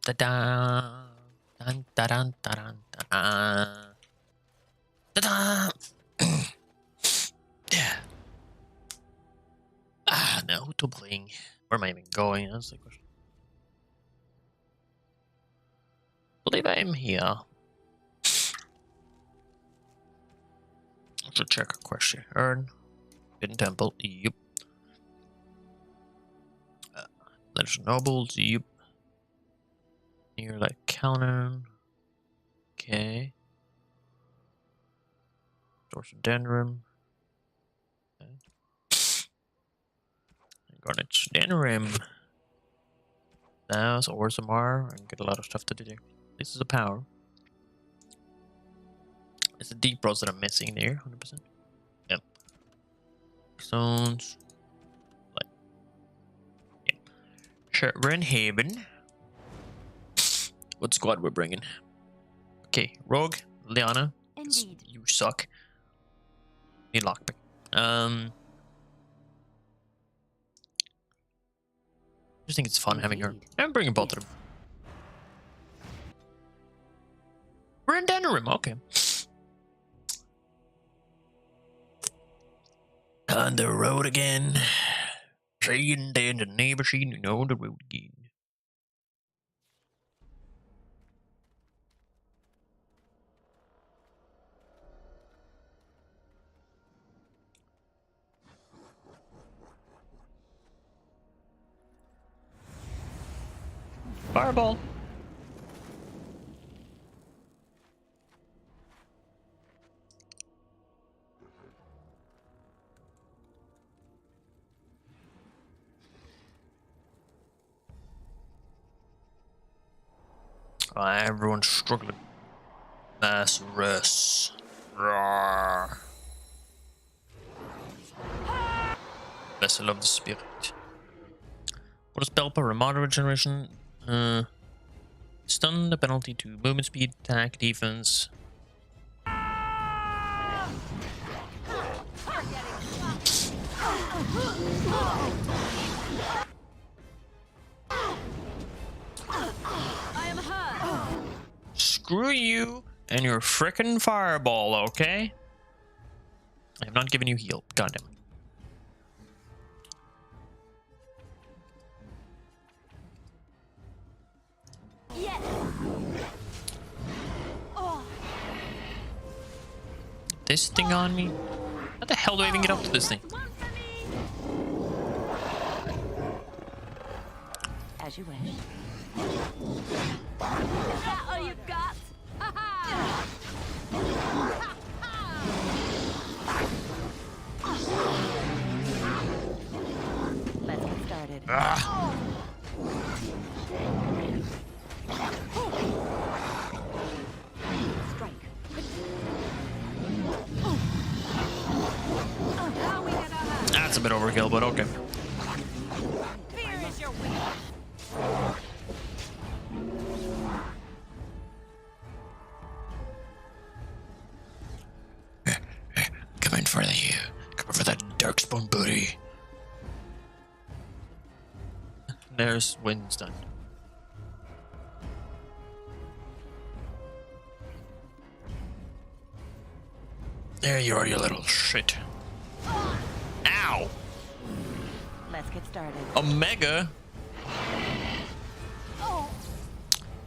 Da da. Dun, da dun, da dun, da da. Da da. Yeah. Now who to playing? Where am I even going? That's the question. I believe I am here. Let's check a question. Earn. Hidden temple. Yep. There's nobles. Yep. Near that counter. Okay. Source of Denrim. Okay. Garnet's Denrim. Now, Orzammar. I can get a lot of stuff to do there. This is a power. It's the deep rolls that I'm missing there, 100%. Yep. Zones. Like, yeah. Sure, we're in Haven. What squad we're bringing? Okay, Rogue, Liana. Indeed. You suck. Need lockpick. I just think it's fun having her. I'm bringing both of them. We're in Denerim, okay. On the road again. Seeing down the neighbor, seeing on the road again. Fireball. Everyone's struggling. Mass Russ. Roar. Vessel of the Spirit. What is spell power? Moderate regeneration. Stun, the penalty to movement speed, attack, defense. I am hurt. Screw you and your frickin' fireball, okay? I have not given you heal. Goddamn. Yes. Oh. This thing on me? How the hell do I even get up to this thing? As you wish. Is that all you got? Let's get started. Strike. That's a bit overkill, but okay. Fear is your weakness. Coming for you. Coming for that darkspawn booty. There's Winston. There you are, you little shit. Ow! Let's get started. Omega?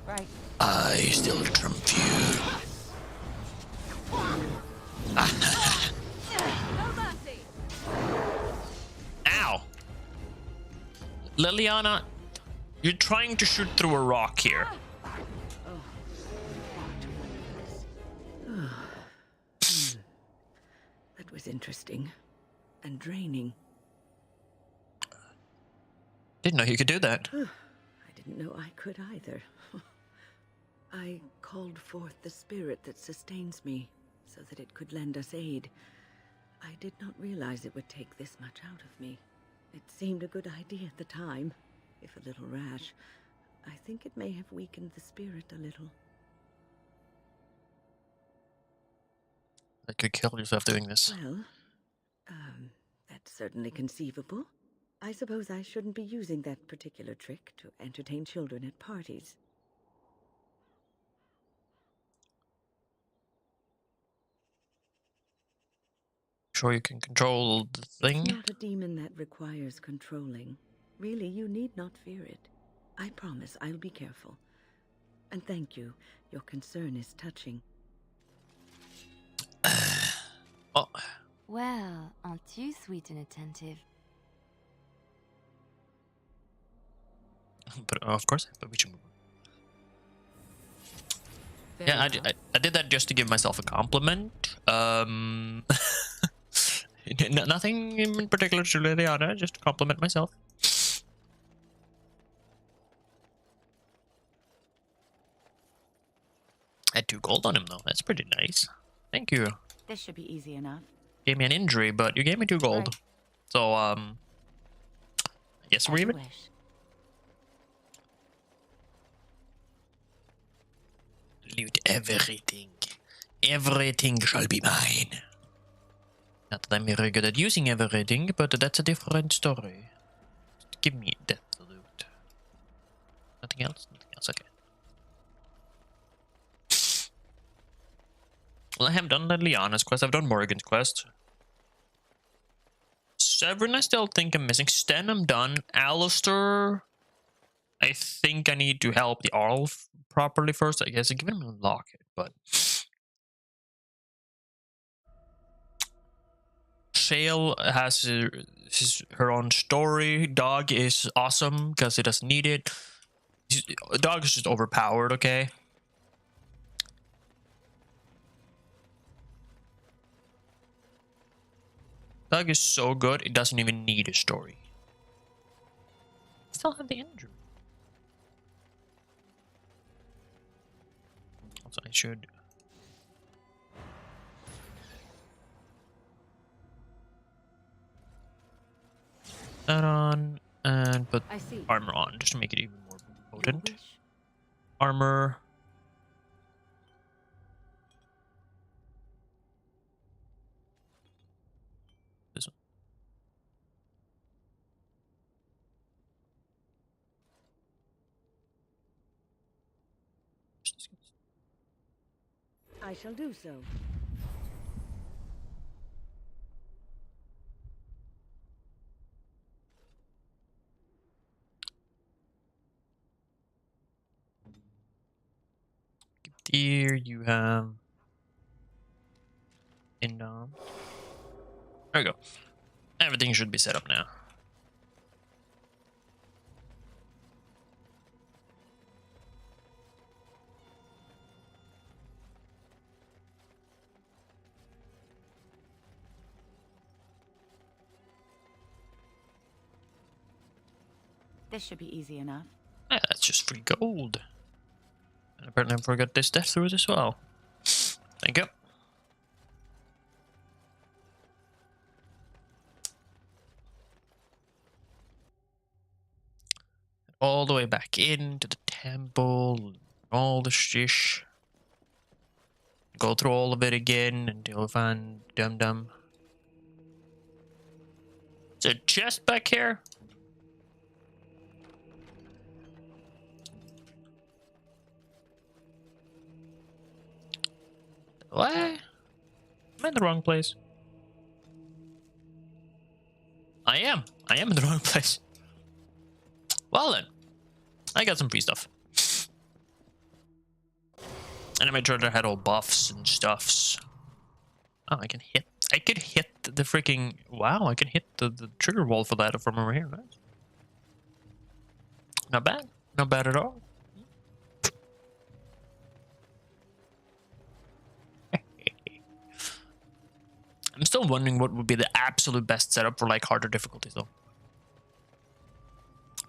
Right. I still trump you. No mercy. Ow! Liliana, you're trying to shoot through a rock here. That was interesting and draining. Didn't know you could do that. I didn't know I could either. I called forth the spirit that sustains me so that it could lend us aid. I did not realize it would take this much out of me. It seemed a good idea at the time, if a little rash. I think it may have weakened the spirit a little. I could kill yourself doing this. Well, that's certainly conceivable. I suppose I shouldn't be using that particular trick to entertain children at parties. Sure you can control the thing. It's not a demon that requires controlling. Really, you need not fear it. I promise I'll be careful. And thank you. Your concern is touching. Oh, Well, aren't you sweet and attentive? but of course, but we should move on. Very Yeah, well. I did that just to give myself a compliment. Nothing in particular to Liliana, just to compliment myself. I had 2 gold on him though. That's pretty nice. Thank you. This should be easy enough. Gave me an injury, but you gave me 2 gold. Right. So I guess we're As you even. wish. Loot everything. Everything shall be mine. Not that I'm very good at using everything, but that's a different story. Just give me that loot. Nothing else? Nothing else, okay. Well, I have done Liliana's quest, I've done Morrigan's quest. Severin I still think I'm missing. Sten I'm done. Alistair, I think I need to help the Arl properly first. I guess I give him a locket, but Shale has her own story. Dog is awesome because he doesn't need it. Dog is just overpowered, okay? Dog is so good, it doesn't even need a story. Still have the injury. Also, I should. That on and put I see. armor on just to make it even more Your potent. wish. Armor. This one. I shall do so. Here you have in there we go. Everything should be set up now. This should be easy enough. Yeah, that's just free gold. And apparently I forgot this death through it as well. Thank you. All the way back into the temple, all the shish. Go through all of it again until we find Dum Dum. Is there a chest back here? What? Am I in the wrong place? I am. I am in the wrong place. Well then, I got some free stuff. And I made sure I had all buffs and stuffs. Oh, I can hit. I could hit the freaking. Wow, I can hit the trigger wall for that from over here. Nice. Not bad. Not bad at all. I'm still wondering what would be the absolute best setup for like harder difficulties though.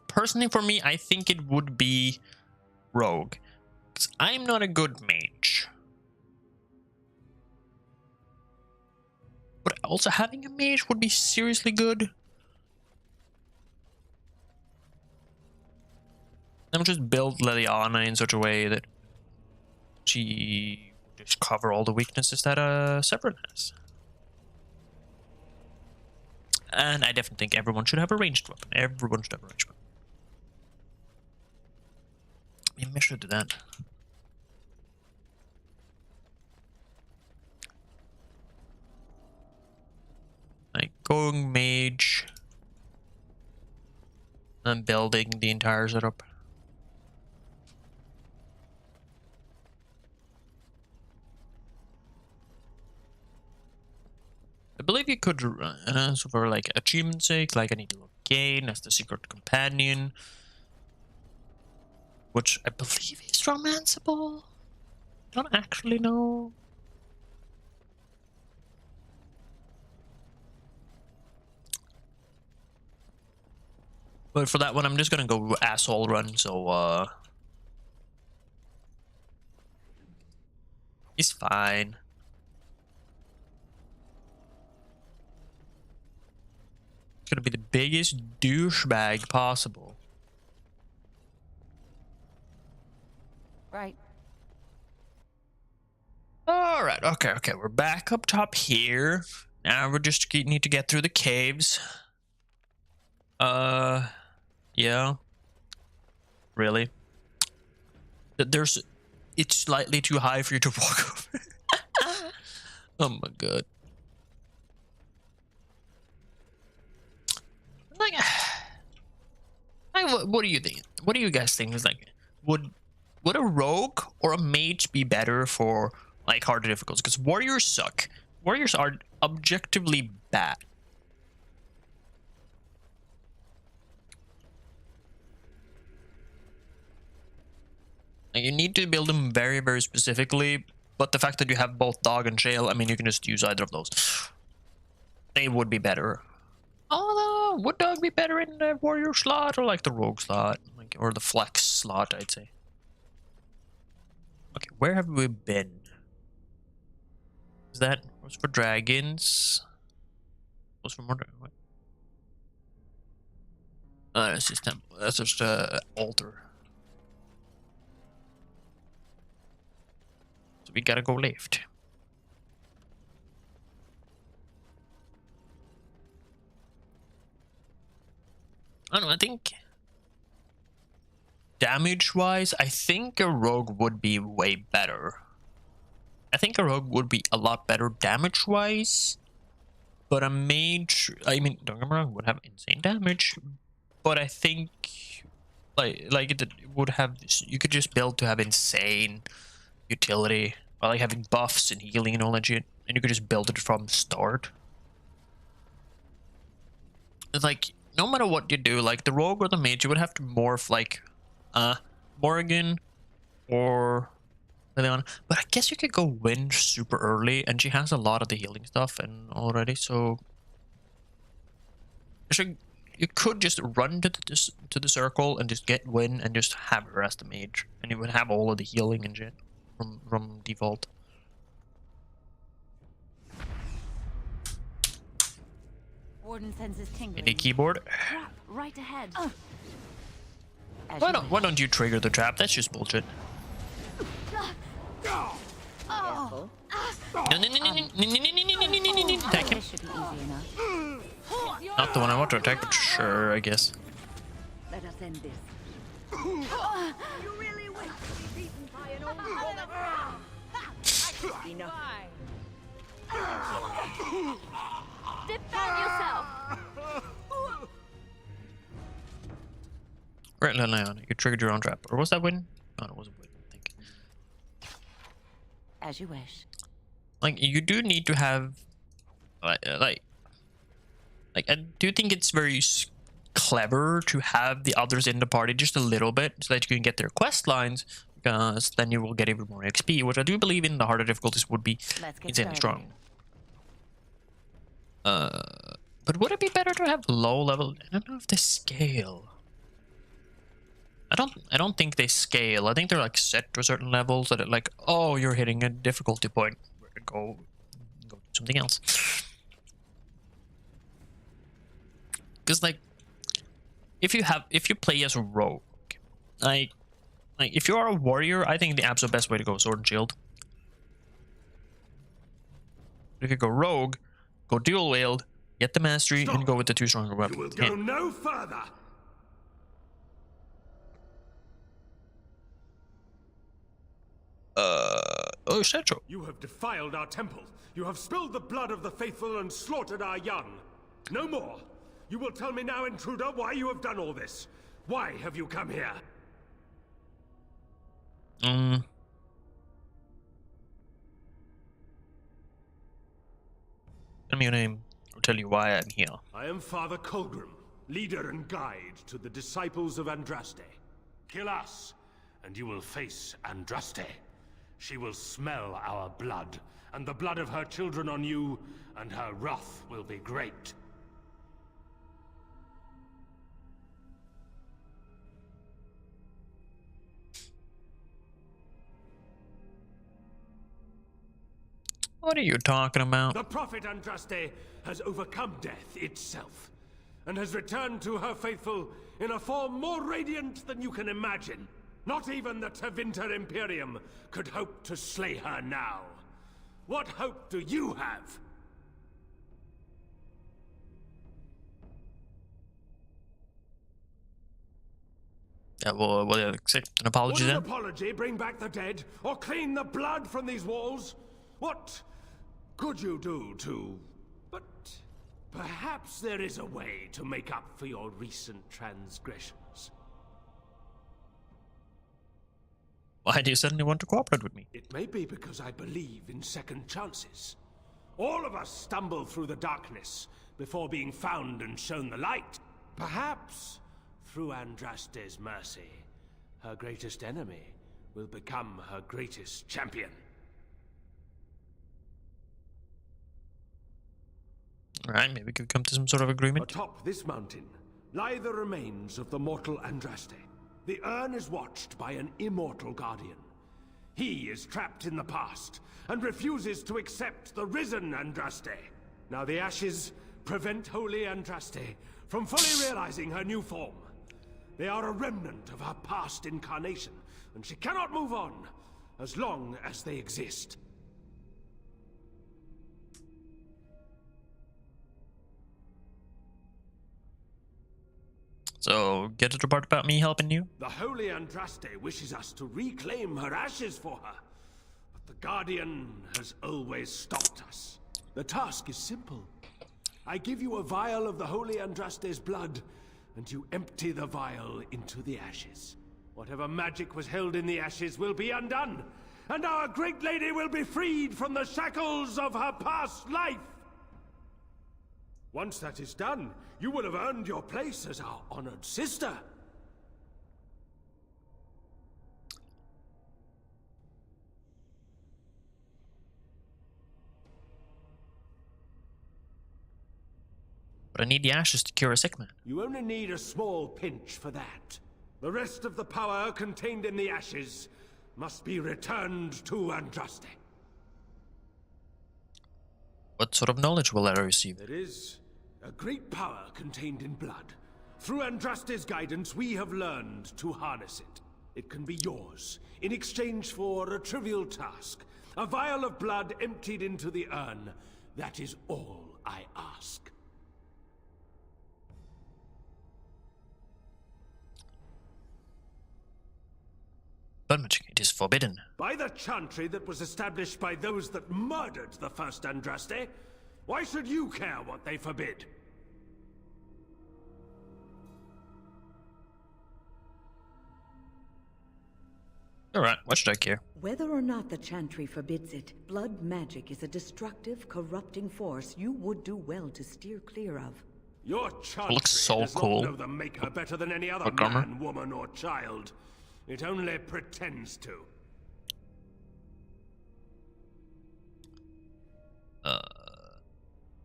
Personally, for me, I think it would be Rogue. Because I'm not a good mage. But also having a mage would be seriously good. I'm just build Liliana in such a way that she would just cover all the weaknesses that Severin has. And I definitely think everyone should have a ranged weapon. Everyone should have a ranged weapon. Maybe I should do that. going mage. I'm building the entire setup. I believe you could, so for like achievement's sake, like I need to gain as the secret companion, which I believe is romanceable. Don't actually know. But for that one, I'm just gonna go asshole run. So he's fine. It's gonna be the biggest douchebag possible. Right. All right. Okay. Okay. We're back up top here. Now we just need to get through the caves. Yeah. Really? There's. It's slightly too high for you to walk over. Oh my god. Like, what do you think? What do you guys think? Is like, would a rogue or a mage be better for like harder difficulties? Because warriors suck. Warriors are objectively bad. Like, you need to build them very, very specifically. But the fact that you have both dog and jail, I mean, you can just use either of those. They would be better. Although, would dog be better in the warrior slot or like the rogue slot, like, or the flex slot? I'd say. Okay, where have we been? Is that was for dragons? Was for more? What? That's just temple. That's just altar. So we gotta go left. I don't know. I think damage-wise, I think a rogue would be way better. I think a rogue would be a lot better damage-wise, but a mage, I mean, don't get me wrong, would have insane damage, but I think like it would have, you could just build to have insane utility, or like having buffs and healing and all that shit, and you could just build it from the start. It's like, no matter what you do, like the rogue or the mage, you would have to morph like Morrigan or Liliana. But I guess you could go Wind super early, and she has a lot of the healing stuff and already, so you could just run to the circle and just get Wind and just have her as the mage, and you would have all of the healing and shit from default. Warden senses tingling. Any keyboard? Trap right ahead. Why don't you trigger the trap? That's just bullshit. Oh. Attack him. This should be easy enough. Not the one I want to attack, but sure, I guess. Let us end this. You really wish to be beaten by an old woman? Enough. Defend yourself. Right, Liliana, you triggered your own trap. Or was that Win? No, it wasn't Win, I think. As you wish. Like, you do need to have... Like, I do think it's very clever to have the others in the party just a little bit, so that you can get their quest lines, because then you will get even more XP, which I do believe in the harder difficulties would be insanely strong. But would it be better to have low level? I don't know if they scale. I don't think they scale. I think they're like set to a certain level, so that like, oh, you're hitting a difficulty point. Go do something else. Because like, if you play as a rogue, like if you are a warrior, I think the absolute best way to go is sword and shield. If you go rogue, go dual wield, get the mastery, and go with the 2 stronger weapons. You will go no further. Oh, Central. You have defiled our temple. You have spilled the blood of the faithful and slaughtered our young. No more! You will tell me now, intruder, why you have done all this. Why have you come here? Tell me your name. I'll tell you why I'm here. I am Father Colgrim, leader and guide to the disciples of Andraste. Kill us, and you will face Andraste. She will smell our blood, and the blood of her children on you, and her wrath will be great. What are you talking about? The prophet Andraste has overcome death itself, and has returned to her faithful in a form more radiant than you can imagine. Not even the Tevinter Imperium could hope to slay her now. What hope do you have? Yeah, well, will you accept an apology Would then? an apology bring back the dead, or clean the blood from these walls? What could you do to... But perhaps there is a way to make up for your recent transgressions. Why do you suddenly want to cooperate with me? It may be because I believe in second chances. All of us stumble through the darkness before being found and shown the light. Perhaps, through Andraste's mercy, her greatest enemy will become her greatest champion. Alright, maybe we could come to some sort of agreement. Atop this mountain lie the remains of the mortal Andraste. The urn is watched by an immortal guardian. He is trapped in the past and refuses to accept the risen Andraste. Now the ashes prevent Holy Andraste from fully realizing her new form. They are a remnant of her past incarnation, and she cannot move on as long as they exist. So, get to the part about me helping you? The Holy Andraste wishes us to reclaim her ashes for her, but the Guardian has always stopped us. The task is simple. I give you a vial of the Holy Andraste's blood, and you empty the vial into the ashes. Whatever magic was held in the ashes will be undone, and our great lady will be freed from the shackles of her past life! Once that is done, you will have earned your place as our honored sister. But I need the ashes to cure a sick man. You only need a small pinch for that. The rest of the power contained in the ashes must be returned to Andraste. What sort of knowledge will I receive? There is a great power contained in blood. Through Andraste's guidance, we have learned to harness it. It can be yours, in exchange for a trivial task. A vial of blood emptied into the urn. That is all I ask. Blood magic, it is forbidden. By the chantry that was established by those that murdered the first Andraste, why should you care what they forbid? Alright, what should I care? Whether or not the Chantry forbids it, blood magic is a destructive, corrupting force you would do well to steer clear of. Your chantry looks so does cool. not know the Maker better than any other What armor? man, woman, or child. It only pretends to.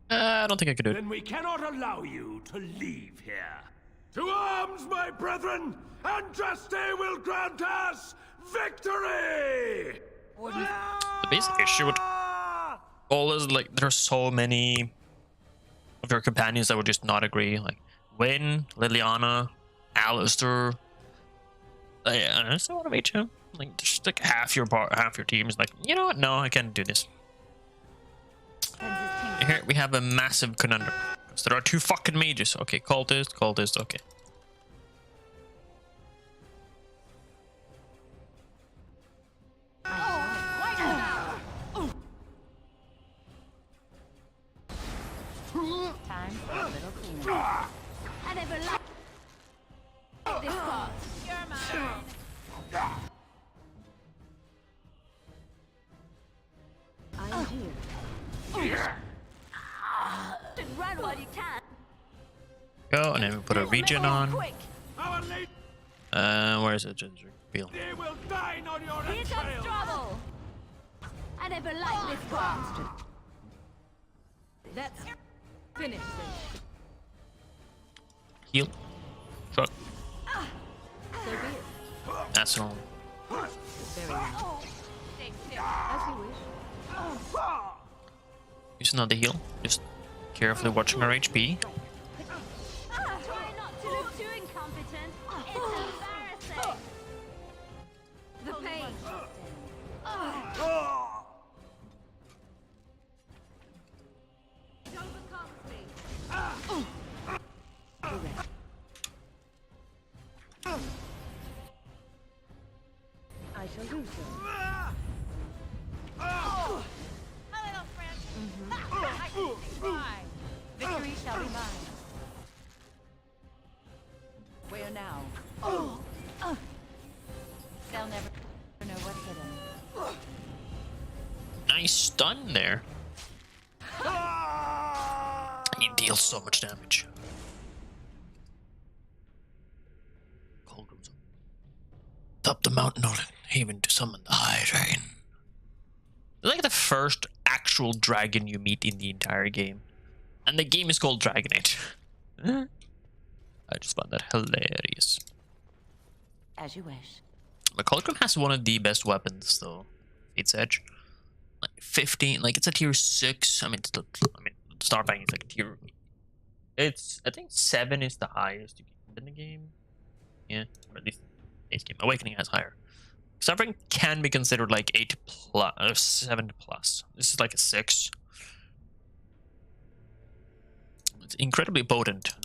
I don't think I could do it. Then we cannot allow you to leave here. To arms, my brethren! Andraste will grant us victory! The basic issue with all is like there's so many of your companions that would just not agree. Like Wynn, Liliana, Alistair. Yeah, so one of each. Like just like half your team is like, you know what? No, I can't do this. Here we have a massive conundrum. So there are two fucking mages. Okay, cultist, okay. Time for the I never liked this part. You're mine. I'm here. Run while you can. Go, and then we put a regen on. Quick. Our lady, Where is it, Ginger? Peel. they will dine on your Here comes entrails. trouble. I never liked this part. Let's finish this. Heal. Shot. So be it. That's all. Very well. Stay still. As you wish. Use another heal. Just carefully watching our HP. Try not to look too incompetent. It's embarrassing. The pain. It overcomes me. Correct. I shall do so. A little friend. Victory shall be mine. Where now? They'll never know what's hidden. Nice stun there. He deals so much damage. Colgrim's up the mountain Nolan, even to summon the high dragon. It's like the first actual dragon you meet in the entire game. And the game is called Dragon Age. I just found that hilarious. As you wish. McCulgrim has one of the best weapons though. Fate's Edge. Like 15, like it's a tier 6. I mean, Starbang is like a tier. It's, I think 7 is the highest you can get in the game. Yeah, or at least base game. Awakening has higher. Starbang can be considered like 8 plus, 7 plus. This is like a 6. It's incredibly potent.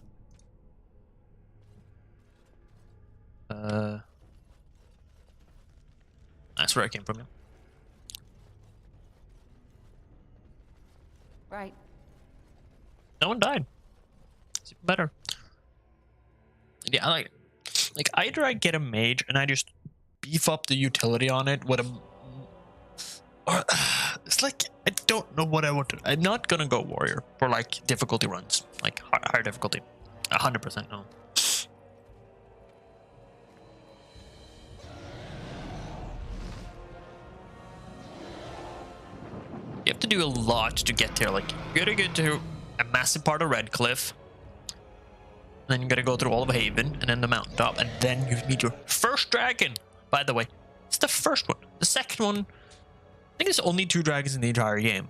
That's where I came from. Yeah. Right. No one died. It's even better. Yeah, like either I get a mage and I just beef up the utility on it with a, or it's like I don't know what I want to. I'm not gonna go warrior for like difficulty runs, like higher difficulty. 100% no. You have to do a lot to get there. Like, you gotta get to a massive part of Redcliffe. Then you gotta go through all of Haven, and then the mountaintop, and then you meet your first dragon. By the way, it's the first one. The second one, I think there's only 2 dragons in the entire game.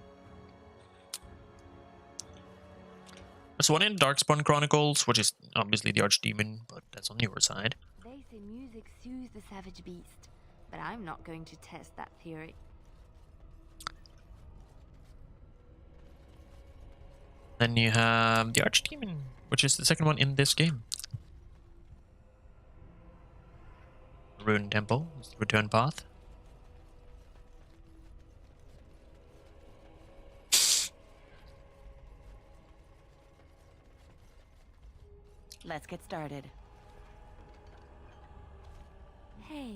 There's one in Darkspawn Chronicles, which is obviously the Archdemon, but that's on your side. They say music soothes the savage beast, but I'm not going to test that theory. Then you have the Archdemon, which is the second one in this game. Rune Temple, Return Path. Let's get started. Hey,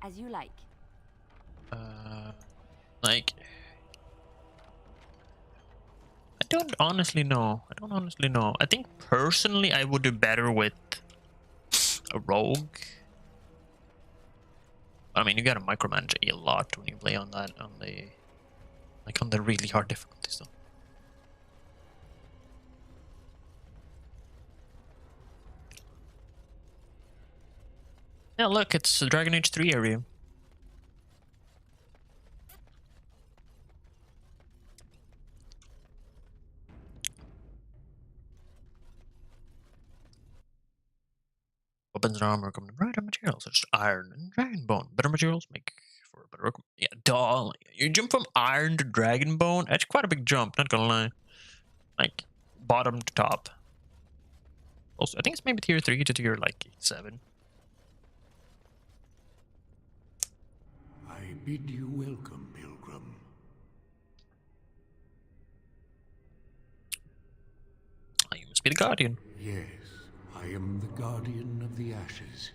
as you like. Like, I don't honestly know. I think personally I would do better with a rogue. I mean, you gotta micromanage a lot when you play on that, on the really hard difficulties though. Yeah, look, it's the Dragon Age 3 area. Weapons and armor come from brighter materials such as iron and dragon bone. Better materials make for a better. Yeah, duh. You jump from iron to dragon bone. That's quite a big jump. Not gonna lie. Like bottom to top. Also, I think it's maybe tier 3 to tier like 7. I bid you welcome, pilgrim. You must be the guardian. Yes, I am the Guardian of the Ashes.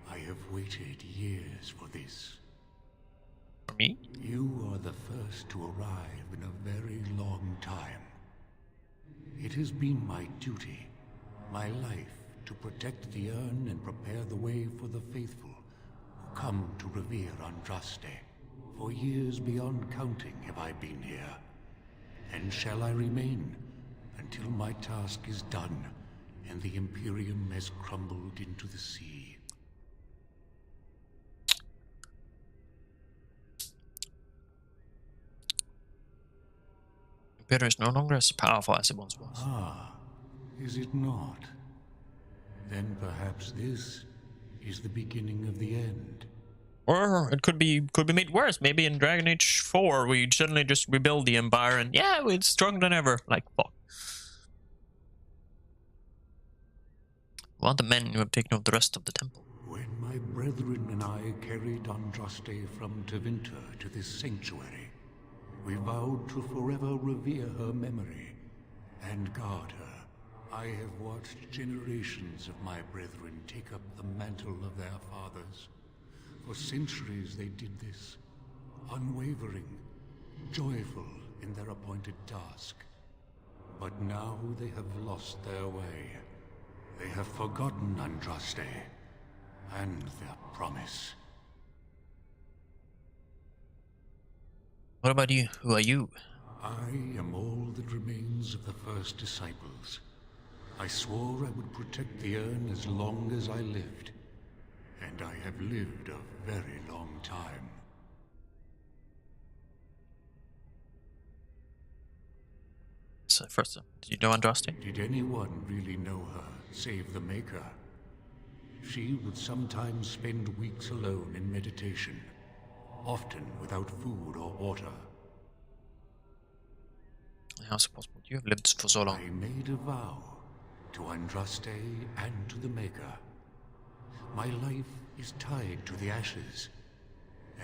I have waited years for this. For me? You are the first to arrive in a very long time. It has been my duty, my life, to protect the urn and prepare the way for the faithful who come to revere Andraste. For years beyond counting have I been here, and shall I remain until my task is done and the Imperium has crumbled into the sea. Imperium is no longer as powerful as it once was. Ah, is it not? Then perhaps this is the beginning of the end. Or it could be made worse. Maybe in Dragon Age 4 we suddenly just rebuild the Empire and yeah, it's stronger than ever. Like fuck. What the men who have taken over the rest of the temple? When my brethren and I carried Andraste from Tevinter to this sanctuary, we vowed to forever revere her memory and guard her. I have watched generations of my brethren take up the mantle of their fathers. For centuries they did this, unwavering, joyful in their appointed task. But now they have lost their way. They have forgotten Andraste and their promise. What about you? Who are you? I am all that remains of the first disciples. I swore I would protect the urn as long as I lived. And I have lived a very long time. So first, did you know Andraste? Did anyone really know her, save the Maker? She would sometimes spend weeks alone in meditation, often without food or water. How's it possible? You have lived for so long. I made a vow to Andraste and to the Maker. My life is tied to the ashes.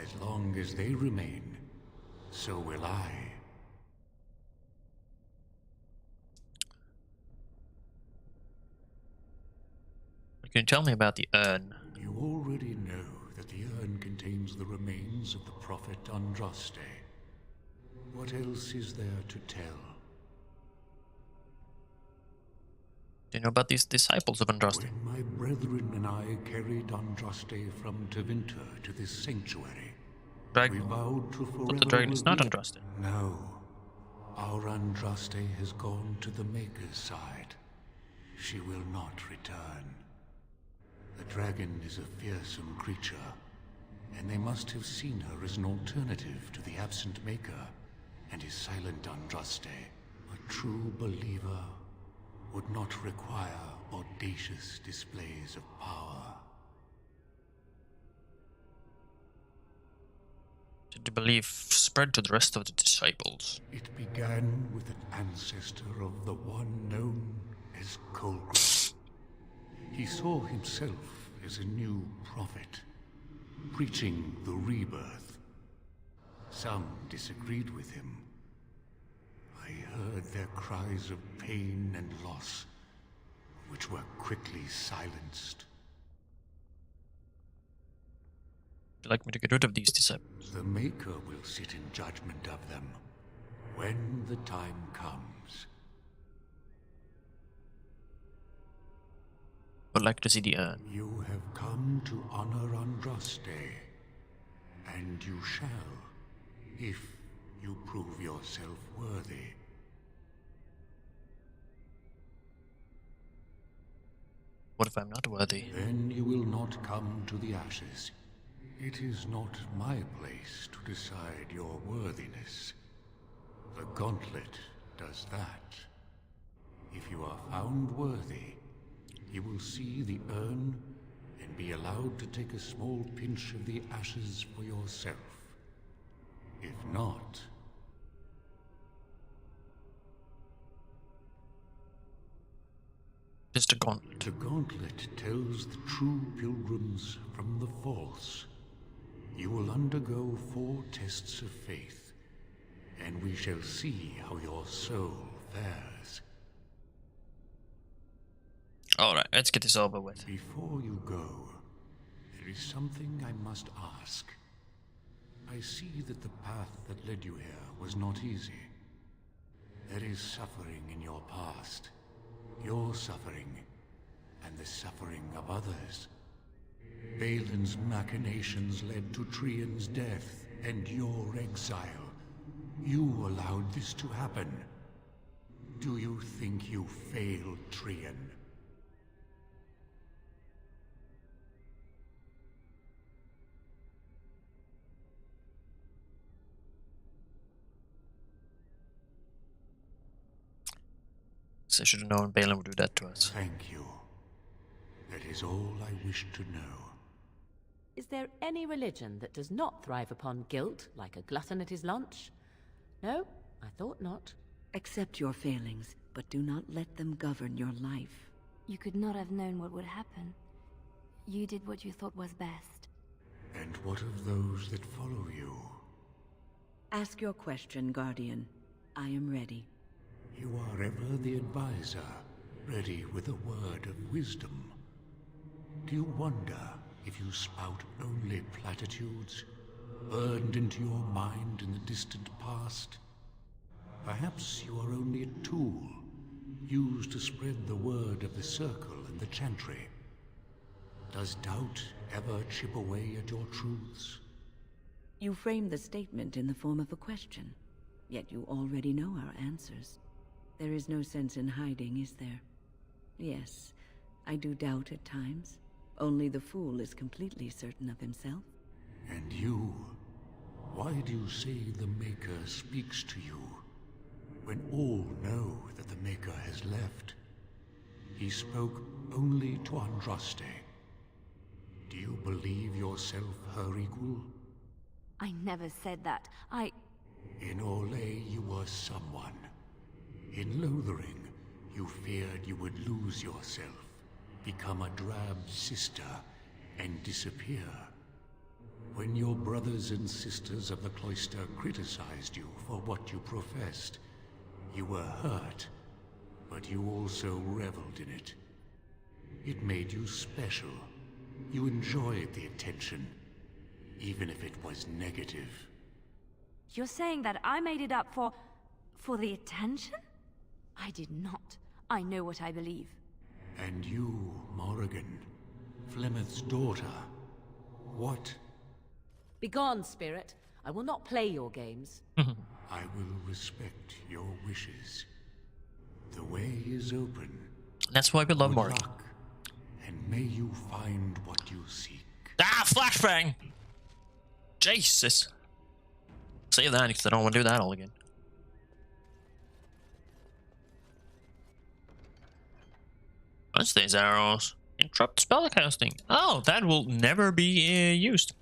As long as they remain, so will I. Can you tell me about the urn? You already know that the urn contains the remains of the prophet Andraste. What else is there to tell? Do you know about these disciples of Andraste? When my brethren and I carried Andraste from Tevinter to this sanctuary, we vowed to forever But the dragon is not revere- Andraste. No. Our Andraste has gone to the Maker's side. She will not return. The dragon is a fearsome creature, and they must have seen her as an alternative to the absent Maker and his silent Andraste. A true believer would not require audacious displays of power. Did the belief spread to the rest of the disciples? It began with an ancestor of the one known as Colgrim. He saw himself as a new prophet, preaching the rebirth. Some disagreed with him. I heard their cries of pain and loss, which were quickly silenced. Would you like me to get rid of these disciples? The Maker will sit in judgment of them when the time comes. Would like to see the urn. You have come to honor Andraste, and you shall, if you prove yourself worthy. What if I'm not worthy? Then you will not come to the ashes. It is not my place to decide your worthiness. The gauntlet does that. If you are found worthy, you will see the urn and be allowed to take a small pinch of the ashes for yourself. If not, Just a gauntlet. the gauntlet tells the true pilgrims from the false. You will undergo 4 tests of faith, and we shall see how your soul fares. Alright, let's get this over with. Before you go, there is something I must ask. I see that the path that led you here was not easy. There is suffering in your past. Your suffering, and the suffering of others. Balin's machinations led to Trian's death and your exile. You allowed this to happen. Do you think you failed Trian? I should have known Balin would do that to us. Thank you. That is all I wish to know. Is there any religion that does not thrive upon guilt, like a glutton at his lunch? No, I thought not. Accept your failings, but do not let them govern your life. You could not have known what would happen. You did what you thought was best. And what of those that follow you? Ask your question, Guardian. I am ready. You are ever the advisor, ready with a word of wisdom. Do you wonder if you spout only platitudes, burned into your mind in the distant past? Perhaps you are only a tool, used to spread the word of the Circle and the Chantry. Does doubt ever chip away at your truths? You frame the statement in the form of a question, yet you already know our answers. There is no sense in hiding, is there? Yes, I do doubt at times. Only the fool is completely certain of himself. And you? Why do you say the Maker speaks to you, when all know that the Maker has left? He spoke only to Andraste. Do you believe yourself her equal? I never said that. In Orlais you were someone. In Lothering, you feared you would lose yourself, become a drab sister, and disappear. When your brothers and sisters of the cloister criticized you for what you professed, you were hurt, but you also reveled in it. It made you special. You enjoyed the attention, even if it was negative. You're saying that I made it up for the attention? I did not. I know what I believe. And you, Morrigan, Flemeth's daughter, what? Begone, spirit. I will not play your games. I will respect your wishes. The way is open. That's why we love Good Morrigan. luck, and may you find what you seek. Ah, flashbang! Jesus. Save that because I don't want to do that all again. What's these arrows? Interrupt spellcasting. Oh, that will never be used.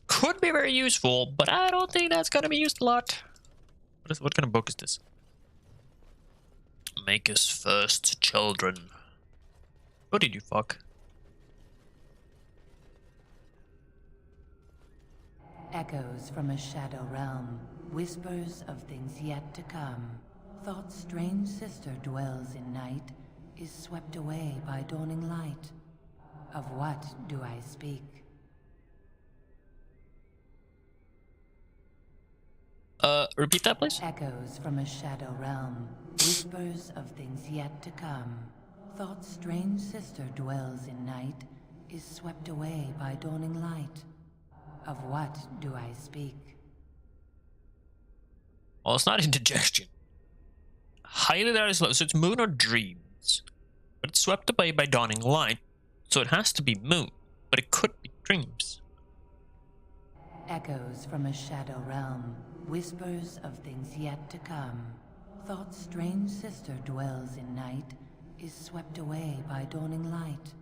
Could be very useful, but I don't think that's gonna be used a lot. What kind of book is this? Make us first children. What did you fuck? Echoes from a shadow realm, whispers of things yet to come. Thought's strange sister dwells in night, is swept away by dawning light. Of what do I speak? Repeat that, please? Echoes from a shadow realm, whispers of things yet to come. Thought's strange sister dwells in night, is swept away by dawning light. Of what do I speak? Well, it's not indigestion. Highly that is low, so it's moon or dreams. But it's swept away by dawning light, so it has to be moon, but it could be dreams. Echoes from a shadow realm, whispers of things yet to come. Thought's strange sister dwells in night, is swept away by dawning light.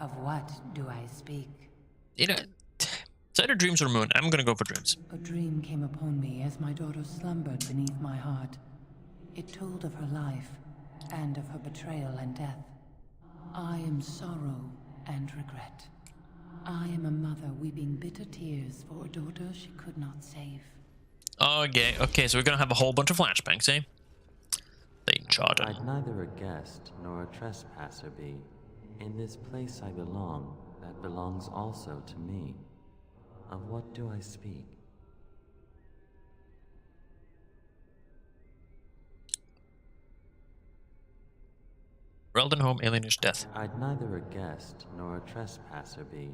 Of what do I speak? You know, it's either dreams or moon. I'm gonna go for dreams. A dream came upon me as my daughter slumbered beneath my heart. It told of her life, and of her betrayal and death. I am sorrow and regret. I am a mother weeping bitter tears for a daughter she could not save. Okay, so we're gonna have a whole bunch of flashbacks, eh? They Schaden. I'd neither a guest nor a trespasser be. In this place I belong, that belongs also to me. Of what do I speak? Relden home, alienage death. I'd neither a guest nor a trespasser be.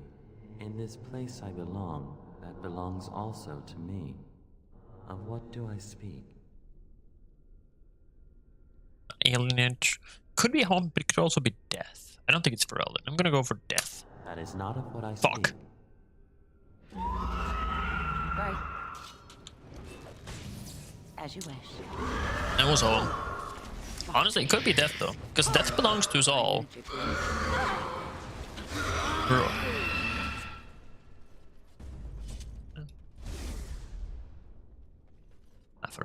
In this place I belong, that belongs also to me. Of what do I speak? Alienage could be home, but it could also be death. I don't think it's for Relden. I'm gonna go for death. That is not of what I Fuck. speak. Right. As you wish. That was home. Honestly, it could be death though, because death belongs to us all. Bro.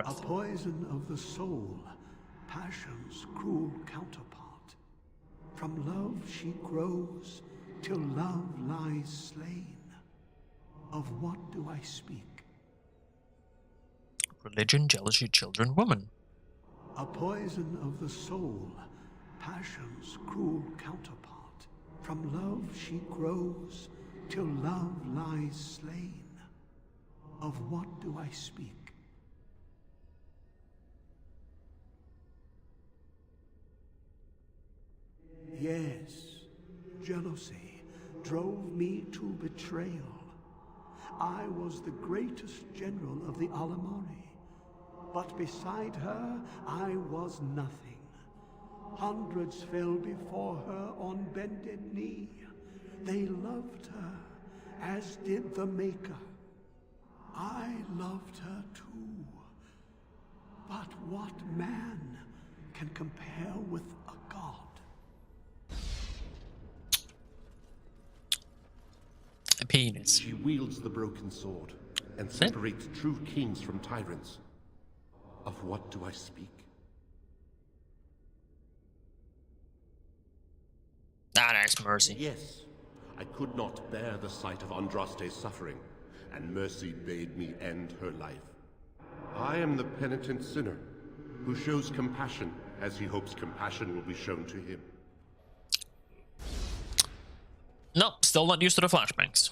A poison of the soul, passion's cruel counterpart. From love she grows, till love lies slain. Of what do I speak? Religion, jealousy, children, woman. A poison of the soul, passion's cruel counterpart. From love she grows, till love lies slain. Of what do I speak? Yes, jealousy drove me to betrayal. I was the greatest general of the Alamari, but beside her I was nothing. Hundreds fell before her on bended knee. They loved her, as did the Maker. I loved her too. But what man can compare with a god? A penis. She wields the broken sword and separates true kings from tyrants. Of what do I speak? Ah, nice mercy. Yes, I could not bear the sight of Andraste's suffering, and mercy bade me end her life. I am the penitent sinner, who shows compassion as he hopes compassion will be shown to him. No, still not used to the flashbangs.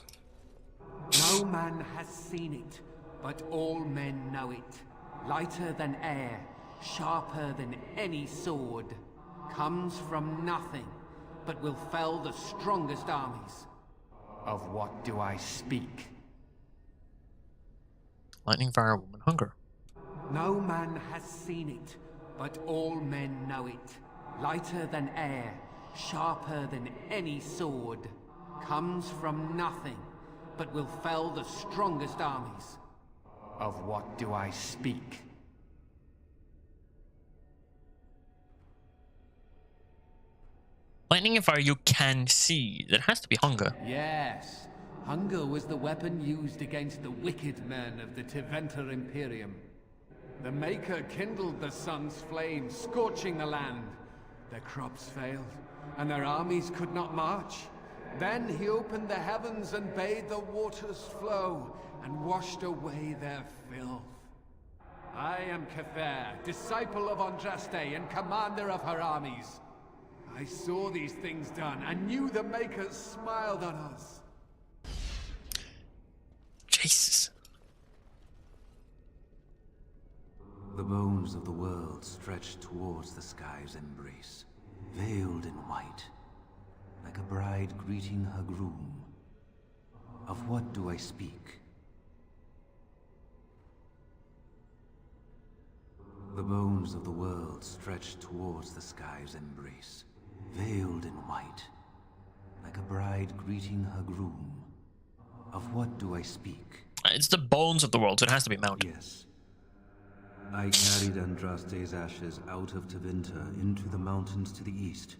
No man has seen it, but all men know it. Lighter than air, sharper than any sword. Comes from nothing, but will fell the strongest armies. Of what do I speak? Lightning, fire, woman, hunger. No man has seen it, but all men know it. Lighter than air, sharper than any sword. Comes from nothing, but will fell the strongest armies. Of what do I speak? Lightning and fire you can see. There has to be hunger. Yes, hunger was the weapon used against the wicked men of the Tevinter Imperium. The Maker kindled the sun's flame, scorching the land. Their crops failed, and their armies could not march. Then he opened the heavens and bade the waters flow, and washed away their filth. I am Cather, disciple of Andraste and commander of her armies. I saw these things done, and knew the Makers smiled on us. Jesus. The bones of the world stretched towards the sky's embrace, veiled in white, like a bride greeting her groom. Of what do I speak? The bones of the world stretched towards the sky's embrace, veiled in white, like a bride greeting her groom. Of what do I speak? It's the bones of the world, so it has to be mountain. Yes. I carried Andraste's ashes out of Tevinter into the mountains to the east,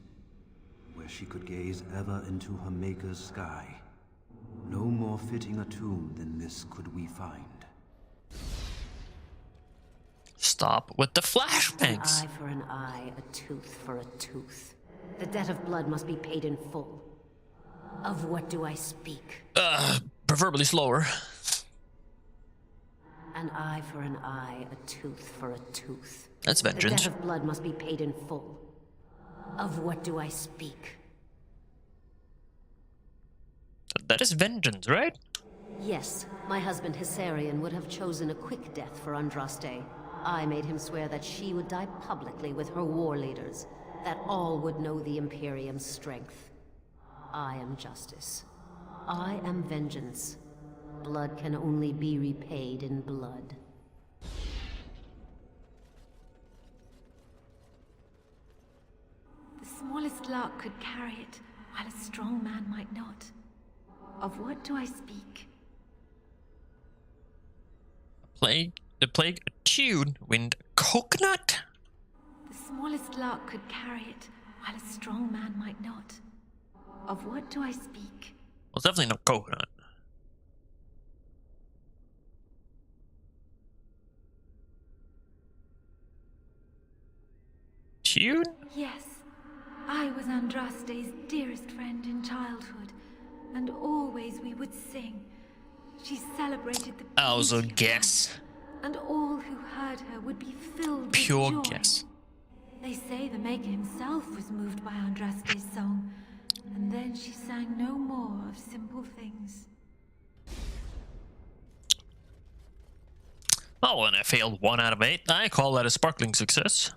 where she could gaze ever into her Maker's sky. No more fitting a tomb than this could we find. Stop with the flashbangs. An eye for an eye, a tooth for a tooth. The debt of blood must be paid in full. Of what do I speak? Preferably slower. An An eye for an eye, a tooth for a tooth. That's vengeance. The debt of blood must be paid in full. Of what do I speak? That is vengeance, right? Yes, my husband Hissarion would have chosen a quick death for Andraste. I made him swear that she would die publicly with her war leaders, that all would know the Imperium's strength. I am justice. I am vengeance. Blood can only be repaid in blood. The smallest lark could carry it, while a strong man might not. Of what do I speak? The plague attuned wind coconut? The smallest lark could carry it, while a strong man might not. Of what do I speak? Well, it's definitely not coconut. Tune? Yes, I was Andraste's dearest friend in childhood, and always we would sing. She celebrated the I was a beauty of guess. life, and all who heard her would be filled Pure with joy. guess. They say the Maker himself was moved by Andraste's song, and then she sang no more of simple things. Oh, and I failed 1 out of 8. I call that a sparkling success.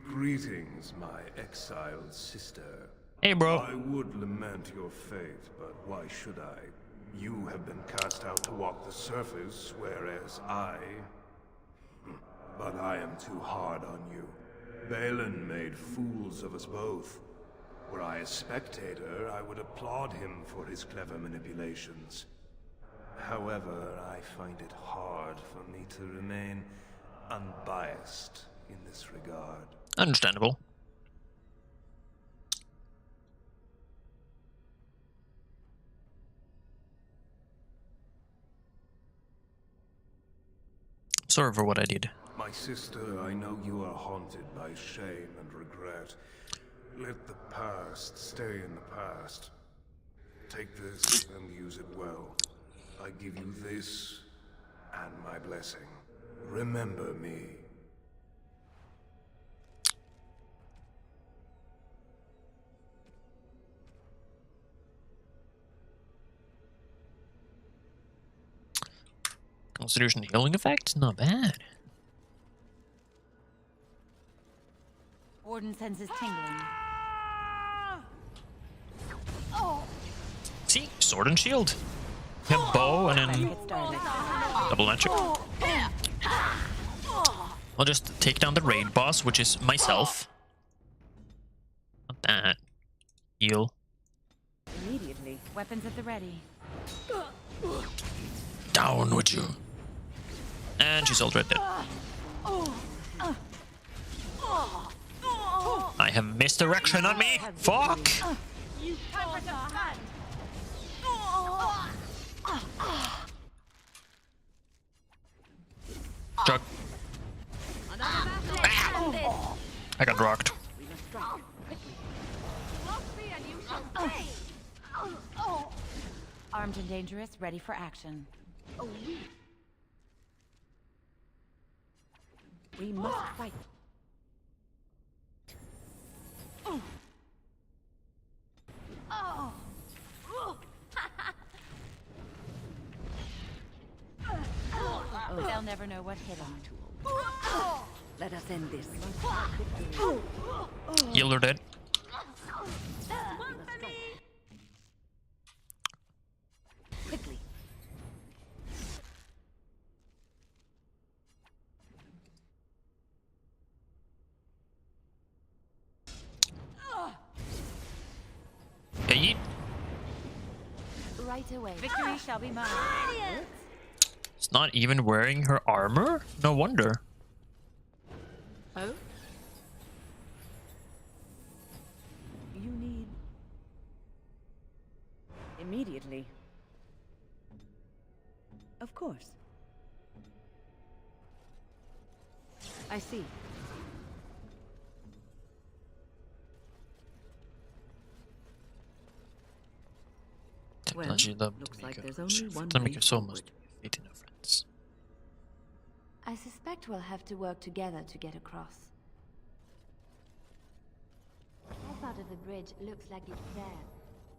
Greetings, my exiled sister. Hey, bro. I would lament your fate, but why should I? You have been cast out to walk the surface, whereas But I am too hard on you. Balin made fools of us both. Were I a spectator, I would applaud him for his clever manipulations. However, I find it hard for me to remain unbiased in this regard. Understandable. Sorry for what I did. My sister, I know you are haunted by shame and regret. Let the past stay in the past. Take this and use it well. I give you this and my blessing. Remember me. Constitution healing effect? Not bad. Warden senses tingling. See? Sword and shield. Hit bow and then double magic. I'll just take down the raid boss, which is myself. Not that. Heal. Immediately. Weapons at the ready. Down with you. And she's already dead. I have misdirection on me. Fuck. Chuck. I got rocked. Armed and dangerous, ready for action. We must fight. They'll never know what hit them. Let us end this. Healed or dead. Quickly. Yeet. Right away. Victory shall be mine. It's not even wearing her armor? No wonder. Oh? You need... Immediately. Of course. I see. Well, Technology love looks to like make there's a only one to way make it so much. forward. faith in our friends. I suspect we'll have to work together to get across. That part of the bridge looks like it's there,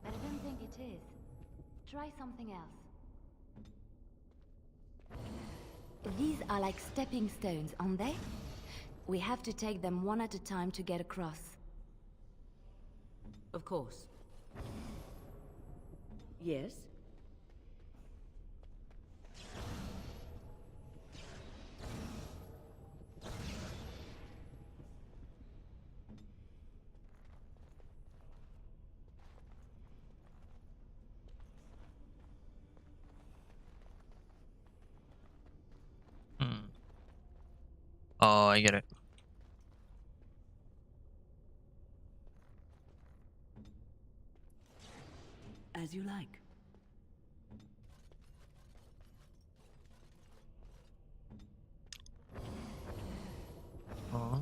but I don't think it is. Try something else. These are like stepping stones, aren't they? We have to take them one at a time to get across. Of course. Yes? Oh, I get it. As you like. Oh.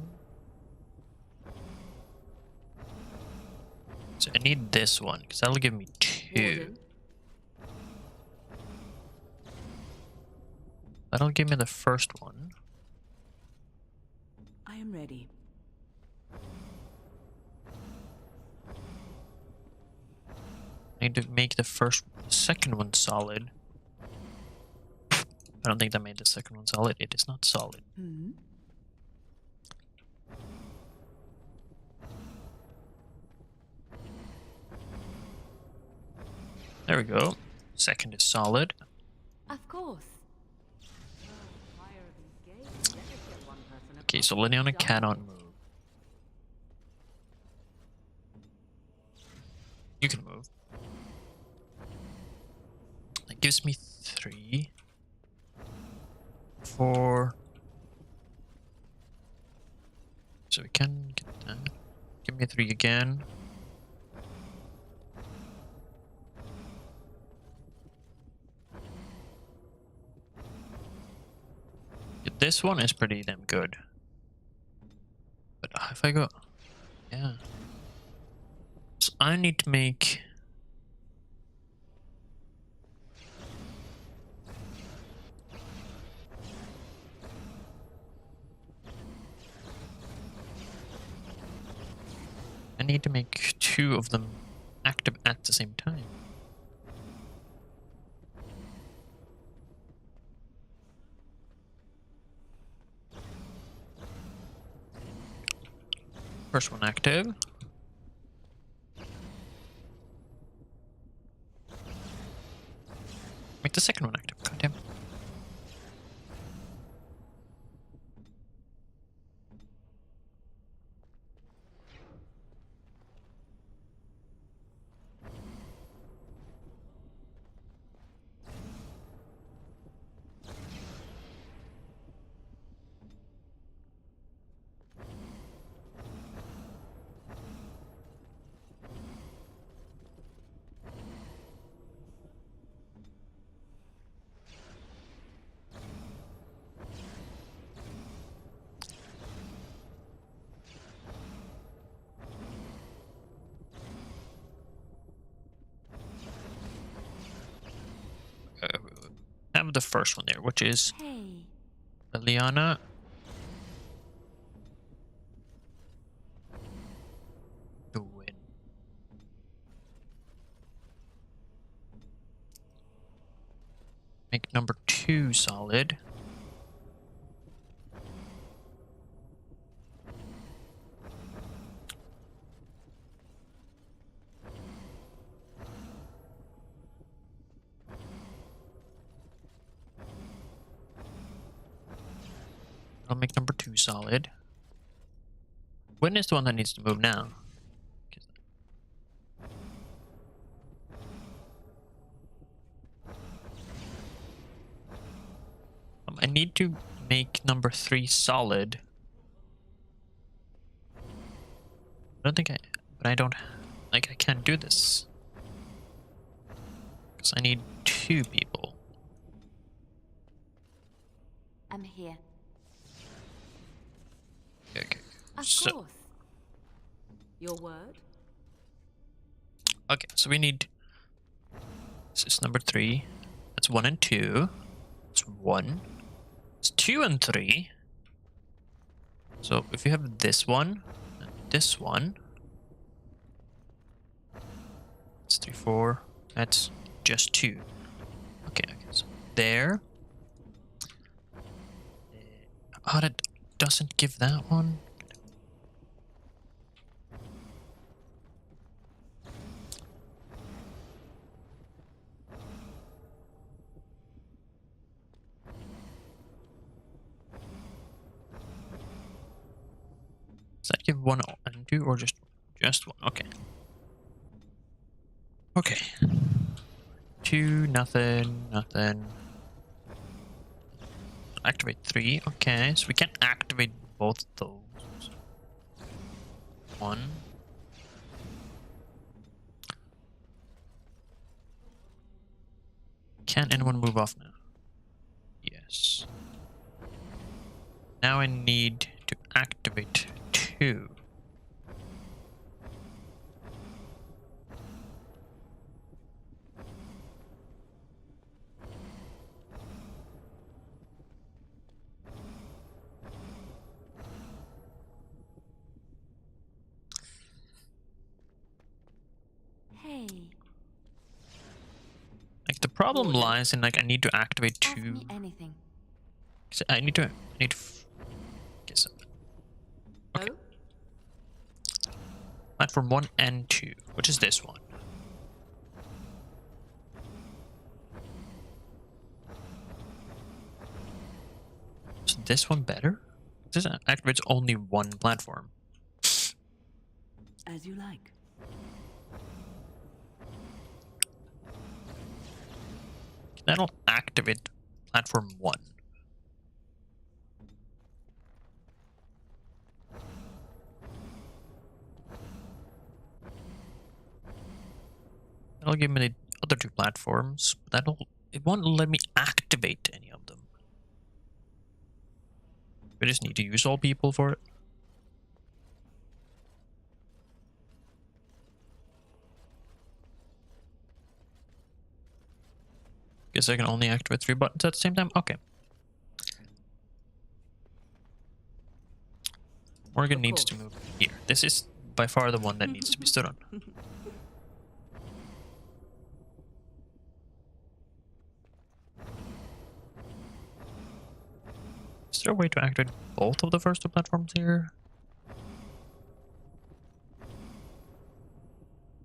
So I need this one, because that'll give me 2. That'll give me the first one. I am ready. I need to make the second one solid. I don't think that made the second one solid. It is not solid. Hmm. There we go. Second is solid. Of course. Okay, so Liliana cannot move. You can move. That gives me 3, 4. So we can get that. Give me 3 again. This one is pretty damn good. But if I go... Yeah. So I need to make... I need to make 2 of them active at the same time. First one active. Make the second one active. Goddamn. Have the first one there, which is Liliana. To win. Make number 2 solid. I'll make number 2 solid. When is the one that needs to move now? I need to make number 3 solid. I don't think but I don't, like, I can't do this. Because I need 2 people. I'm here. Okay. Of So, course. Your word? okay, so we need... This is number 3. That's 1 and 2. It's 1. It's 2 and 3. So if you have this one and this one, it's 3, 4. That's just 2. Okay, so there. Oh, that doesn't give that one. Does that give 1 and 2 or just 1? Okay. Okay. 2, nothing. Activate 3. Okay, so we can activate both those. 1. Can anyone move off now? Yes. Now I need to activate 2. Hey. Like the problem lies in like I need to activate 2. Ask me anything. So I need to guess. Okay. Platform 1 and 2, which is this one. Is this one better? This activates only one platform. As you like. That'll activate platform 1. That'll give me the other 2 platforms, but it won't let me activate any of them. We just need to use all people for it. Guess I can only activate 3 buttons at the same time? Okay. Morgan needs to move here. This is by far the one that needs to be stood on. Is there a way to activate both of the first 2 platforms here?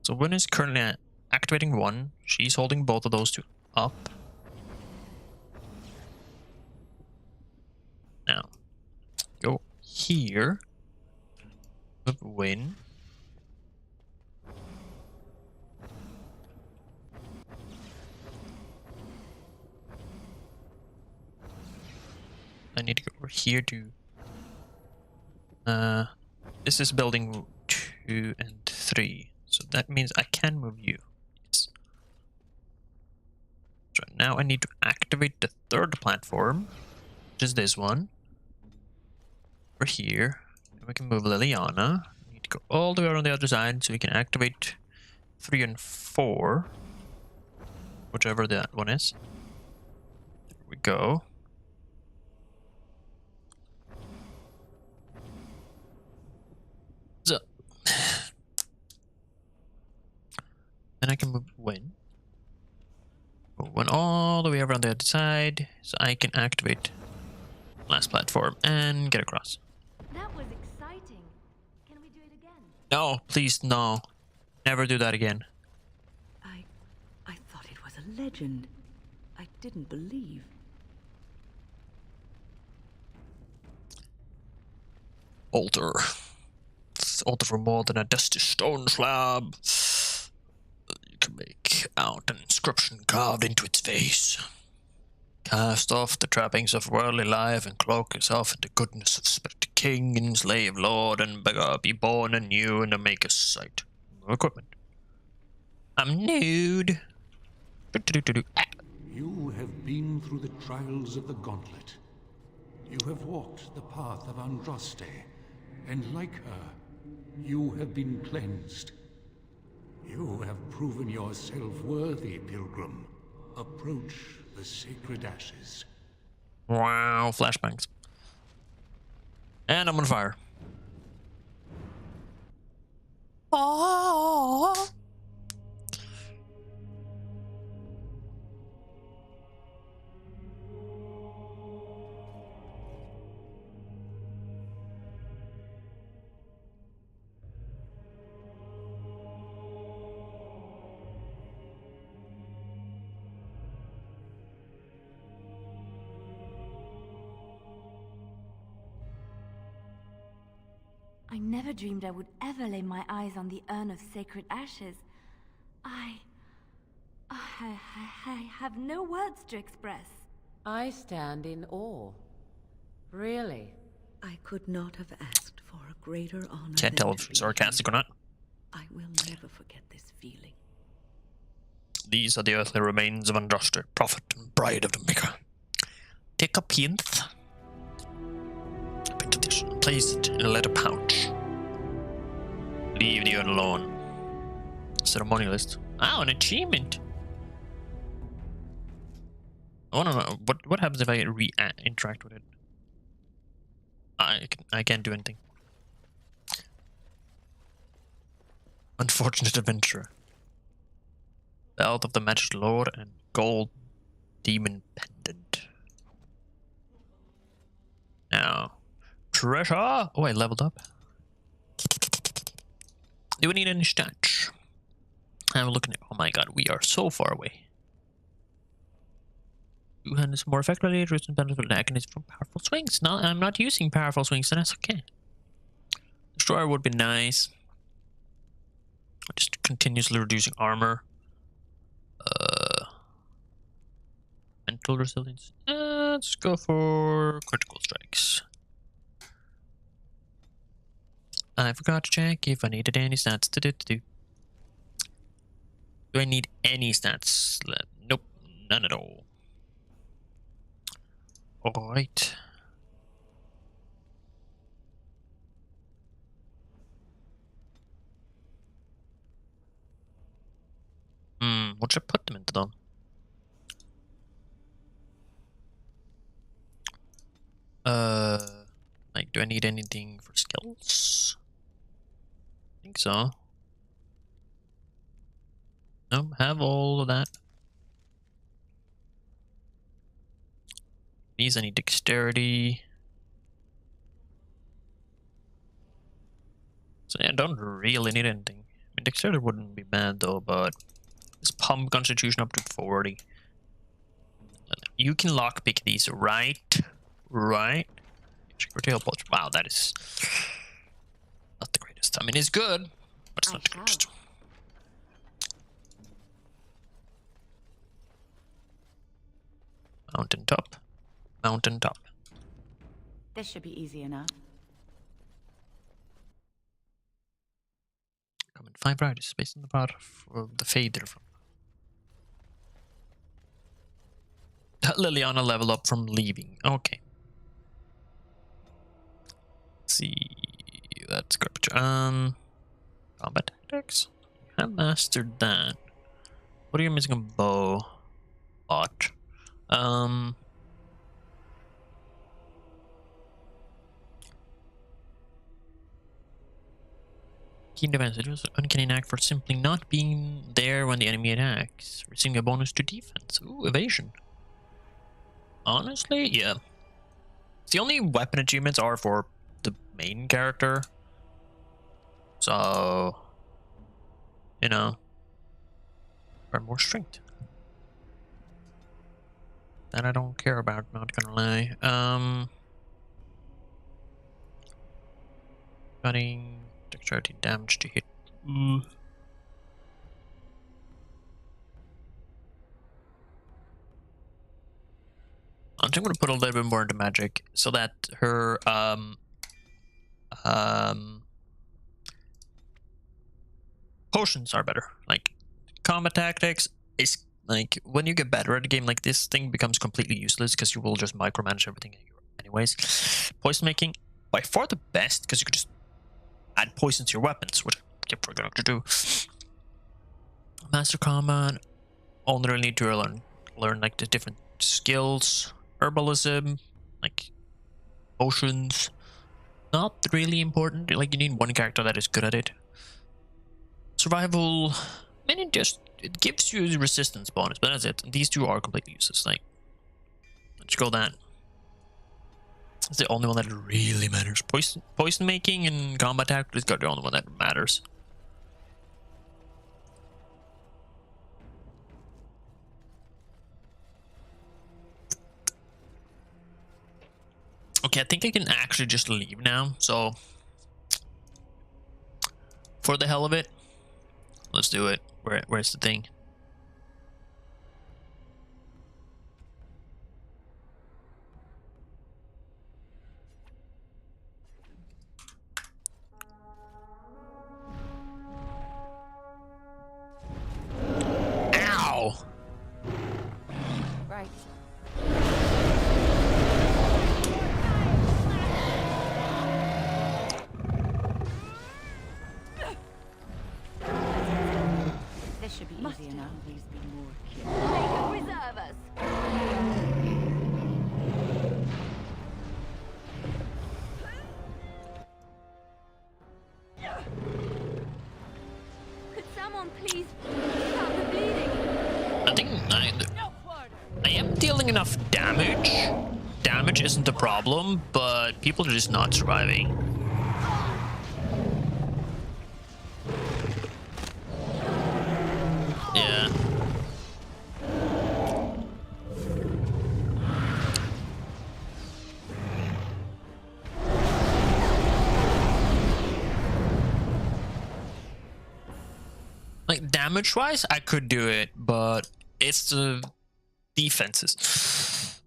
So Wynn is currently activating 1. She's holding both of those 2 up. Now, go here. Move Wynn. I need to go over here to... this is building 2 and 3. So that means I can move you. Yes. So now I need to activate the 3rd platform, which is this one. Over here. And we can move Liliana. We need to go all the way around the other side so we can activate 3 and 4. Whichever that one is. There we go. So, then I can move Wynn. Move Wynn all the way around the other side, so I can activate last platform and get across. That was exciting. Can we do it again? No, please, no. Never do that again. I thought it was a legend. I didn't believe. Altar. Altar for more than a dusty stone slab. You can make out an inscription carved into its face. Cast off the trappings of worldly life and cloak yourself in the goodness of spirit king and slave lord and beggar, be born anew in the maker's sight. No equipment. I'm nude. You have been through the trials of the Gauntlet. You have walked the path of Andraste, and like her, you have been cleansed. You have proven yourself worthy, Pilgrim. Approach the sacred ashes. Wow, flashbangs. And I'm on fire. Oh. I never dreamed I would ever lay my eyes on the urn of sacred ashes. I have no words to express. I stand in awe. Really? I could not have asked for a greater honor. Can't tell if she's sarcastic or not. I will never forget this feeling. These are the earthly remains of Andraste, prophet and bride of the Maker. Take a plinth. Place it in a leather pouch. Leave the earth alone. Ceremonialist. Ah, an achievement. Oh no, no. What happens if I interact with it? I can't do anything. Unfortunate adventurer. Belt of the Magic Lord and gold demon pendant. Now, treasure. Oh, I leveled up. Do we need any stats? I'm looking at. Oh my god, we are so far away. Two hands more effectively, resistant benefit agonist from powerful swings. No, I'm not using powerful swings, so that's okay. Destroyer would be nice. Just continuously reducing armor. Mental resilience. Let's go for critical strikes. I forgot to check if I needed any stats. Do I need any stats? Nope, none at all. Alright. What should I put them into then? Like, do I need anything for skills? I think so. No, have all of that. These I need dexterity. So yeah, I don't really need anything. I mean, dexterity wouldn't be bad though, but this pump constitution up to 40. You can lockpick these, right? Right? Check for tail pulse. Wow, that is not the greatest. I mean, it's good, but it's not the greatest. Mountaintop. Mountaintop. This should be easy enough. Common 5 varieties based on the part of the fader from Liliana level up from leaving. Okay. Let's see. That's garbage. Combat tactics. I mastered that. What are you missing? A bow. Bot. Keen defense. It was uncanny knack for simply not being there when the enemy attacks. Receiving a bonus to defense. Ooh, evasion. Honestly, yeah. The only weapon achievements are for the main character. So, you know, or more strength. That I don't care about, not gonna lie. Cutting, dexterity, damage to hit. I'm just gonna put a little bit more into magic so that her potions are better. Like combat tactics is like when you get better at a game like this, thing becomes completely useless because you will just micromanage everything anyways. Poison making by far the best because you could just add poison to your weapons, which we're going to do. Master combat. Only really need to learn like the different skills. herbalism, like potions, not really important. Like, you need one character that is good at it. Survival, I mean, it gives you resistance bonus, but that's it. These two are completely useless. Like, let's go that. It's the only one that really matters. Poison making and combat tactics are the only one that matters. Okay, I think I can actually just leave now. So, for the hell of it, let's do it. Where's the thing? Ow! Right. This should be easy enough. Please be more careful. Reserve us. Could someone please stop the bleeding? I think I am dealing enough damage. Damage isn't the problem, but people are just not surviving. Yeah. Like, damage-wise, I could do it, but it's the defenses.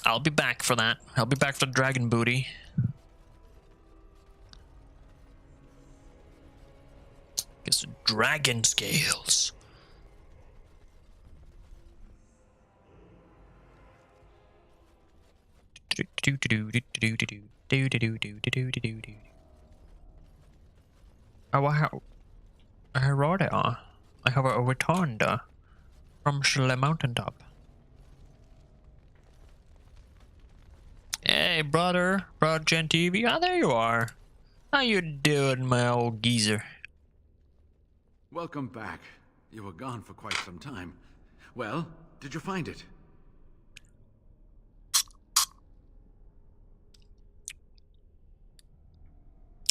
I'll be back for that. I'll be back for dragon booty. Guess the dragon scales. Oh, I wrote it. I have a returned from the mountaintop. Hey, brother Gen TV. Ah, there you are. How you doing, my old geezer? Welcome back. You were gone for quite some time. Well, did you find it?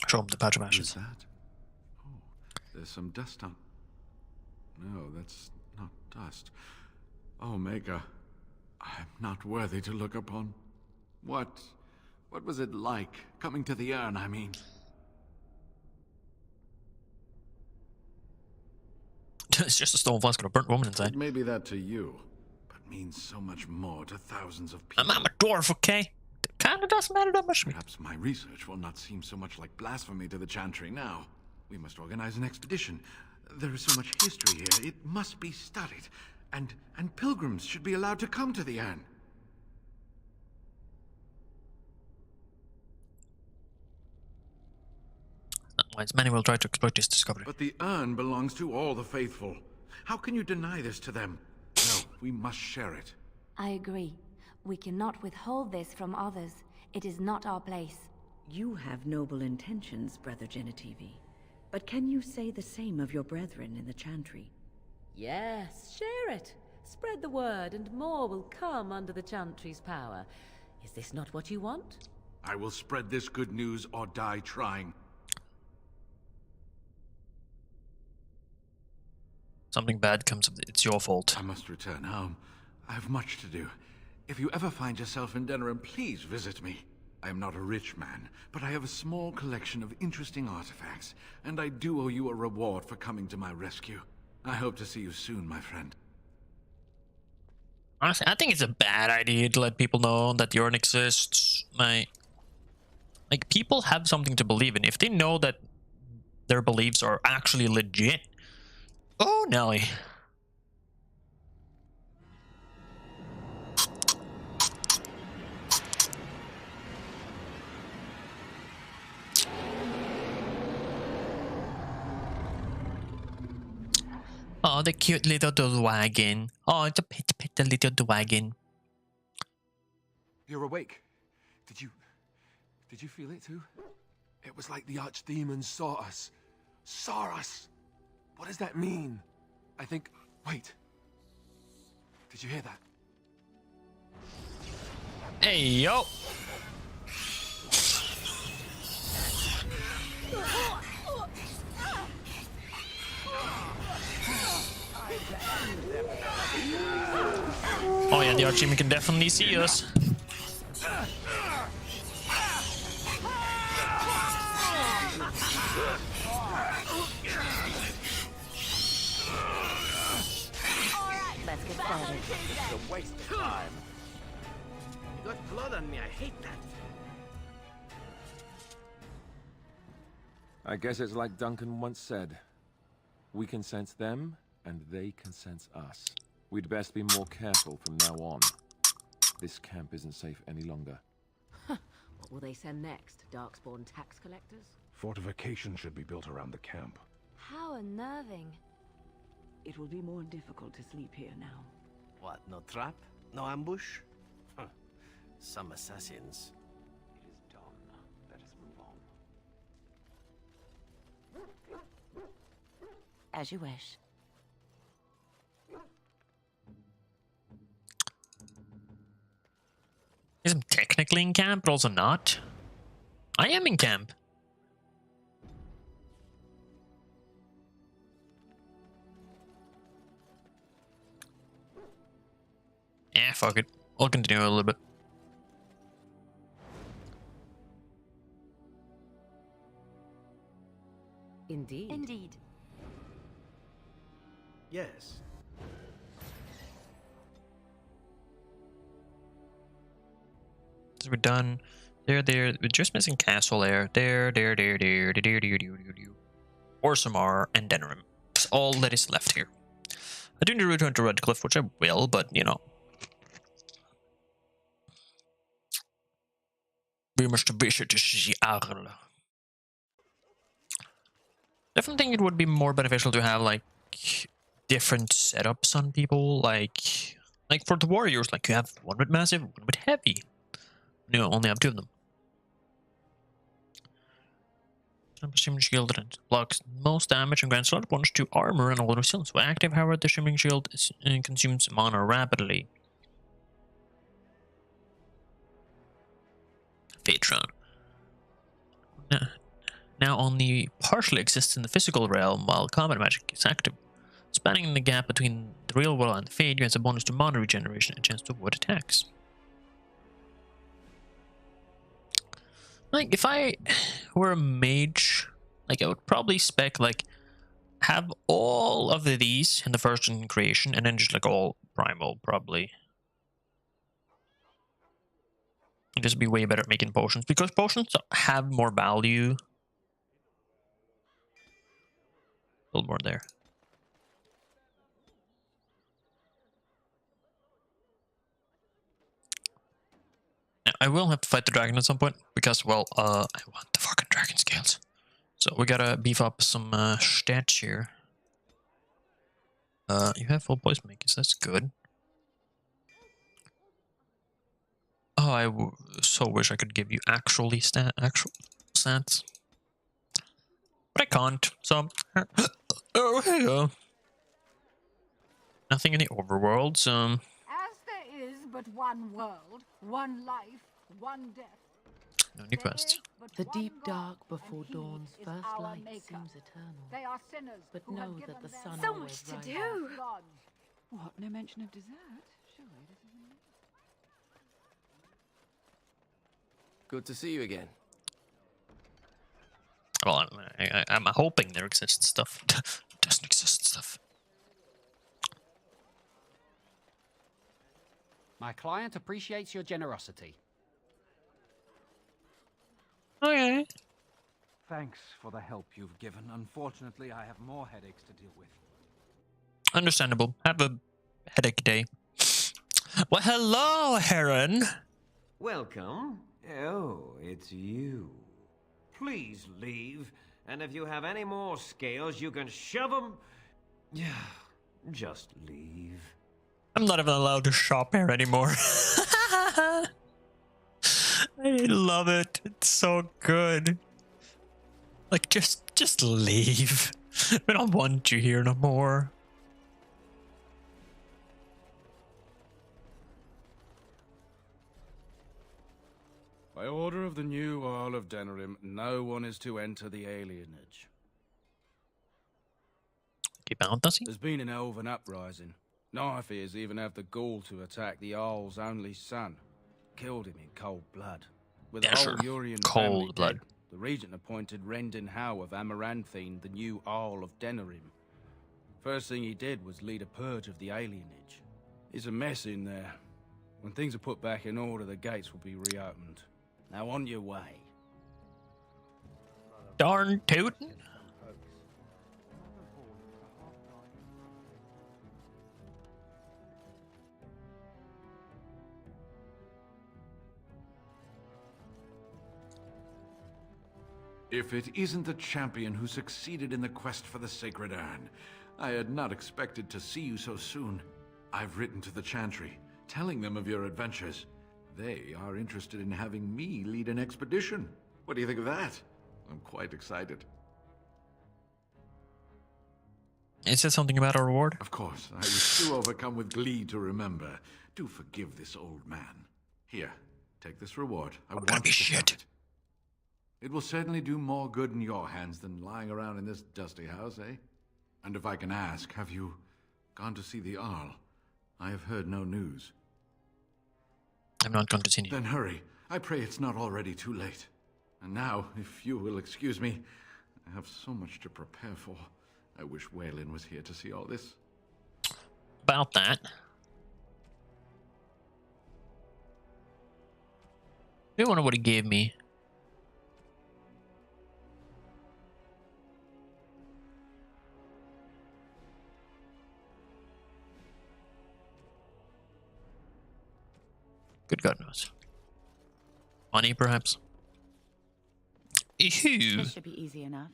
Show him the patch of What ashes. is that? Oh, there's some dust on... No, that's not dust. Oh, Maker, I'm not worthy to look upon. What was it like, coming to the urn, I mean? It's just a stone flask with a burnt woman inside. It may be that to you, but means so much more to thousands of people. I'm a dwarf, okay? It kinda doesn't matter that much to me. Perhaps my research will not seem so much like blasphemy to the Chantry now. We must organize an expedition. There is so much history here, it must be studied. And pilgrims should be allowed to come to the urn. Otherwise, many will try to exploit this discovery. But the urn belongs to all the faithful. How can you deny this to them? No, we must share it. I agree. We cannot withhold this from others. It is not our place. You have noble intentions, Brother Genitivi. But can you say the same of your brethren in the Chantry? Yes, share it. Spread the word, and more will come under the Chantry's power. Is this not what you want? I will spread this good news or die trying. Something bad comes of it. It's your fault. I must return home. I have much to do. If you ever find yourself in Denerim, please visit me. I am not a rich man, but I have a small collection of interesting artifacts, and I do owe you a reward for coming to my rescue. I hope to see you soon, my friend. Honestly, I think it's a bad idea to let people know that the urn exists. Like, people have something to believe in. If they know that their beliefs are actually legit, oh, Nelly. Oh, the cute little dragon. Oh, it's a pet little dragon. You're awake. Did you feel it too? It was like the archdemon saw us. Saw us! What does that mean? I think... Wait. Did you hear that? Hey, yo! Oh yeah, the archdemon can definitely see us. Let's get started. It's a waste of time. You got blood on me, I hate that. I guess it's like Duncan once said. We can sense them, and they can sense us. We'd best be more careful from now on. This camp isn't safe any longer. What will they send next? Darkspawn tax collectors? Fortification should be built around the camp. How unnerving. It will be more difficult to sleep here now. What, no trap? No ambush? Huh. Some assassins. It is done. Let us move on. As you wish. I'm technically in camp, but also not. I am in camp. Fuck it. I'll continue a little bit. Indeed. Indeed. Yes. So we're done. There. We're just missing Castle there. There. Orzammar and Denerim. That's all that is left here. I do need to return to Redcliffe, which I will, but you know. We must visit the Jarl. Definitely think it would be more beneficial to have like different setups on people, like for the warriors, like you have one with massive, one with heavy. No, only have two of them. Shimmering Shield blocks most damage and grants a lot of bonus to armor and a lot of resilience. When active, however, the Shimmering Shield consumes mana rapidly. Phaetron. Now only partially exists in the physical realm while combat magic is active. Spanning the gap between the real world and the Fade grants a bonus to mana regeneration and a chance to avoid attacks. Like, if I were a mage, like, I would probably spec, like, have all of these in the first creation, and then just, like, all primal, probably. This would be way better at making potions, because potions have more value. A little more there. I will have to fight the dragon at some point, because, well, I want the fucking dragon scales. So we gotta beef up some stats here. You have full poison makers, that's good. Oh, I so wish I could give you actual stats. But I can't, so... oh, here you go. Nothing in the overworld, so... As there is but one world, one life, one death. No new quests. The deep dark before dawn's first light seems eternal. They are sinners, but know that the sun so always much to rises. do. What? No mention of dessert? Surely this isn't... Good to see you again. Well, I'm hoping there exists stuff. Doesn't exist stuff. My client appreciates your generosity. Okay. Thanks for the help you've given. Unfortunately, I have more headaches to deal with. Understandable. Have a headache day. Well, hello, Heron. Welcome. Oh, it's you. Please leave, and if you have any more scales, you can shove them... Just leave. I'm not even allowed to shop here anymore. I love it. It's so good. Like, just leave. We don't want you here no more. By order of the new Earl of Denerim, no one is to enter the alienage. There's been an elven uprising. Knifeears even have the gall to attack the Earl's only son. Killed him in cold blood. With the whole Urian family dead, the regent appointed Rendon Howe of Amaranthine the new Earl of Denerim. First thing he did was lead a purge of the alienage. It's a mess in there. When things are put back in order, the gates will be reopened. Now on your way. Darn tootin'. If it isn't the champion who succeeded in the quest for the Sacred Urn, I had not expected to see you so soon. I've written to the Chantry, telling them of your adventures. They are interested in having me lead an expedition. What do you think of that? I'm quite excited. Is there something about a reward? Of course, I was too overcome with glee to remember. Do forgive this old man. Here, take this reward. I want you to have it. It will certainly do more good in your hands than lying around in this dusty house, eh? And if I can ask, have you gone to see the Arl? I have heard no news. I'm not going to see you. Then hurry. I pray it's not already too late. And now, if you will excuse me, I have so much to prepare for. I wish Waylon was here to see all this. About that. I wonder what he gave me. Good God knows. Money, perhaps? Ew. This should be easy enough.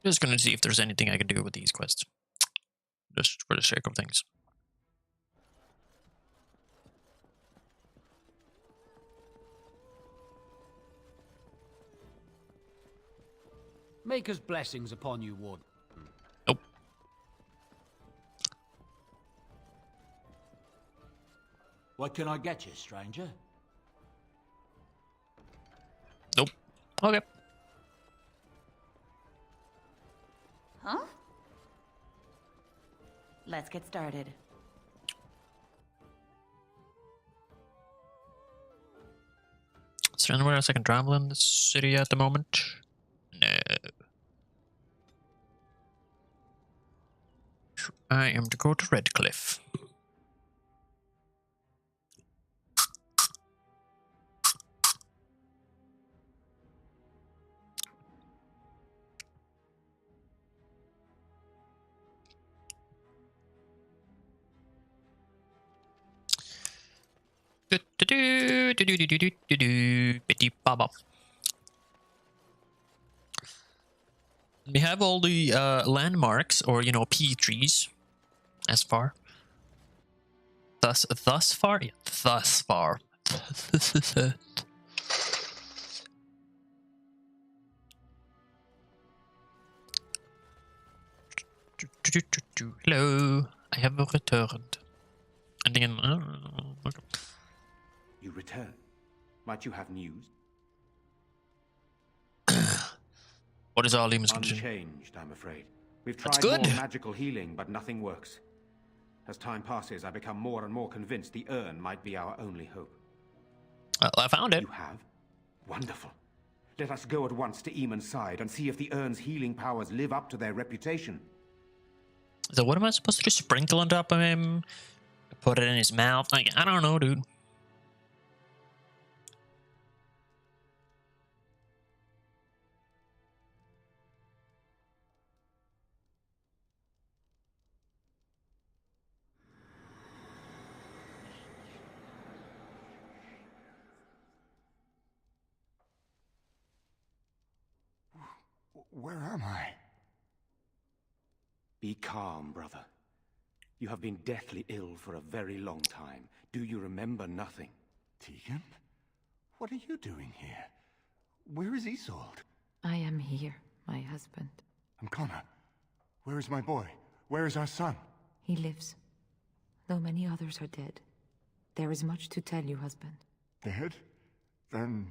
Just gonna see if there's anything I can do with these quests. Just for the sake of things. Maker's blessings upon you, Warden. Nope. What can I get you, stranger? Nope. Okay. Huh? Let's get started. Is there anywhere else I can travel in this city at the moment? No. I am to go to Redcliffe. We have all the landmarks, or you know, P trees, as far. Thus far, yeah, thus far. Hello, I have returned. And then, okay. You return. Might you have news? What is our Lima's condition? Unchanged, I'm afraid. We've That's tried good. more magical healing, but nothing works. As time passes, I become more and more convinced the urn might be our only hope. Well, I found it. You have? Wonderful. Let us go at once to Eamon's side and see if the urn's healing powers live up to their reputation. So what am I supposed to do? Sprinkle on top of him? Put it in his mouth? Like, I don't know, dude. Where am I? Be calm, brother. You have been deathly ill for a very long time. Do you remember nothing? Tegan? What are you doing here? Where is Isolde? I am here, my husband. And Connor? Where is my boy? Where is our son? He lives, though many others are dead. There is much to tell you, husband. Dead? Then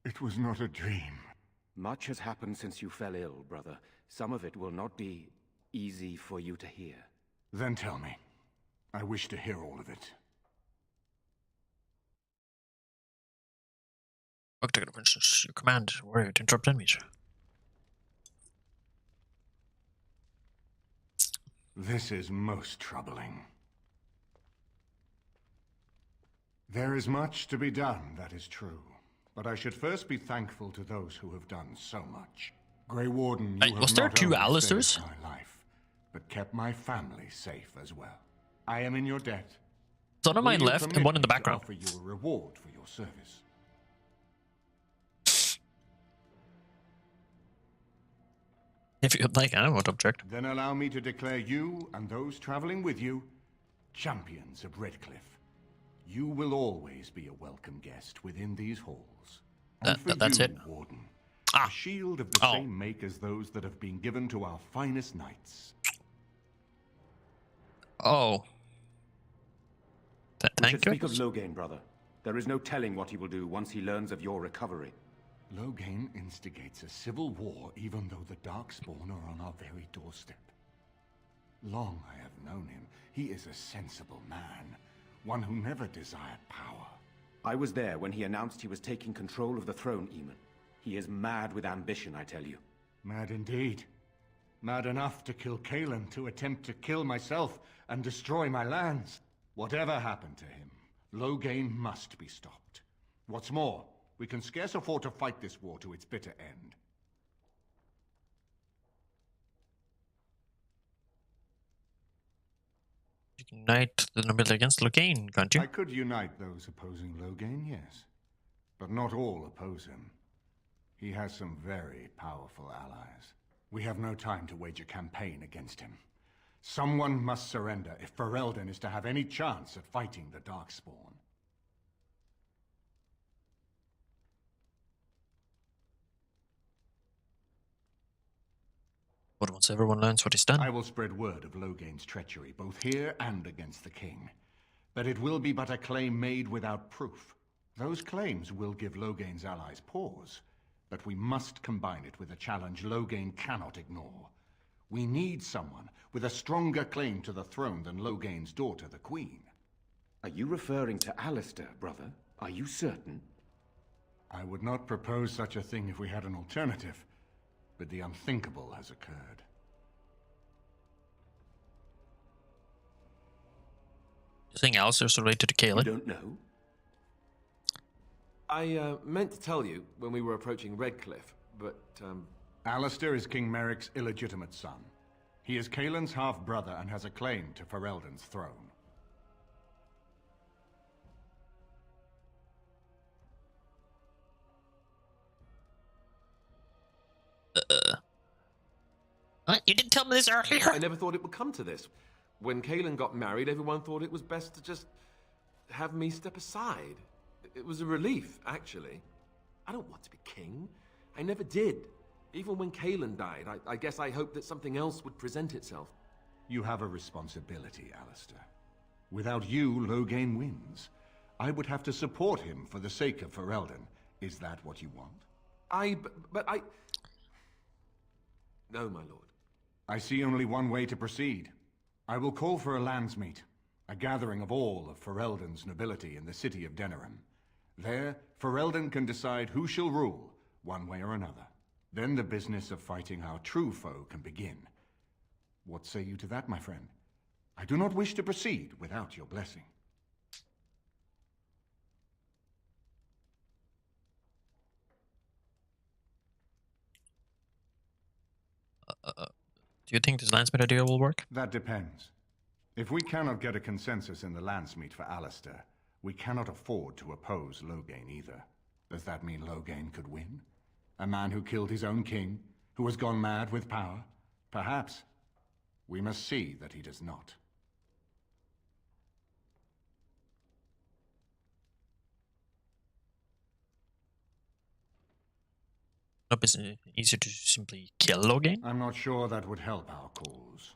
it was not a dream. Much has happened since you fell ill, brother. Some of it will not be easy for you to hear. Then tell me. I wish to hear all of it. Octagon, for instance, your command, warrior to interrupt enemies. This is most troubling. There is much to be done, that is true. But I should first be thankful to those who have done so much. Grey Warden, you have was there not two only Alistairs? saved my life, but kept my family safe as well. I am in your debt. Son of mine Will you left and permit one in the me to background. offer you a reward for your service? If you'd like, I won't object. Then allow me to declare you and those traveling with you champions of Redcliffe. You will always be a welcome guest within these halls. And for that's you, it. Warden, a shield of the same make as those that have been given to our finest knights. Oh. We Thank should you. speak of Loghain, brother. There is no telling what he will do once he learns of your recovery. Loghain instigates a civil war even though the Darkspawn are on our very doorstep. Long I have known him. He is a sensible man, one who never desired power. I was there when he announced he was taking control of the throne, Eamon. He is mad with ambition, I tell you. Mad indeed. Mad enough to kill Cailan, to attempt to kill myself and destroy my lands. Whatever happened to him, Loghain must be stopped. What's more, we can scarce afford to fight this war to its bitter end. You can unite the nobility against Loghain, can't you? I could unite those opposing Loghain, yes. But not all oppose him. He has some very powerful allies. We have no time to wage a campaign against him. Someone must surrender if Ferelden is to have any chance at fighting the Darkspawn. But once everyone learns what he's done. I will spread word of Loghain's treachery, both here and against the king. But it will be but a claim made without proof. Those claims will give Loghain's allies pause, but we must combine it with a challenge Loghain cannot ignore. We need someone with a stronger claim to the throne than Loghain's daughter, the Queen. Are you referring to Alistair, brother? Are you certain? I would not propose such a thing if we had an alternative, but the unthinkable has occurred. You think Alistair's related to Cailan? You don't know? I meant to tell you when we were approaching Redcliffe, but Alistair is King Merrick's illegitimate son. He is Cailan's half-brother and has a claim to Ferelden's throne. What? You didn't tell me this earlier. I never thought it would come to this. When Cailan got married, everyone thought it was best to just have me step aside. It was a relief, actually. I don't want to be king. I never did. Even when Cailan died, I guess I hoped that something else would present itself. You have a responsibility, Alistair. Without you, Loghain wins. I would have to support him for the sake of Ferelden. Is that what you want? But I... No, my lord. I see only one way to proceed. I will call for a landsmeet, a gathering of all of Ferelden's nobility in the city of Denerim. There, Ferelden can decide who shall rule, one way or another. Then the business of fighting our true foe can begin. What say you to that, my friend? I do not wish to proceed without your blessing. Do you think this landsmeet idea will work? That depends. If we cannot get a consensus in the landsmeet for Alistair, we cannot afford to oppose Loghain either. Does that mean Loghain could win? A man who killed his own king, Who has gone mad with power? Perhaps. We must see that he does not. Is it easier to simply kill Loghain? I'm not sure that would help our cause.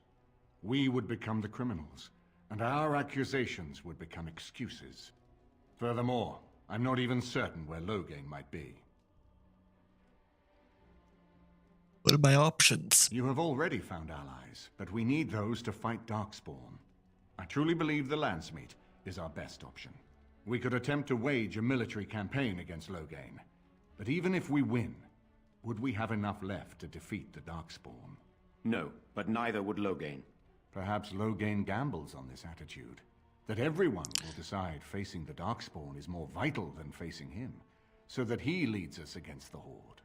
We would become the criminals, and our accusations would become excuses. Furthermore, I'm not even certain where Loghain might be. What are my options? You have already found allies, but we need those to fight Darkspawn. I truly believe the Landsmeet is our best option. We could attempt to wage a military campaign against Loghain, but even if we win, would we have enough left to defeat the Darkspawn? No, but neither would Loghain. Perhaps Loghain gambles on this attitude, that everyone will decide facing the Darkspawn is more vital than facing him, so that he leads us against the Horde.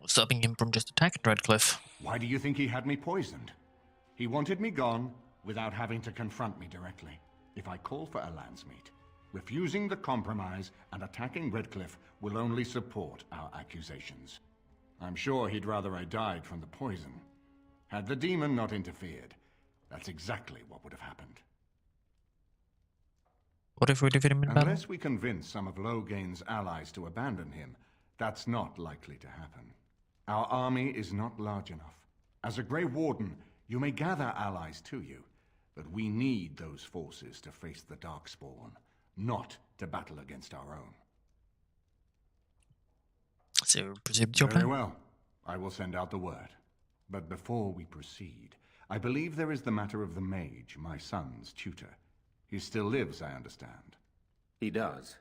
Stopping him from just attacking Redcliffe. Why do you think he had me poisoned? He wanted me gone without having to confront me directly. If I call for a Landsmeet, refusing the compromise and attacking Redcliffe will only support our accusations. I'm sure he'd rather I died from the poison. Had the demon not interfered, that's exactly what would have happened. What if we defeat him in battle? Unless we convince some of Loghain's allies to abandon him, that's not likely to happen. Our army is not large enough. As a Grey Warden, you may gather allies to you, but we need those forces to face the Darkspawn, not to battle against our own. So, presumed your plan? Very well. I will send out the word. But before we proceed, I believe there is the matter of the mage, my son's tutor. He still lives, I understand. He does.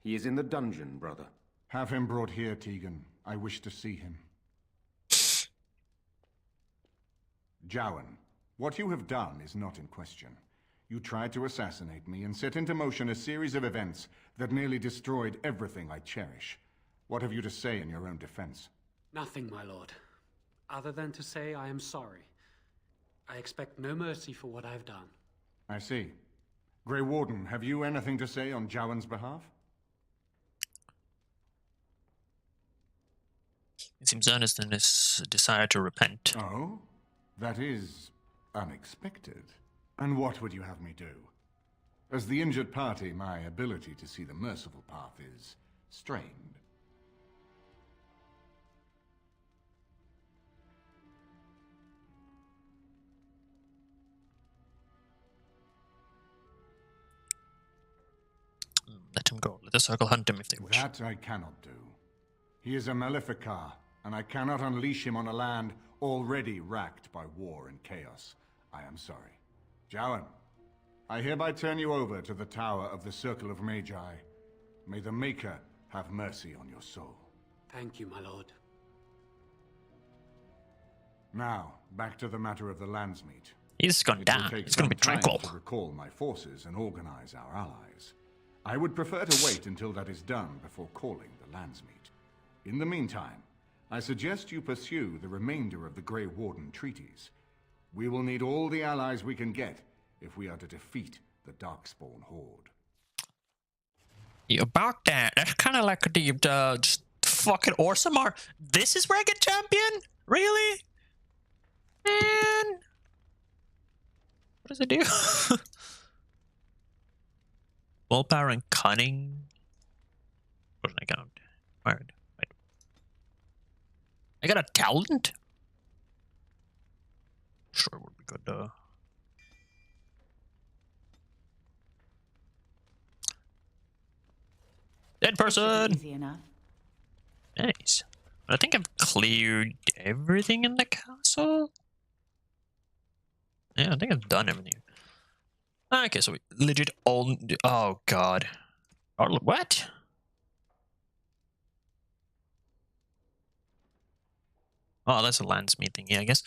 He is in the dungeon, brother. Have him brought here, Tegan. I wish to see him. Jowan, what you have done is not in question. You tried to assassinate me and set into motion a series of events that nearly destroyed everything I cherish. What have you to say in your own defense? Nothing, my lord. Other than to say I am sorry. I expect no mercy for what I've done. I see. Grey Warden, have you anything to say on Jowan's behalf? He seems earnest in his desire to repent. Oh? That is unexpected. And what would you have me do? As the injured party, my ability to see the merciful path is strained. Let him go. Let the circle hunt him if they wish. That I cannot do. He is a Maleficar, and I cannot unleash him on a land already racked by war and chaos. I am sorry. Jowan, I hereby turn you over to the Tower of the Circle of Magi. May the Maker have mercy on your soul. Thank you, my lord. Now, back to the matter of the Landsmeet. He's gone down. It's going to be tranquil. To recall my forces and organize our allies. I would prefer to wait until that is done before calling the Landsmeet. In the meantime, I suggest you pursue the remainder of the Grey Warden treaties. We will need all the allies we can get if we are to defeat the Darkspawn Horde. Yeah, about that, that's kind of like the just fucking Orzammar. This is where I get champion? Really? Man. What does it do? Willpower and cunning. What did I count? Alright. Wait. I got a talent? Sure would be good, Dead person! Easy enough. Nice. I think I've cleared everything in the castle. Yeah, I think I've done everything. Okay, so we legit all... Oh, God. What? Oh, that's a Landsmeet thing. Yeah, I guess.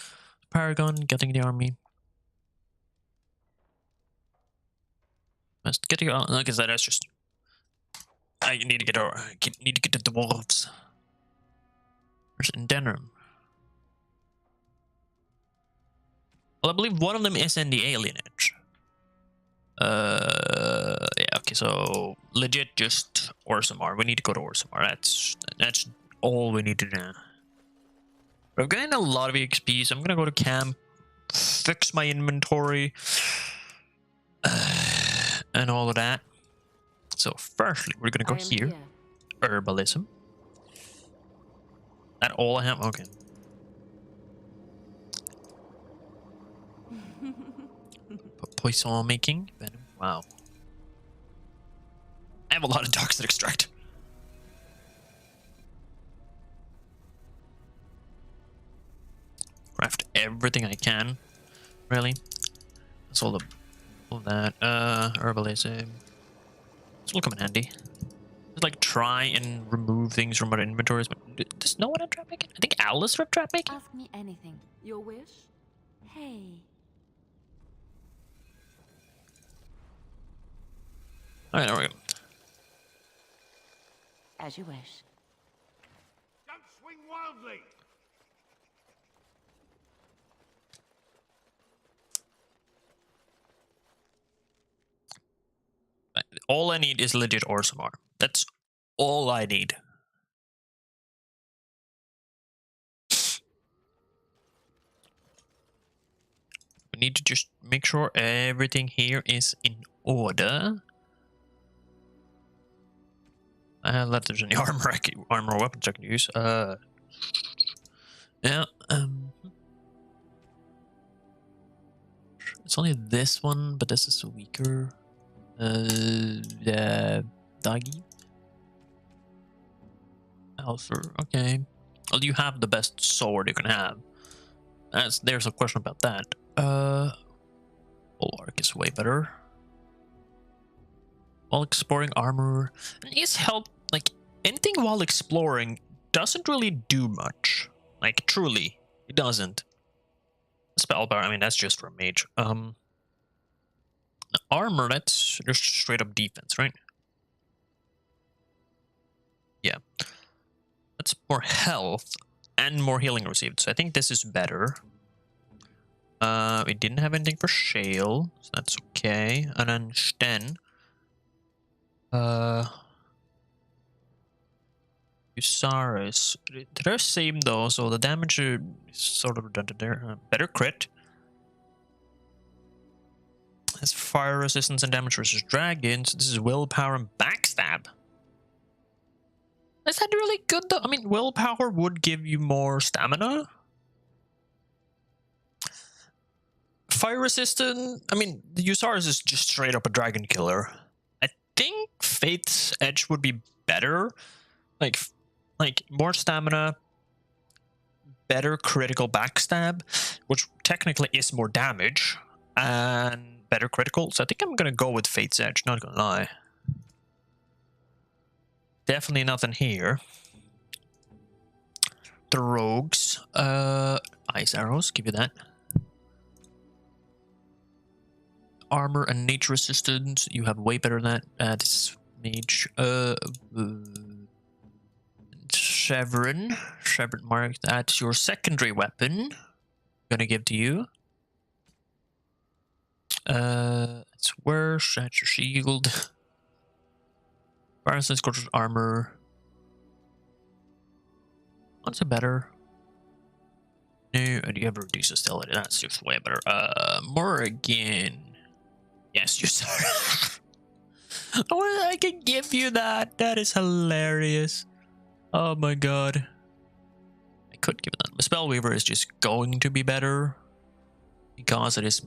Paragon, getting the army. Must get the... Like I said, that's just... I need to get the dwarves. Where's Denerim? Well, I believe one of them is in the alienage. Yeah, okay, so legit just Orzammar. We need to go to Orzammar. That's all we need to do. But I'm getting a lot of EXP, so I'm gonna go to camp, fix my inventory, and all of that. So firstly, we're gonna go here. Herbalism. That all I have? Okay. Poison making. Venom. Wow. I have a lot of toxin extract. Craft everything I can. Really. That's all that. Herbalism. This will come in handy. Just like try and remove things from our inventories. But does no one have trap making? I think Alice have trap making. Ask me anything. Your wish? Hey. Alright, there we go. As you wish. Don't swing wildly! All I need is legit Orzammar. That's all I need. We need to just make sure everything here is in order. That there's any armor or weapons I can use. Yeah. It's only this one, but this is weaker. Doggy. Alpha. Okay. Well, you have the best sword you can have. There's a question about that. Bulwark is way better. While exploring armor needs help. Like anything while exploring doesn't really do much. Like truly, it doesn't. Spell power. I mean, that's just for a mage. Armor. That's just straight up defense, right? Yeah. That's more health and more healing received. So I think this is better. We didn't have anything for Shale, so that's okay. And then Sten. Usaris. They're same though, so the damage is sort of redundant there. Better crit. Has fire resistance and damage versus dragons. This is willpower and backstab. Is that really good though? I mean, willpower would give you more stamina. Fire resistant. I mean, the Usaris is just straight up a dragon killer. I think Faith's Edge would be better. Like more stamina, better critical backstab, which technically is more damage, and better critical. So I think I'm gonna go with Faith's Edge, not gonna lie. Definitely nothing here. The rogues, ice arrows, give you that. Armor and nature resistance, you have way better than that. This mage, Chevron mark, that's your secondary weapon. Gonna give to you. It's worse. That's your shield. Fire and scorched armor. What's it better? No, do you have reduce hostility? That's just way better. Morrigan. Yes, you sorry. Oh, I can give you that. That is hilarious. Oh my god. I could give it that. The Spellweaver is just going to be better because it is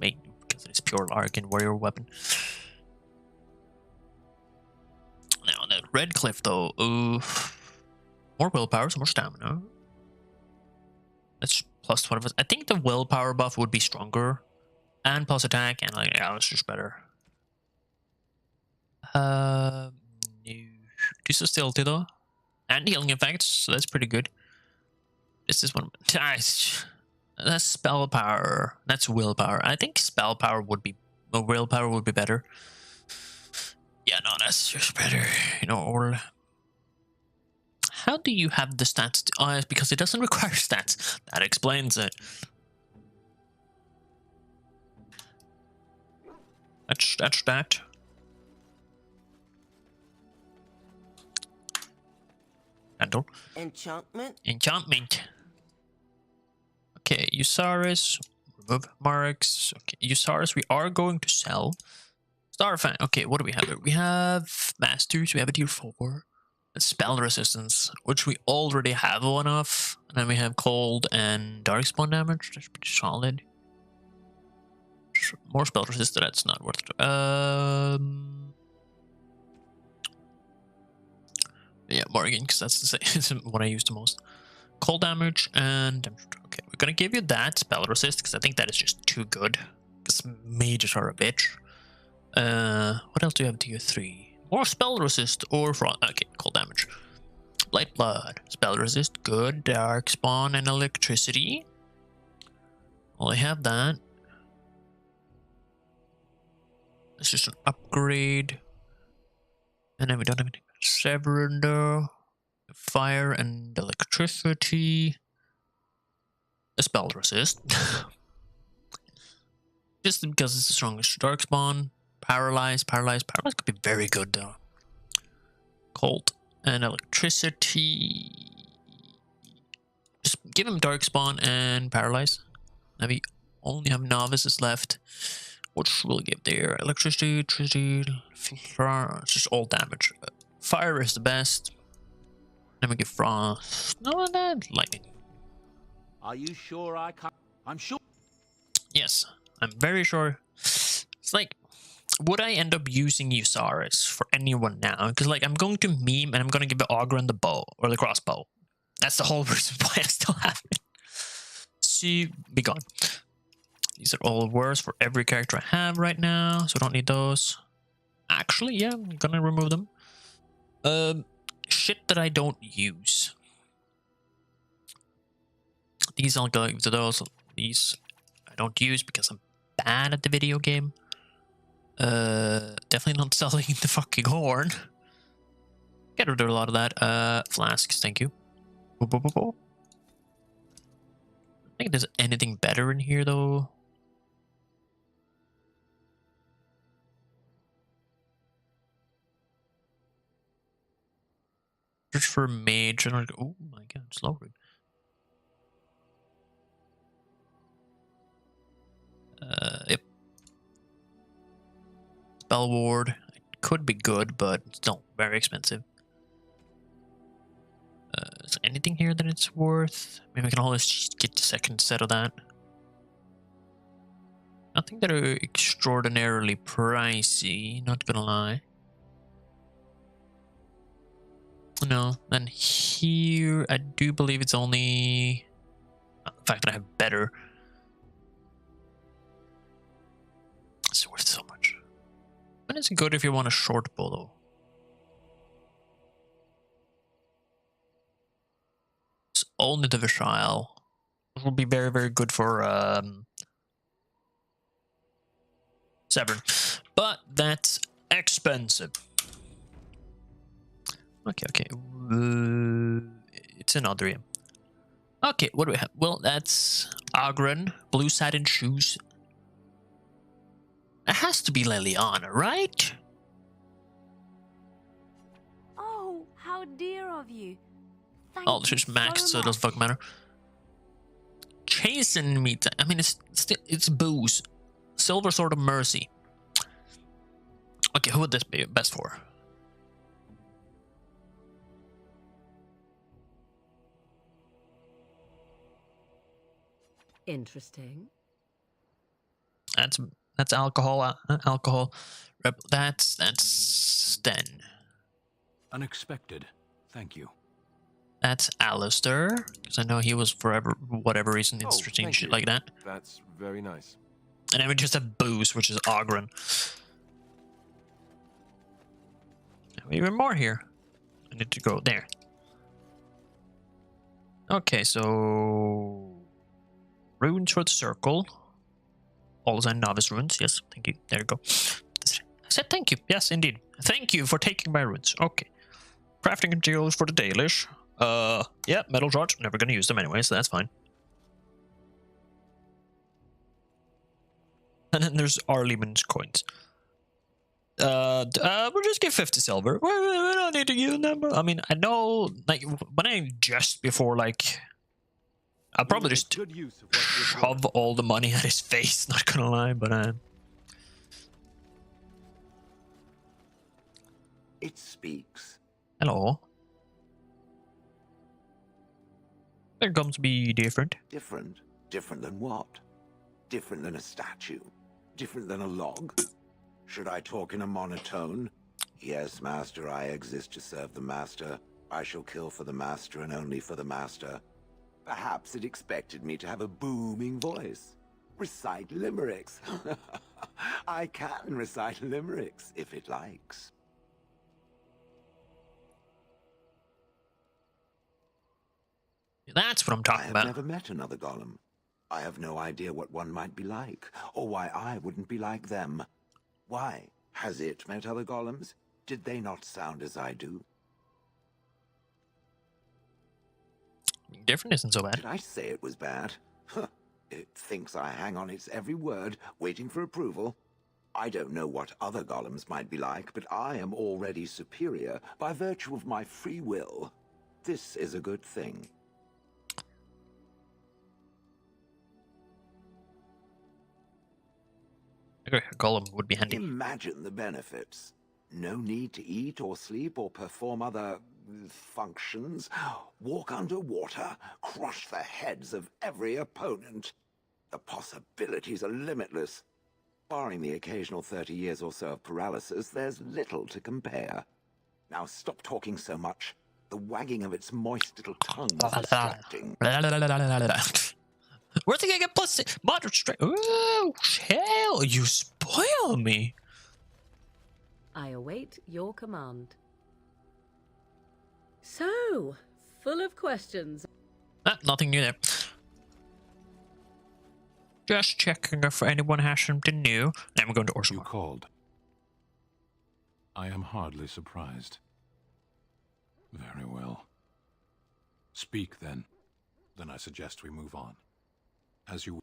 pure Larkin warrior weapon. Now that Redcliffe though, more willpower, so more stamina. That's plus 12. I think the willpower buff would be stronger, and plus attack, and like yeah, it's just better. No, this is still though. And healing effects, so that's pretty good. This is one. That's spell power. That's willpower. I think spell power would be, willpower would be better. Yeah, no, that's just better. You know, or how do you have the stats? Oh, it's because it doesn't require stats. That explains it. That's that. And Elemental. Enchantment? Enchantment. Okay, Usaris. Remove marks. Okay, Usaris we are going to sell. Starfang. Okay, what do we have here? We have Masters. We have a tier 4. Spell Resistance, which we already have one of. And then we have Cold and Darkspawn damage. That's pretty solid. More Spell Resistance. That's not worth it. Yeah, Morgan, because that's the same, what I use the most. Cold damage and... Okay, we're gonna give you that Spell Resist, because I think that is just too good. Because mages are a bitch. What else do you have in tier 3? More Spell Resist or Frost. Okay, cold damage. Light Blood. Spell Resist, good. Darkspawn and Electricity. Well, I have that. It's just an upgrade. And then we don't have anything. Severender, Fire and Electricity. A Spell Resist. Just because it's the strongest. Darkspawn, Paralyze could be very good though. Cold and Electricity. Just give him Darkspawn and Paralyze. Now we only have Novices left. Which we'll give there. Electricity, it's just all damage. Fire is the best. Then we give Frost. No, that Lightning. Are you sure I can't? I'm sure. Yes, I'm very sure. It's like, would I end up using Usaris for anyone now? Because like I'm going to meme and I'm going to give it Oghren the bow or the crossbow. That's the whole reason why I still have it. See, be gone. These are all words for every character I have right now, so I don't need those. Actually, yeah, I'm gonna remove them. Shit that I don't use. These I'll go to those. These I don't use because I'm bad at the video game. Definitely not selling the fucking horn. Get rid of a lot of that. Flasks, thank you. I don't think there's anything better in here though. Just for mage, and oh my god, slow read. Yep. Spell Ward. It could be good, but it's still very expensive. Is there anything here that it's worth? Maybe we can always just get the second set of that. Nothing that are extraordinarily pricey, not gonna lie. No, and here I do believe it's only the fact that I have better. It's worth so much. And it's good if you want a short bow though. It's only the Vishal. It will be very, very good for Severn. But that's expensive. Okay. It's another game. Okay, what do we have? Well, that's Oghren, blue satin shoes. It has to be Leliana, right? Oh, how dear of you. Thank Oh, it's just maxed, so it doesn't fucking matter. Chasing me. I mean, it's booze. Silver Sword of Mercy. Okay, who would this be best for? Interesting. That's alcohol. Alcohol. That's Sten. Unexpected. Thank you. That's Alistair, because I know he was forever, whatever reason, interesting shit like that. That's very nice. And then we just have Booze, which is Oghren. Even more here. I need to go there. Okay, so runes for the circle. All design novice runes. Yes, thank you. There you go. I said thank you. Yes, indeed. Thank you for taking my runes. Okay. Crafting materials for the Dalish. Yeah, metal shards. Never gonna use them anyway, so that's fine. And then there's Arliman's coins. we'll just give 50 silver. We don't need to give a number. I mean, I know, like, when I just before, like, I'll probably just shove all the money at his face, not gonna lie, but, It speaks. hello. There comes to be different. Different? Different than what? Different than a statue? Different than a log? Should I talk in a monotone? Yes, master, I exist to serve the master. I shall kill for the master and only for the master. Perhaps it expected me to have a booming voice. Recite limericks. I can recite limericks, if it likes. That's what I'm talking about. I have never met another golem. I have no idea what one might be like, or why I wouldn't be like them. Why? Has it met other golems? Did they not sound as I do? Different isn't so bad. Did I say it was bad? Huh. It thinks I hang on its every word, waiting for approval. I don't know what other golems might be like, but I am already superior by virtue of my free will. This is a good thing. A golem would be handy. Imagine the benefits. No need to eat or sleep or perform other functions. Walk underwater, crush the heads of every opponent. The possibilities are limitless. Barring the occasional 30 years or so of paralysis, there's little to compare. Now stop talking so much. The wagging of its moist little tongue is distracting. Where's the get plus moderate strength? Oh, hell, you spoil me. I await your command. So, full of questions. Nothing new there. Just checking if anyone has something new. Then we're going to Orzammar. You called. I am hardly surprised. Very well. Speak, then. Then I suggest we move on. As you...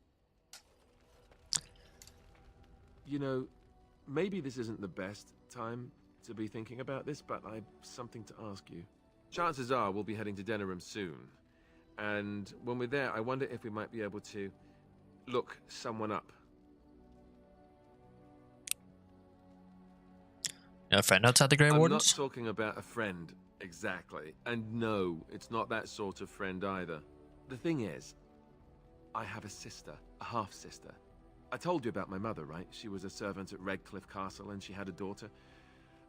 You know, maybe this isn't the best time to be thinking about this, but I've something to ask you. Chances are we'll be heading to Denerim soon. And when we're there, I wonder if we might be able to look someone up. A friend outside the Grey Wardens? I'm not talking about a friend, exactly. And no, it's not that sort of friend either. The thing is, I have a sister, a half-sister. I told you about my mother, right? She was a servant at Redcliffe Castle and she had a daughter.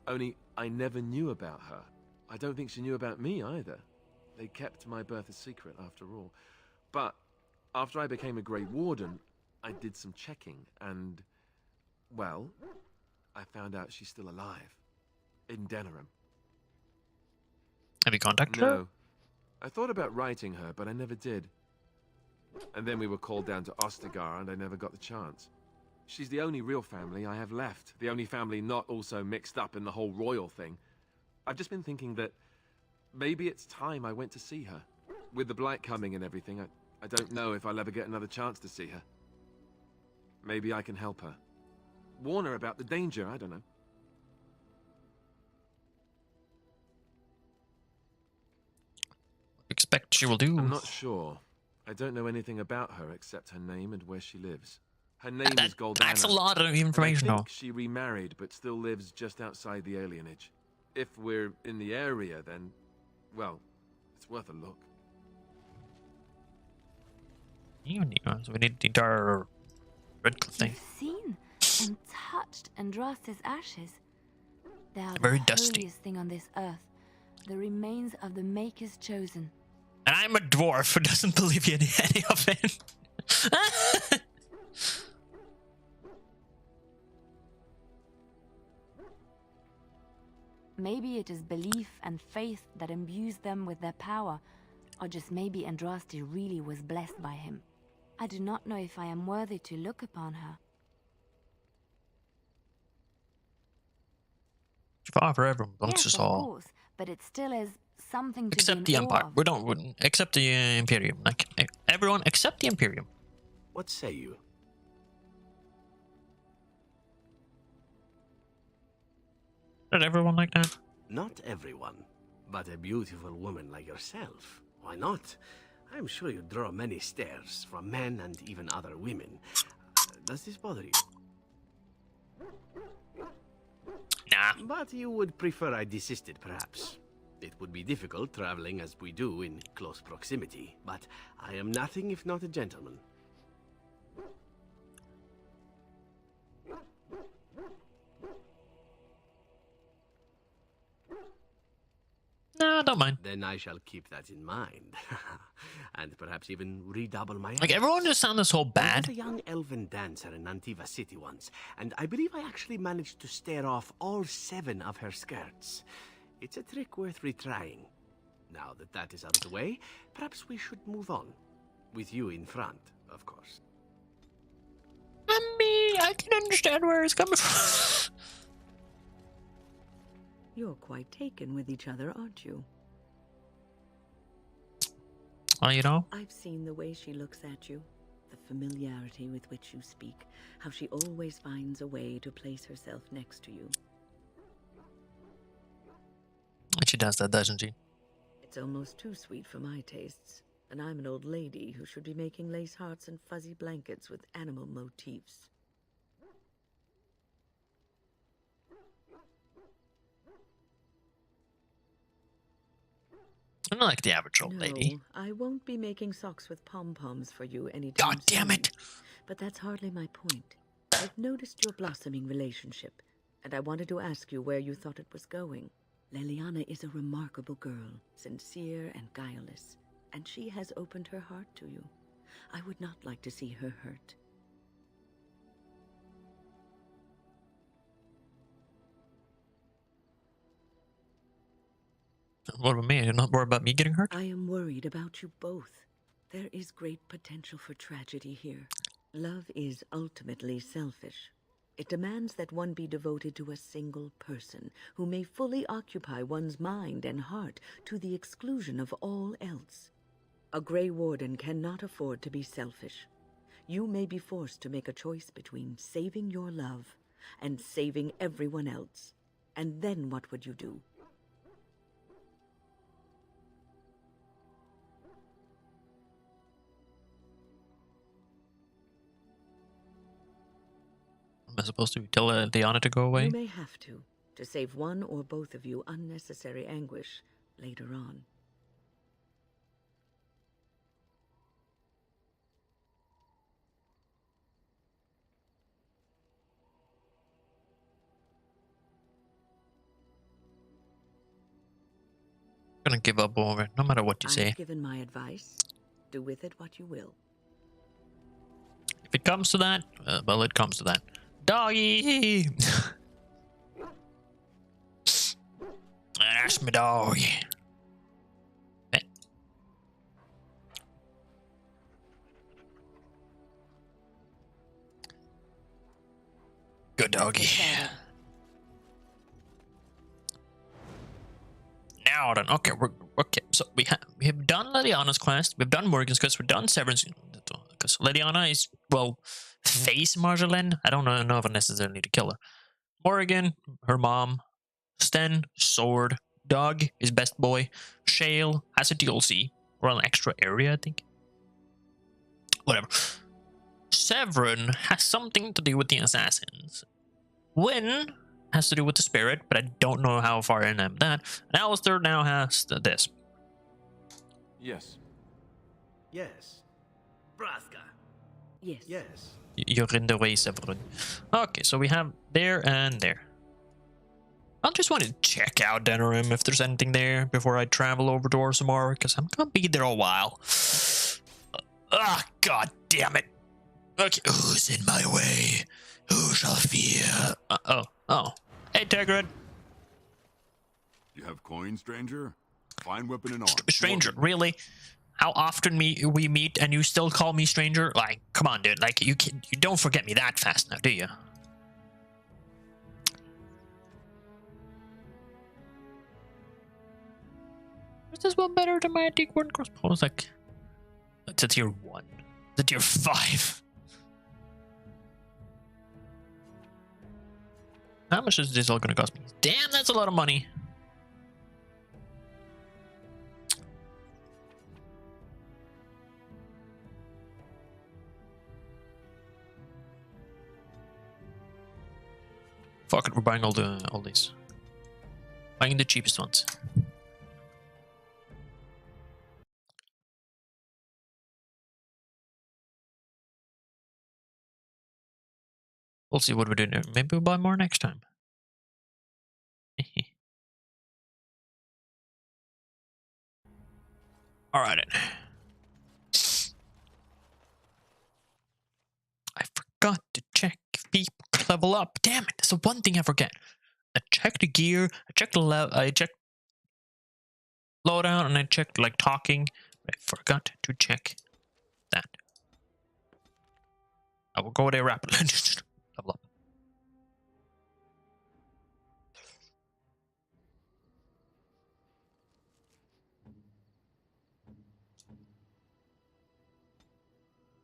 Only, I never knew about her. I don't think she knew about me either. They kept my birth a secret, after all. But after I became a Grey Warden, I did some checking and, well, I found out she's still alive. In Denerim. Have you contacted her? No. I thought about writing her, but I never did. And then we were called down to Ostagar, and I never got the chance. She's the only real family I have left. The only family not also mixed up in the whole royal thing. I've just been thinking that maybe it's time I went to see her. With the blight coming and everything, I don't know if I'll ever get another chance to see her. Maybe I can help her. Warn her about the danger, I don't know. Expect she will do. I'm not sure. I don't know anything about her except her name and where she lives. Her name is Goldana. That's a lot of information. I think she remarried, but still lives just outside the alienage. If we're in the area, then, well, it's worth a look. So we need the entire Redcliffe thing. You've seen and touched Andraste's ashes. They are Very the dusty. holiest thing on this earth. The remains of the Maker's Chosen. And I'm a dwarf who doesn't believe in any of it. Maybe it is belief and faith that imbues them with their power, or just maybe Andraste really was blessed by him. I do not know if I am worthy to look upon her. Father, everyone belongs to us Of all. course, but it still is something to Except be the in awe Empire. of. We don't except the Imperium. Like everyone except the Imperium. What say you? Not everyone like that? Not everyone, but a beautiful woman like yourself. Why not? I'm sure you draw many stares from men and even other women. Does this bother you? Nah. But you would prefer I desisted, perhaps. It would be difficult traveling as we do in close proximity, but I am nothing if not a gentleman. No, don't mind. Then I shall keep that in mind. And perhaps even redouble my Like, everyone just sounded so bad. I was a young elven dancer in Antiva City once, and I believe I actually managed to stare off all 7 of her skirts. It's a trick worth retrying. Now that that is out of the way, perhaps we should move on. With you in front, of course. I can understand where it's coming from. You're quite taken with each other, aren't you? Oh, you know? I've seen the way she looks at you, the familiarity with which you speak, how she always finds a way to place herself next to you. She does that, doesn't she? It's almost too sweet for my tastes, and I'm an old lady who should be making lace hearts and fuzzy blankets with animal motifs. I'm not like the average old lady. I won't be making socks with pom-poms for you anytime soon. God damn it! But that's hardly my point. I've noticed your blossoming relationship, and I wanted to ask you where you thought it was going. Leliana is a remarkable girl, sincere and guileless, and she has opened her heart to you. I would not like to see her hurt. What about me? You're not worried about me getting hurt? I am worried about you both. There is great potential for tragedy here. Love is ultimately selfish. It demands that one be devoted to a single person who may fully occupy one's mind and heart to the exclusion of all else. A Grey Warden cannot afford to be selfish. You may be forced to make a choice between saving your love and saving everyone else. And then what would you do? Am I supposed to tell Leliana to go away? You may have to save one or both of you unnecessary anguish later on. I'm gonna give up over it, no matter what you say. I've given my advice. Do with it what you will. If it comes to that, well, it comes to that. Doggy! That's my dog. Good doggy. Now then, okay, okay. So we have done Leliana's quest, we've done Morrigan's quest, we've done Severin's. Because Leliana is, well, face Marjolaine. I don't know if I necessarily need to kill her. Morrigan, her mom, Sten, sword, Dog is best boy, Shale has a DLC or an extra area, I think. Whatever. Severin has something to do with the assassins. Wynne has to do with the spirit, but I don't know how far in I'm that. And Alistair now has this. Yes. Yes. Braska. Yes. Yes. You're in the way, Severin. Okay, so we have there and there. I just want to check out Denerim if there's anything there before I travel over to Orzammar, because I'm gonna be there a while. Ah, god damn it. Okay, who's in my way? Who shall fear? Oh. Hey, Tegrid. You have coin, stranger? Fine weapon and arm. Stranger, really? How often we meet and you still call me stranger? Like, come on, dude. Like, you don't forget me that fast now, do you? Is this one better than my antique one crossbow? It's like, it's a tier 1. It's a tier 5. How much is this all gonna cost me? Damn, that's a lot of money. Fuck it, we're buying all these. Buying the cheapest ones. We'll see what we do there. Maybe we'll buy more next time. Alright then. I forgot to check if people level up. Damn it, that's the one thing I forget. I checked the gear, I checked the level, I checked loadout, and I checked like talking. I forgot to check that. I will go there rapidly. Level up.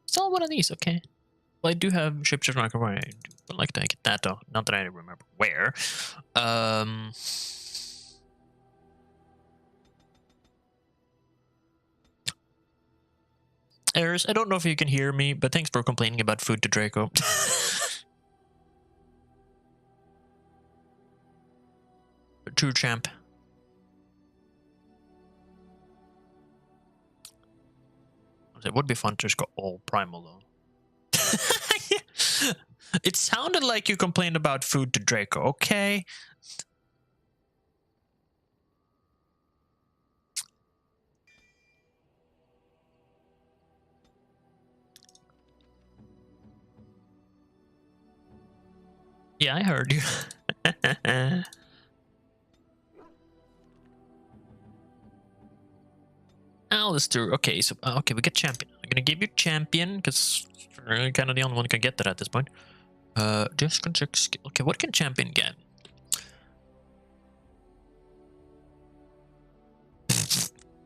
Still one of these, okay. Well, I do have shipshift microphone. I would like to get that though. Not that I remember where. Eris, I don't know if you can hear me, but thanks for complaining about food to Draco. True champ. It would be fun to just go all primal though. It sounded like you complained about food to Draco, okay? Yeah, I heard you. Alistair, okay, so okay, we get champion. I'm gonna give you champion because we're kind of the only one who can get that at this point. Just can check skill. Okay, what can champion get?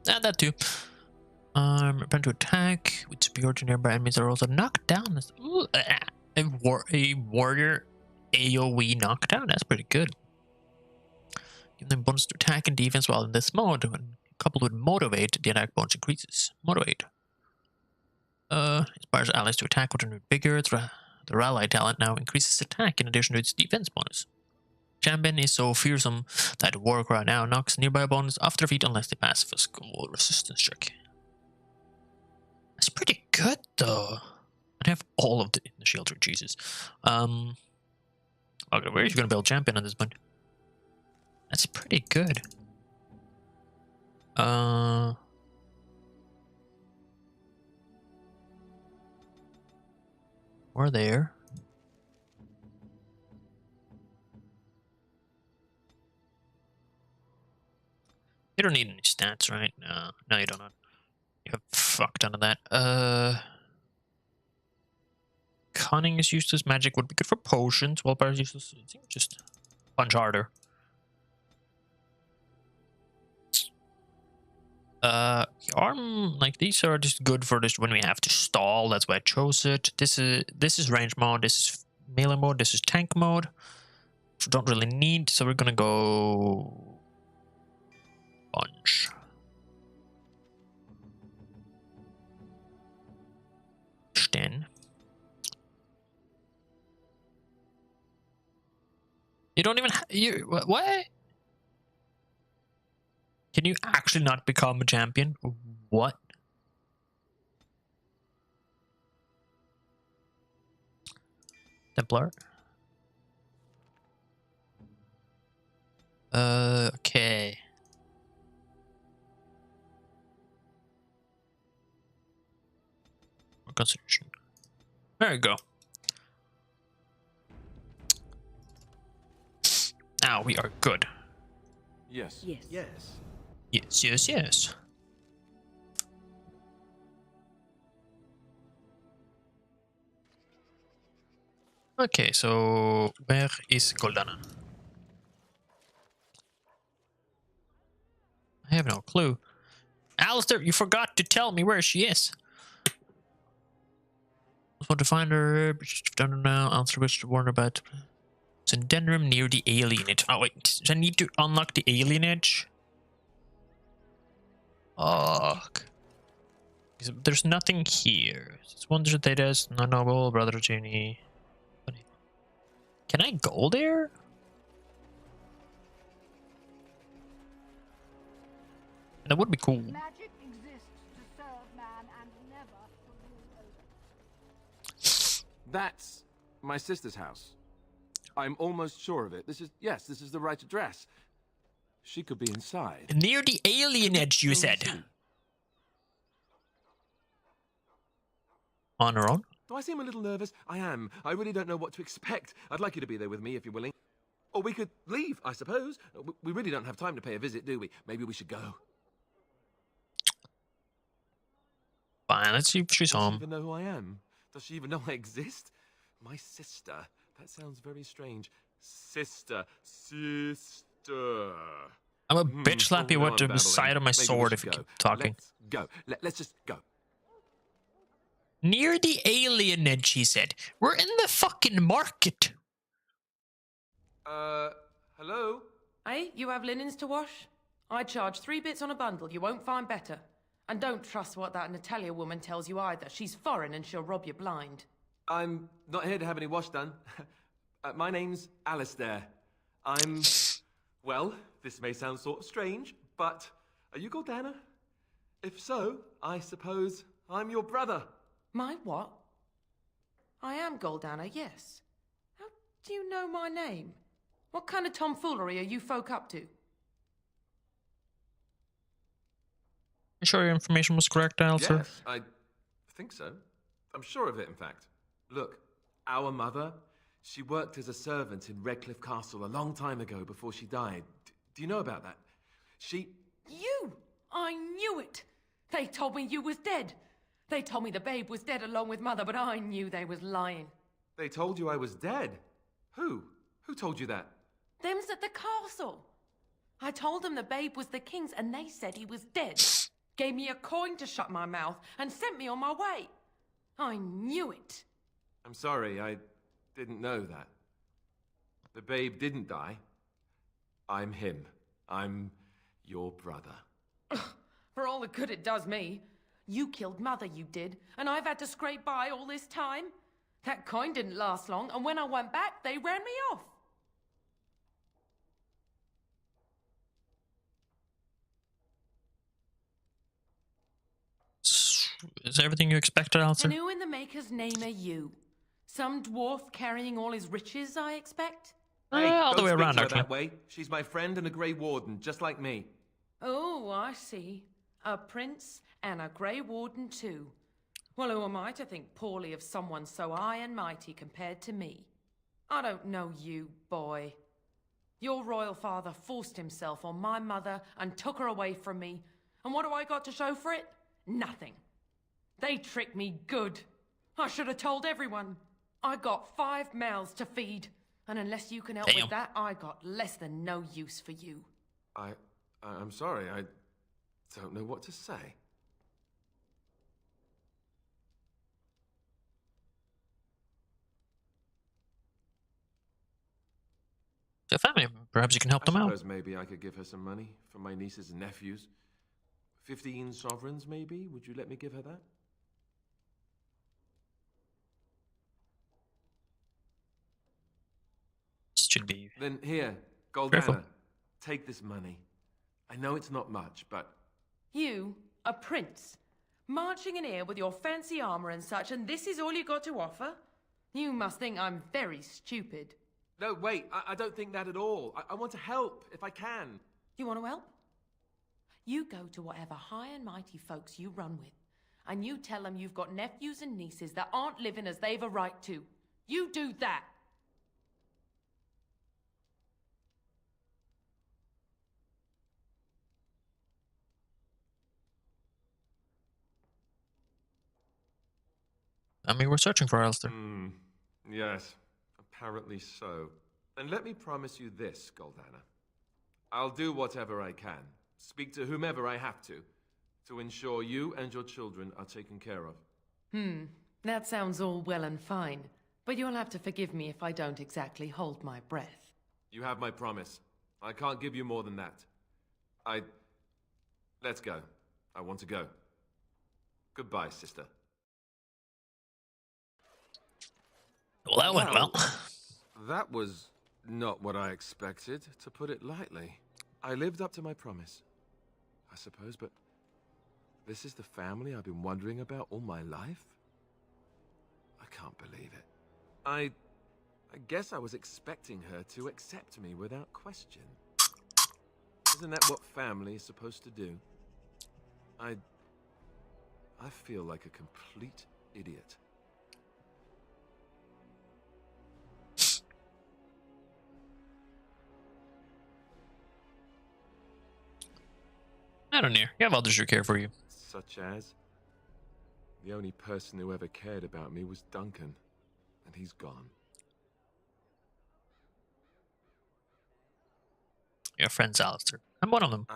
That too. Prepare to attack with superiority nearby enemies are also knocked down. Ooh, a warrior AoE knockdown. That's pretty good. Give them bonus to attack and defense while in this mode. When coupled with motivate, the attack bonus increases. Motivate. Inspires allies to attack with a new vigor. The ally talent now increases attack in addition to its defense bonus. Champion is so fearsome that Warcry now knocks nearby bonus off their feet unless they pass a physical resistance check. That's pretty good though. I have all of the shield for Jesus. Okay, where are you gonna build champion at this point? That's pretty good. We're there. You don't need any stats, right? No, you don't. You have fuck ton of that. Cunning is useless. Magic would be good for potions. Willpower is useless. I think just punch harder. Arm, like these are just good for this when we have to stall. That's why I chose it. This is range mode. This is melee mode. This is tank mode. Which we don't really need, so we're gonna go punch. Then you don't even you what? Can you actually not become a champion? What? Templar? Okay. Constitution. There we go. Now we are good. Yes. Yes. Yes. Yes, yes, yes. Okay, so where is Goldana? I have no clue. Alistair, you forgot to tell me where she is. I want to find her. I don't know. Answer which to warn about. It's in Denram near the alienage. Oh wait, does I need to unlock the alienage? Fuck. There's nothing here. It's Wonders of Thedas, no noble, brother Junie. Can I go there? That would be cool. Magic exists to serve man and never to rule over. That's my sister's house. I'm almost sure of it. This is the right address. She could be inside. Near the alienage, you said. On her own? Do I seem a little nervous? I am. I really don't know what to expect. I'd like you to be there with me if you're willing. Or we could leave, I suppose. We really don't have time to pay a visit, do we? Maybe we should go. Fine, let's see if she's home. Does she even know who I am? Does she even know I exist? My sister. That sounds very strange. Sister. I'm a bitch slap you with the side of my sword if you keep talking. Let's go. Let's just go. Near the alienage, he said. We're in the fucking market. Hello? Hey, you have linens to wash? I charge 3 bits on a bundle. You won't find better. And don't trust what that Natalia woman tells you either. She's foreign and she'll rob you blind. I'm not here to have any wash done. My name's Alistair. Well, this may sound sort of strange, but are you Goldana? If so, I suppose I'm your brother. My what? I am Goldana, yes. How do you know my name? What kind of tomfoolery are you folk up to? You sure your information was correct, Alistair? Yes, I think so. I'm sure of it, in fact. Look, our mother, she worked as a servant in Redcliffe Castle a long time ago before she died. Do you know about that? You! I knew it! They told me you was dead. They told me the babe was dead along with mother, but I knew they was lying. They told you I was dead? Who? Who told you that? Them's at the castle. I told them the babe was the king's and they said he was dead. Gave me a coin to shut my mouth and sent me on my way. I knew it. I'm sorry, I didn't know that. The babe didn't die. I'm him. I'm your brother. For all the good it does me. You killed mother, you did, and I've had to scrape by all this time. That coin didn't last long, and when I went back, they ran me off. Is everything you expected, Alistair? And who in the Maker's name are you? Some dwarf carrying all his riches, I expect? Hey, all the way around, her actually. that way. She's my friend and a Grey Warden, just like me. Oh, I see. A prince and a Grey Warden too. Well, who am I to think poorly of someone so high and mighty compared to me? I don't know you, boy. Your royal father forced himself on my mother and took her away from me. And what do I got to show for it? Nothing. They tricked me good. I should have told everyone. I got 5 mouths to feed. And unless you can help with that, I got less than no use for you. I'm sorry, I don't know what to say. So family, perhaps you can help them out. I suppose maybe I could give her some money for my nieces and nephews. 15 sovereigns, maybe? Would you let me give her that? Should be. Then here, Careful. Goldana, take this money. I know it's not much, but... You, a prince, marching in here with your fancy armor and such, and this is all you got to offer? You must think I'm very stupid. No, wait, I don't think that at all. I want to help, if I can. You want to help? You go to whatever high and mighty folks you run with, and you tell them you've got nephews and nieces that aren't living as they've a right to. You do that. I mean, we're searching for Alistair. Yes, apparently so. And let me promise you this, Goldana. I'll do whatever I can, speak to whomever I have to ensure you and your children are taken care of. That sounds all well and fine. But you'll have to forgive me if I don't exactly hold my breath. You have my promise. I can't give you more than that. Let's go. I want to go. Goodbye, sister. Well, that went well. That was not what I expected, to put it lightly. I lived up to my promise, I suppose, but this is the family I've been wondering about all my life? I can't believe it. I guess I was expecting her to accept me without question. Isn't that what family is supposed to do? I feel like a complete idiot. I don't know. You have others who care for you. Such as? The only person who ever cared about me was Duncan, and he's gone. Your friend's Alistair. I'm one of them.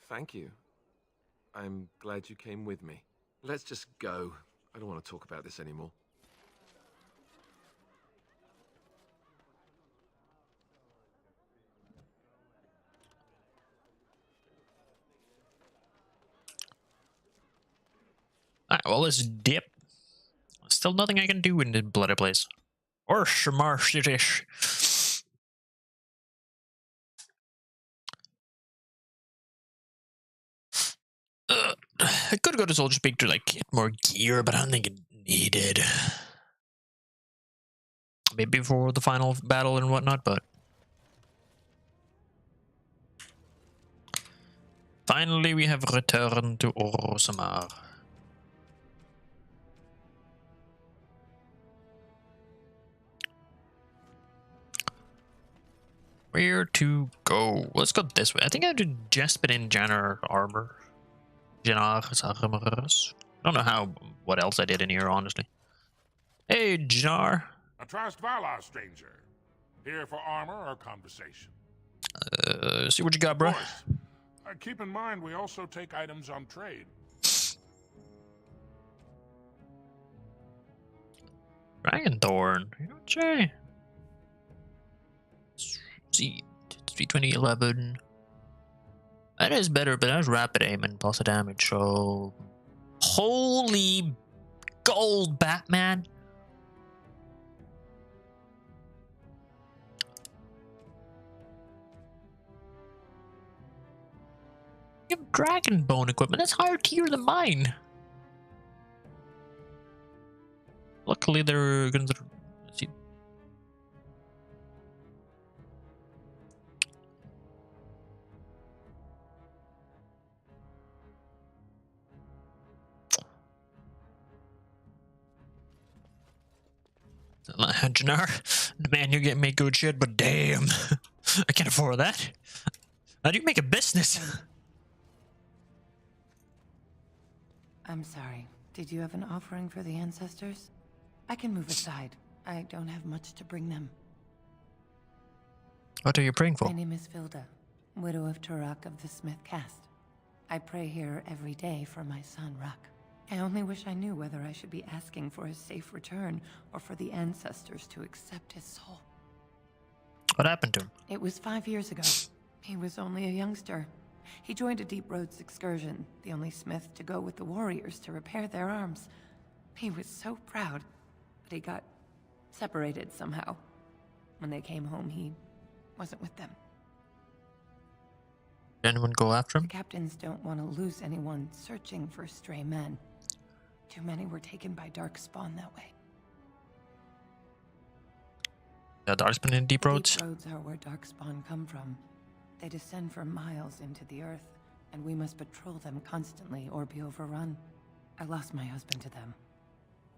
Thank you. I'm glad you came with me. Let's just go. I don't want to talk about this anymore. Alright, well, let's dip. Still nothing I can do in the bloody place. Or Shmarshitish. I could go to Soldier Peak to like get more gear, but I don't think it needed. Maybe for the final battle and whatnot, but finally we have returned to Orzammar. Where to go? Let's go this way. I think I did Jespin in Jannar armor. Jannar's armors. I don't know what else I did in here, honestly. Hey, Jannar. A Trust Valar, stranger. Here for armor or conversation? See what you got, bro. Of course. Keep in mind, we also take items on trade. Dragonthorn. Okay. See, it's 2011. That is better, but that's rapid aim and plus a damage, so holy gold, Batman. You have dragon bone equipment, that's higher tier than mine. Luckily they're gonna see. Jannar, man, you're getting me good shit, but damn, I can't afford that. How do you make a business? I'm sorry. Did you have an offering for the ancestors? I can move aside. I don't have much to bring them. What are you praying for? My name is Vilda, widow of Turak of the Smith caste. I pray here every day for my son, Ruck. I only wish I knew whether I should be asking for his safe return or for the ancestors to accept his soul. What happened to him? It was 5 years ago. He was only a youngster. He joined a Deep Roads excursion, the only smith to go with the warriors to repair their arms. He was so proud, but he got separated somehow. When they came home, he wasn't with them. Did anyone go after him? The captains don't want to lose anyone searching for stray men. Too many were taken by Darkspawn that way. Yeah, Darkspawn in Deep Roads? Deep Roads are where Darkspawn come from. They descend for miles into the earth, and we must patrol them constantly or be overrun. I lost my husband to them.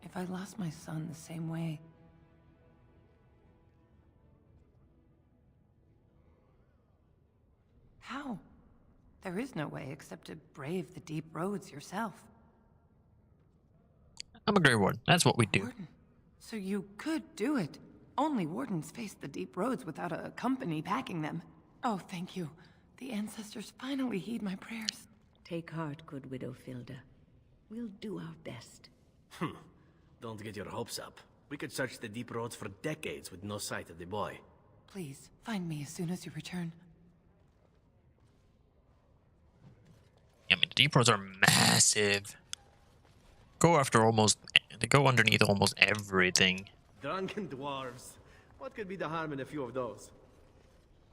If I lost my son the same way... How? There is no way except to brave the Deep Roads yourself. I'm a Grey Warden. That's what we do. Warden. So you could do it. Only Wardens face the Deep Roads without a company backing them. Oh, thank you. The ancestors finally heed my prayers. Take heart, good Widow Vilda. We'll do our best. Don't get your hopes up. We could search the deep roads for decades with no sight of the boy. Please, find me as soon as you return. I mean, the deep roads are massive. They go underneath almost everything. Drunken dwarves. What could be the harm in a few of those?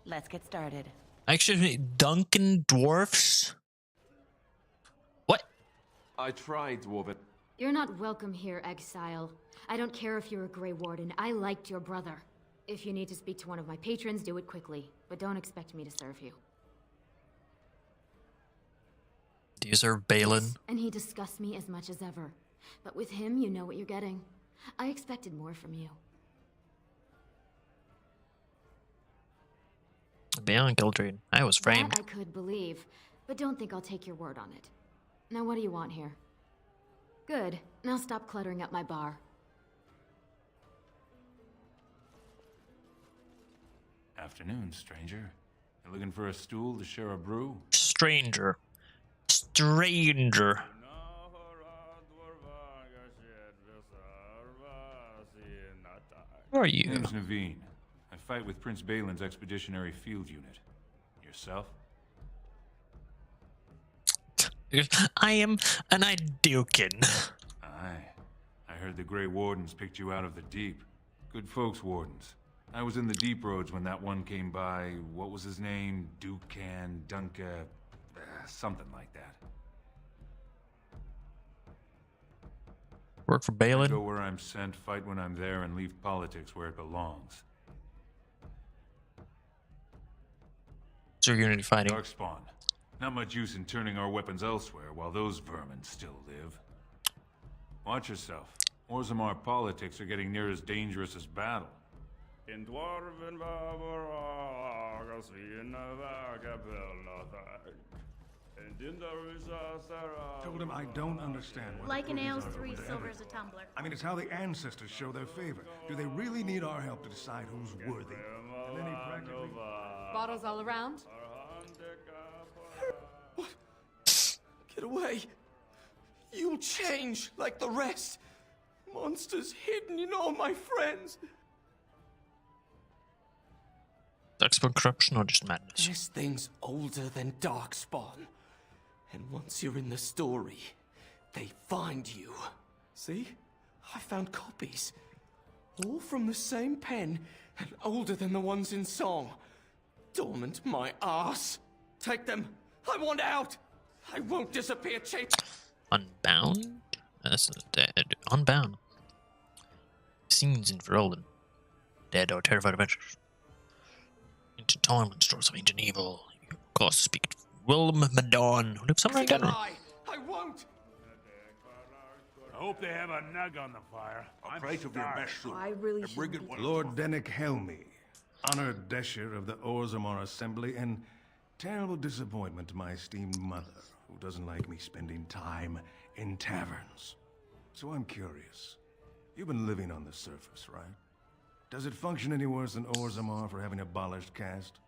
Let's get started. Actually, Duncan dwarfs? What? I tried, Dwarven. You're not welcome here, exile. I don't care if you're a Grey Warden. I liked your brother. If you need to speak to one of my patrons, do it quickly. But don't expect me to serve you. Do you serve Balin? And he disgusts me as much as ever. But with him, you know what you're getting. I expected more from you. Balin Gildred. I was framed. That I could believe, but don't think I'll take your word on it. Now what do you want here? Good. Now stop cluttering up my bar. Afternoon, stranger. You looking for a stool to share a brew? Stranger. Who are you? Name's Naveen. I fight with Prince Balin's expeditionary field unit. Yourself? I am an Idukin. Aye. I heard the Grey Wardens picked you out of the deep. Good folks, Wardens. I was in the deep roads when that one came by. What was his name? Dukan, Dunka, something like that. Work for Balin? I go where I'm sent, fight when I'm there, and leave politics where it belongs. So you're gonna be fighting. Darkspawn. Not much use in turning our weapons elsewhere while those vermin still live. Watch yourself. Orzammar politics are getting near as dangerous as battle. In Dwarven Told him I don't understand what Like an the ale's rules are 3 over silvers a Everett. tumbler. I mean, it's how the ancestors show their favor. Do they really need our help to decide who's worthy? And then he practically... Bottles all around? Get away. You'll change like the rest. Monsters hidden in all my friends. Darkspawn corruption or just madness? This thing's older than Darkspawn. And once you're in the story, they find you. See? I found copies. All from the same pen and older than the ones in song. Dormant my ass. Take them. I want out. I won't disappear, Chase. Unbound? That's dead. Unbound. Scenes in Verolin. Dead or terrified adventures. Into time and stores of ancient evil. You of course speak to Willem Madon, who lives somewhere in Gunner. I won't. I hope they have a nug on the fire. A plate of your best soup. I really Lord Dennick Helmi, honored Desher of the Orzammar Assembly, and terrible disappointment to my esteemed mother, who doesn't like me spending time in taverns. So I'm curious. You've been living on the surface, right? Does it function any worse than Orzammar for having abolished caste?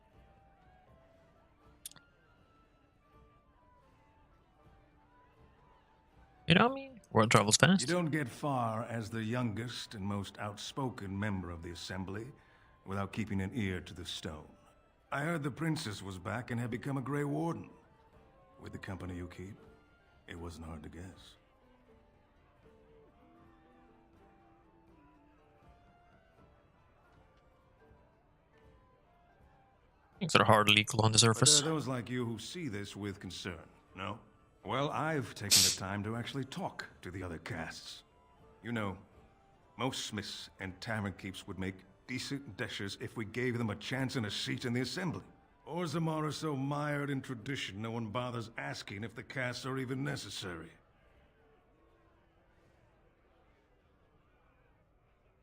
You know what I mean? World travels fast. You don't get far as the youngest and most outspoken member of the Assembly without keeping an ear to the stone. I heard the princess was back and had become a Grey Warden. With the company you keep, it wasn't hard to guess. Things are hardly equal on the surface. But there are those like you who see this with concern, no? Well, I've taken the time to actually talk to the other castes. You know, most smiths and tavern keeps would make decent deshers if we gave them a chance and a seat in the assembly. Orzammar are so mired in tradition, no one bothers asking if the castes are even necessary.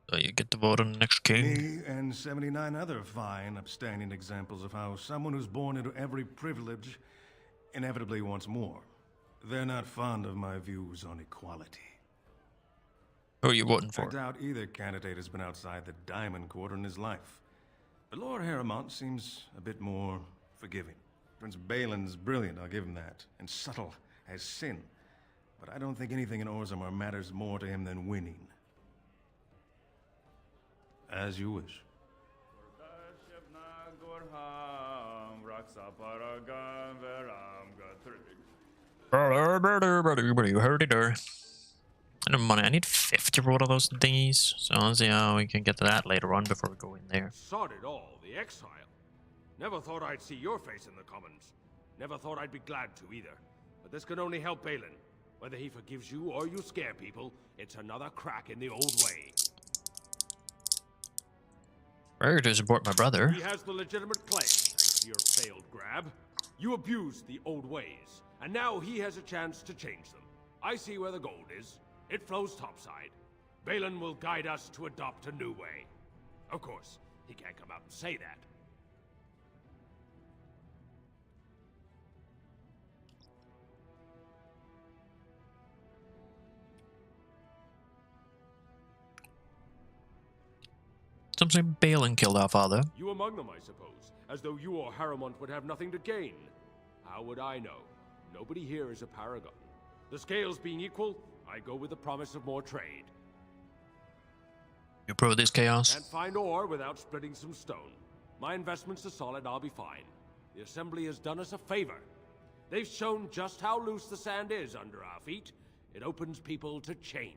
So you get to vote on the next king? Me and 79 other fine, upstanding examples of how someone who's born into every privilege inevitably wants more. They're not fond of my views on equality. Who are you voting for? I doubt either candidate has been outside the Diamond Quarter in his life. But Lord Harrowmont seems a bit more forgiving. Prince Balin's brilliant, I'll give him that, and subtle as sin. But I don't think anything in Orzammar matters more to him than winning. As you wish. I don't money. I need 50 for one of those things. So let's see how we can get to that later on before we go in there. Sod it all, the exile. Never thought I'd see your face in the commons. Never thought I'd be glad to either. But this can only help Balin. Whether he forgives you or you scare people, it's another crack in the old way. Ready to support my brother. He has the legitimate claim, thanks to your failed grab. You abused the old ways, and now he has a chance to change them. I see where the gold is. It flows topside. Balin will guide us to adopt a new way. Of course, he can't come out and say that. Some say Balin killed our father. You among them, I suppose, as though you or Harrowmont would have nothing to gain. How would I know? Nobody here is a paragon. The scales being equal, I go with the promise of more trade. You approve of this chaos? Can't find ore without splitting some stone. My investments are solid, I'll be fine. The Assembly has done us a favor. They've shown just how loose the sand is under our feet. It opens people to change.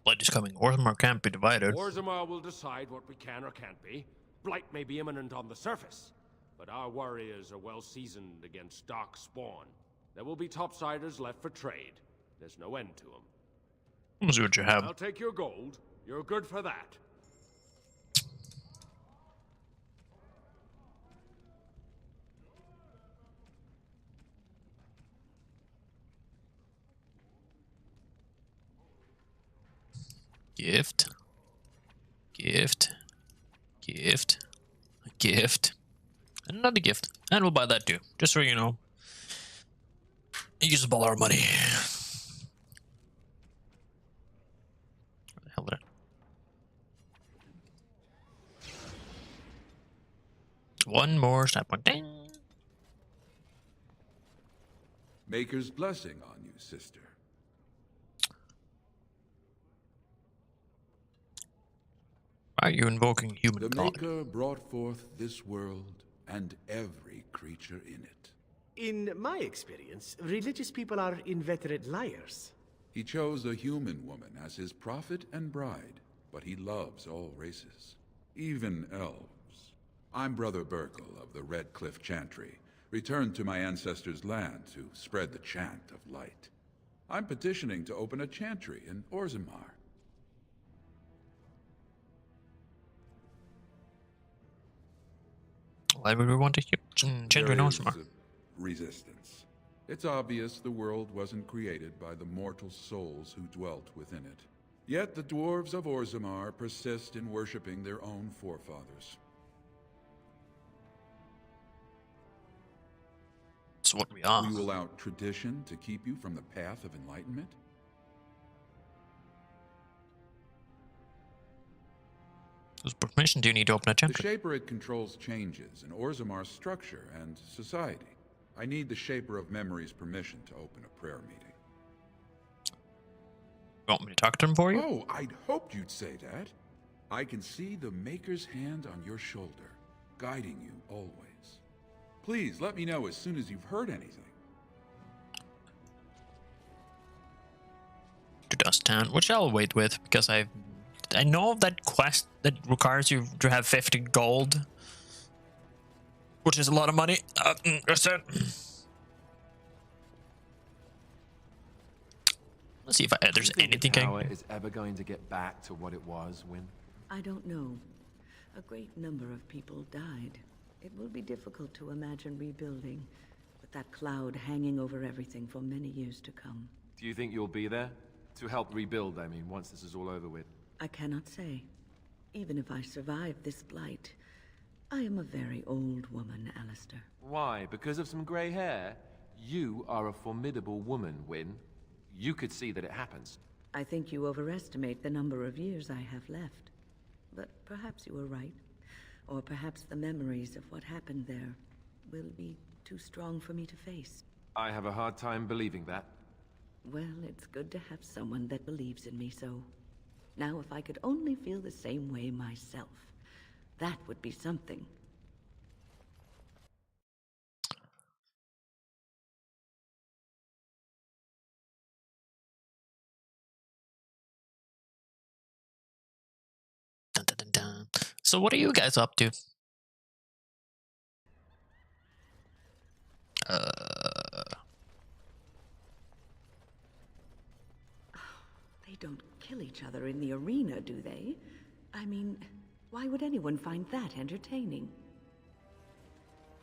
Blood is coming. Orzammar can't be divided. Orzammar will decide what we can or can't be. Blight may be imminent on the surface, but our warriors are well seasoned against dark spawn. There will be topsiders left for trade. There's no end to them. Let's see what you have. I'll take your gold. You're good for that. Gift. Gift. Gift. Gift. And another gift. And we'll buy that too. Just so you know. Use up all our money. Where the hell did it? One more snap point. Ding. Maker's blessing on you, sister. Why are you invoking human The god? Maker brought forth this world and every creature in it. In my experience, religious people are inveterate liars. He chose a human woman as his prophet and bride, but he loves all races, even elves. I'm Brother Burkle of the Red Cliff Chantry, returned to my ancestors' land to spread the chant of light. I'm petitioning to open a chantry in Orzammar. Why would we want to keep chantry in Orzammar? Resistance. It's obvious the world wasn't created by the mortal souls who dwelt within it. Yet the dwarves of Orzammar persist in worshipping their own forefathers. It's what we are. Rule out tradition to keep you from the path of enlightenment? Whose permission do you need to open a The chantry? Shaper controls changes in Orzammar's structure and society. I need the Shaper of Memory's permission to open a prayer meeting. You want me to talk to him for you? Oh, I'd hoped you'd say that. I can see the Maker's hand on your shoulder, guiding you always. Please let me know as soon as you've heard anything. To Dust Town, which I'll wait with because I know of that quest that requires you to have 50 gold, which is a lot of money. That's it. Let's see if there's anything. Power is ever going to get back to what it was when. I don't know. A great number of people died. It will be difficult to imagine rebuilding, with that cloud hanging over everything for many years to come. Do you think you'll be there? To help rebuild, I mean, once this is all over with. I cannot say. Even if I survive this blight, I am a very old woman, Alistair. Why? Because of some grey hair? You are a formidable woman, Wynne. You could see that it happens. I think you overestimate the number of years I have left. But perhaps you were right. Or perhaps the memories of what happened there will be too strong for me to face. I have a hard time believing that. Well, it's good to have someone that believes in me so. Now, if I could only feel the same way myself, that would be something. Dun, dun, dun, dun. So what are you guys up to? They don't kill each other in the arena, do they? I mean, why would anyone find that entertaining?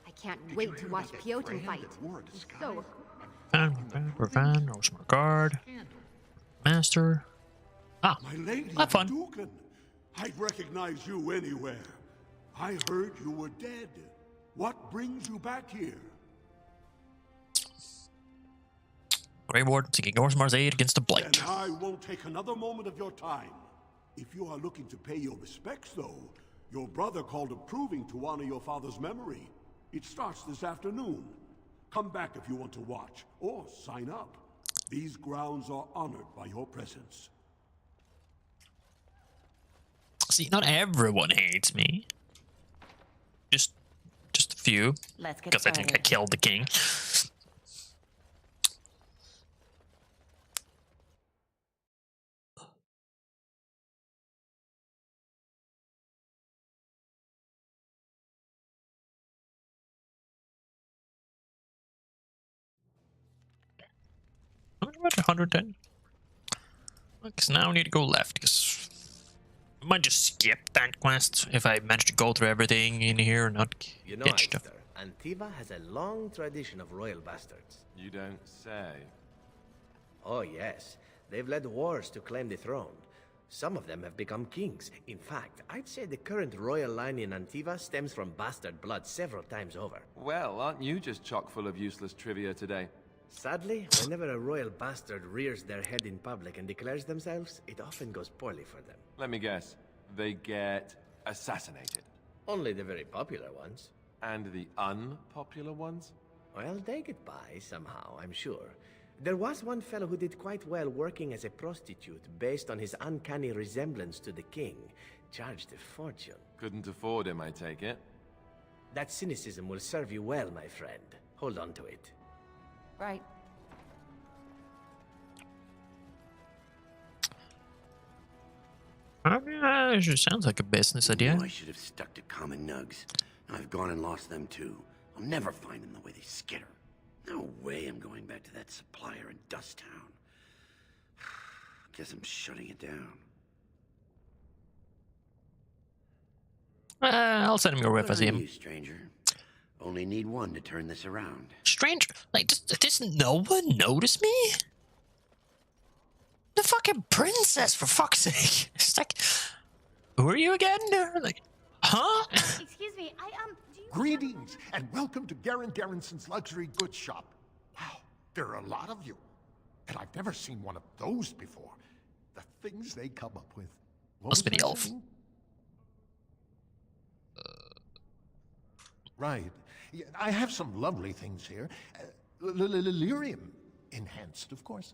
I can't wait to watch Piotr fight. He's so Refine, Rosemar Guard, Master. Ah, My lady, have fun. Dukan, I'd recognize you anywhere. I heard you were dead. What brings you back here? Grey Warden seeking Orzamar's aid against the Blight. And I won't take another moment of your time. If you are looking to pay your respects, though, your brother called approving to honor your father's memory. It starts this afternoon. Come back if you want to watch, or sign up. These grounds are honored by your presence. See, not everyone hates me. Just a few. Let's get because I think I killed the king. About 110. Because now I need to go left, because I might just skip that quest if I manage to go through everything in here and not You know, get stuff. Alistair, Antiva has a long tradition of royal bastards. You don't say. Oh yes, they've led wars to claim the throne. Some of them have become kings. In fact, I'd say the current royal line in Antiva stems from bastard blood several times over. Well, aren't you just chock full of useless trivia today? Sadly, whenever a royal bastard rears their head in public and declares themselves, it often goes poorly for them. Let me guess. They get assassinated. Only the very popular ones. And the unpopular ones? Well, they get by somehow, I'm sure. There was one fellow who did quite well working as a prostitute based on his uncanny resemblance to the king. Charged a fortune. Couldn't afford him, I take it. That cynicism will serve you well, my friend. Hold on to it. Right. I mean, it just sounds like a business idea. I should have stuck to common nugs. I've gone and lost them too. I'll never find them the way they skitter. No way I'm going back to that supplier in Dust Town. Guess I'm shutting it down. I'll send him your way if I see him. You, stranger. Only need one to turn this around. Stranger? Like, does no one notice me? The fucking princess, for fuck's sake. It's like, who are you again? Like, huh? Excuse me, Greetings, and welcome to Garen Garrison's luxury goods shop. Wow, there are a lot of you. And I've never seen one of those before. The things they come up with. Must be the elf. Right. Yeah, I have some lovely things here. Lyrium enhanced, of course.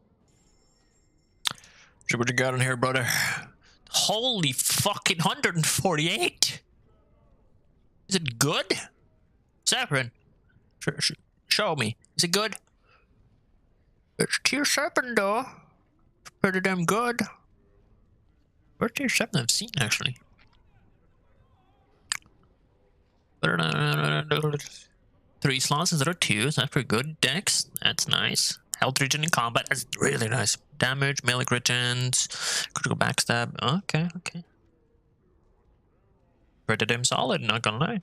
So what you got in here, brother? Holy fucking 148! Is it good? Saprin, show me. Is it good? It's tier 7 though. Pretty damn good. Where's tier 7 I've seen actually? 3 slots instead of 2, so that's pretty good. Dex, that's nice. Health regen in combat, that's really nice. Damage, melee regens, critical backstab. Okay, okay. Pretty damn solid, not gonna lie.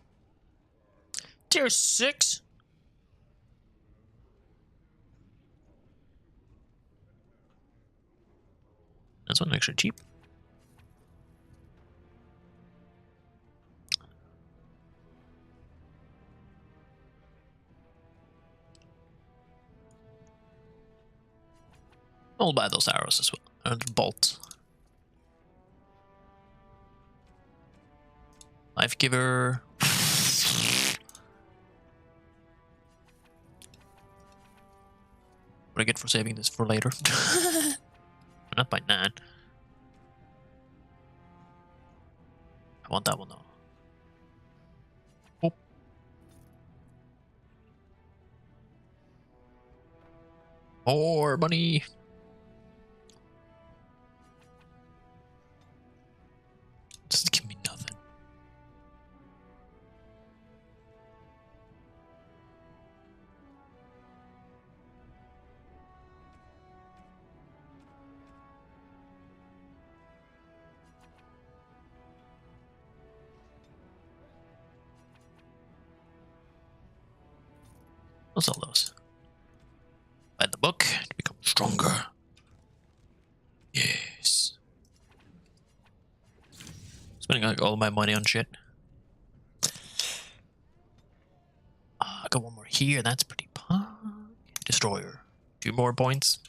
Tier 6? That's one extra cheap. I'll buy those arrows as well. And bolts. Life giver. What do I get for saving this for later? Not by 9. want that one though. Oh. More money. Just give me nothing. I'll sell those. Buy the book to become stronger. Yes. Spending like all my money on shit. I got one more here. That's pretty punk. Destroyer. 2 more points.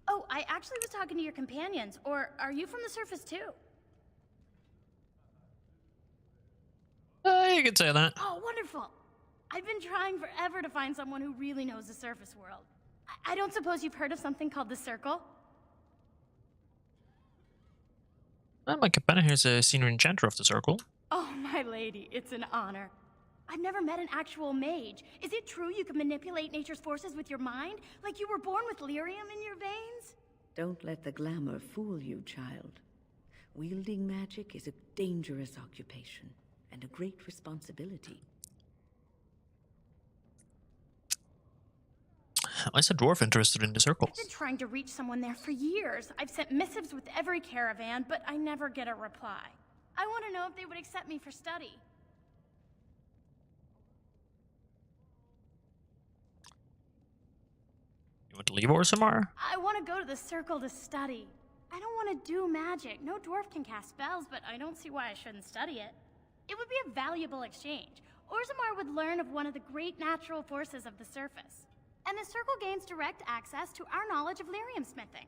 Oh, I actually was talking to your companions. Or are you from the surface too? You could say that. Oh, wonderful. I've been trying forever to find someone who really knows the surface world. I don't suppose you've heard of something called the Circle? Well, my companion here is a senior enchanter of the Circle. Oh, my lady, it's an honor. I've never met an actual mage. Is it true you can manipulate nature's forces with your mind? Like you were born with lyrium in your veins? Don't let the glamour fool you, child. Wielding magic is a dangerous occupation and a great responsibility. Why is a dwarf interested in the Circle? I've been trying to reach someone there for years. I've sent missives with every caravan, but I never get a reply. I want to know if they would accept me for study. You want to leave Orzammar? I want to go to the Circle to study. I don't want to do magic. No dwarf can cast spells, but I don't see why I shouldn't study it. It would be a valuable exchange. Orzammar would learn of one of the great natural forces of the surface. And the Circle gains direct access to our knowledge of lyrium smithing.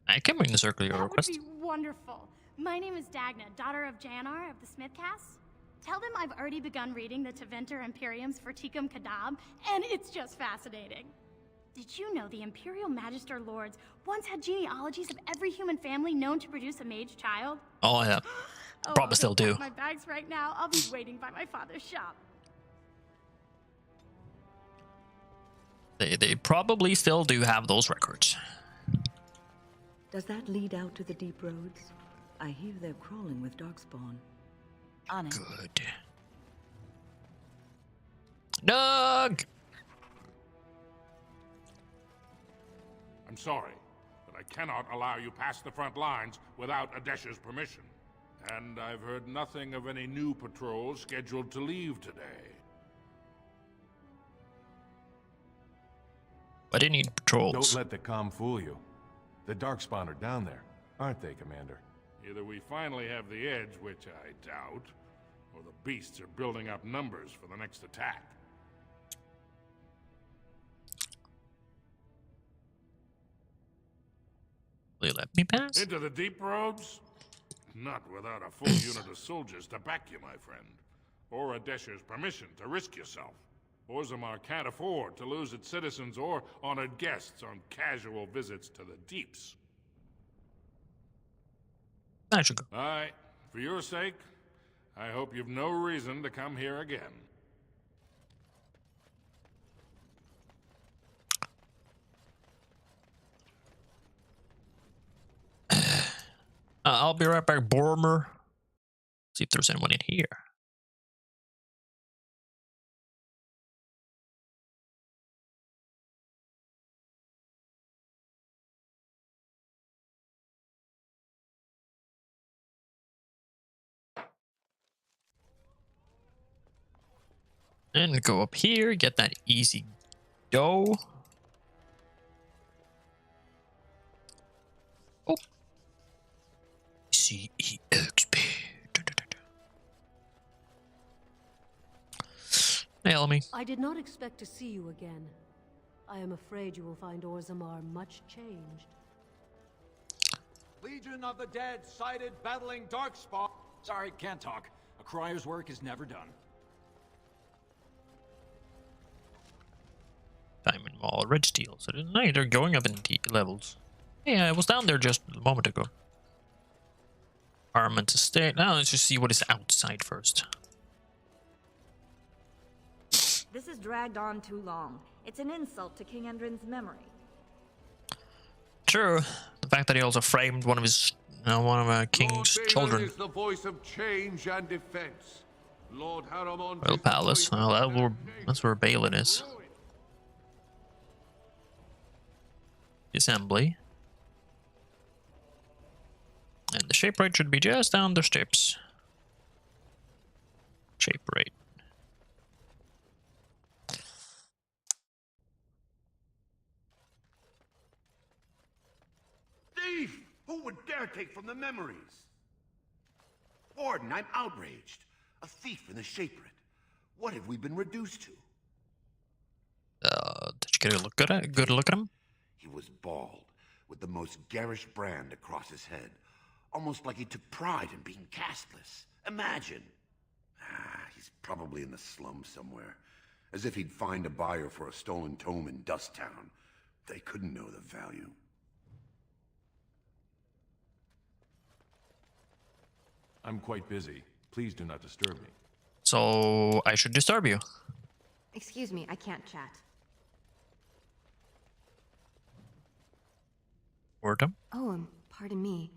I can bring the Circle your request. That would be wonderful. My name is Dagna, daughter of Janar of the Smithcast. Tell them I've already begun reading the Tevinter Imperiums for Tikum Kadab, and it's just fascinating. Did you know the Imperial Magister Lords once had genealogies of every human family known to produce a mage child? Oh, yeah. Probably still do. My bags right now. I'll be waiting by my father's shop. They probably still do have those records. Does that lead out to the deep roads? I hear they're crawling with darkspawn. On it. Good. Doug! I'm sorry, but I cannot allow you past the front lines without Adesh's permission. And I've heard nothing of any new patrols scheduled to leave today. I didn't need patrols. Don't let the comm fool you. The Darkspawn are down there, aren't they, Commander? Either we finally have the edge, which I doubt, or the beasts are building up numbers for the next attack. Will you let me pass? Into the deep roads? Not without a full unit of soldiers to back you, my friend. Or Adesh's permission to risk yourself. Orzammar can't afford to lose its citizens or honored guests on casual visits to the deeps. I should go. Aye, for your sake, I hope you've no reason to come here again. I'll be right back, Bormer. See if there's anyone in here. And go up here, get that easy dough. Oh. CEXP. Naomi. I did not expect to see you again. I am afraid you will find Orzammar much changed. Legion of the Dead sighted battling Darkspawn. Sorry, can't talk. A crier's work is never done. Diamond Mall, Red Steel. So they're going up in levels. Yeah, I was down there just a moment ago. Armament Estate. Now let's just see what is outside first. This has dragged on too long. It's an insult to King Endrin's memory. True. The fact that he also framed one of his, one of King's children. Is the voice of change and defense. Lord Haramond Royal Palace. Well, that's where Balin is. The Assembly. And the Shape Rate should be just down the steps. Shape Rate. Thief! Who would dare take from the memories? Warden, I'm outraged. A thief in the Shape Rate. What have we been reduced to? Did you get a look at it? Good look at him? He was bald, with the most garish brand across his head. Almost like he took pride in being castless. Imagine. He's probably in the slums somewhere. As if he'd find a buyer for a stolen tome in Dust Town. They couldn't know the value. I'm quite busy. Please do not disturb me. So, I should disturb you. Excuse me, I can't chat. Wordham? Oh, pardon me.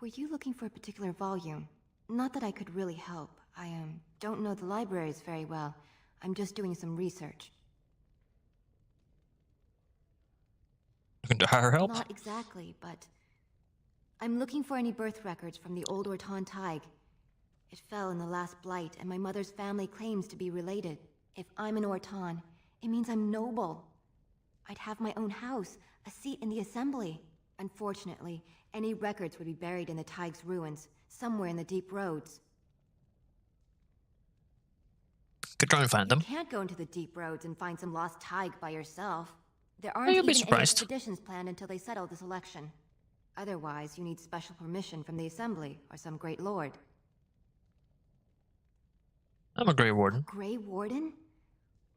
Were you looking for a particular volume? Not that I could really help. I don't know the libraries very well. I'm just doing some research. Looking to hire help? Not exactly, but I'm looking for any birth records from the old Orton Tig. It fell in the last blight, and my mother's family claims to be related. If I'm an Orton, it means I'm noble. I'd have my own house, a seat in the Assembly. Unfortunately, any records would be buried in the Tig's ruins, somewhere in the deep roads. Could try and find them. You can't go into the deep roads and find some lost Tig by yourself. There aren't You'll be even any surprised. expeditions planned until they settle this election. Otherwise, you need special permission from the Assembly or some great lord. I'm a Grey Warden. Grey Warden?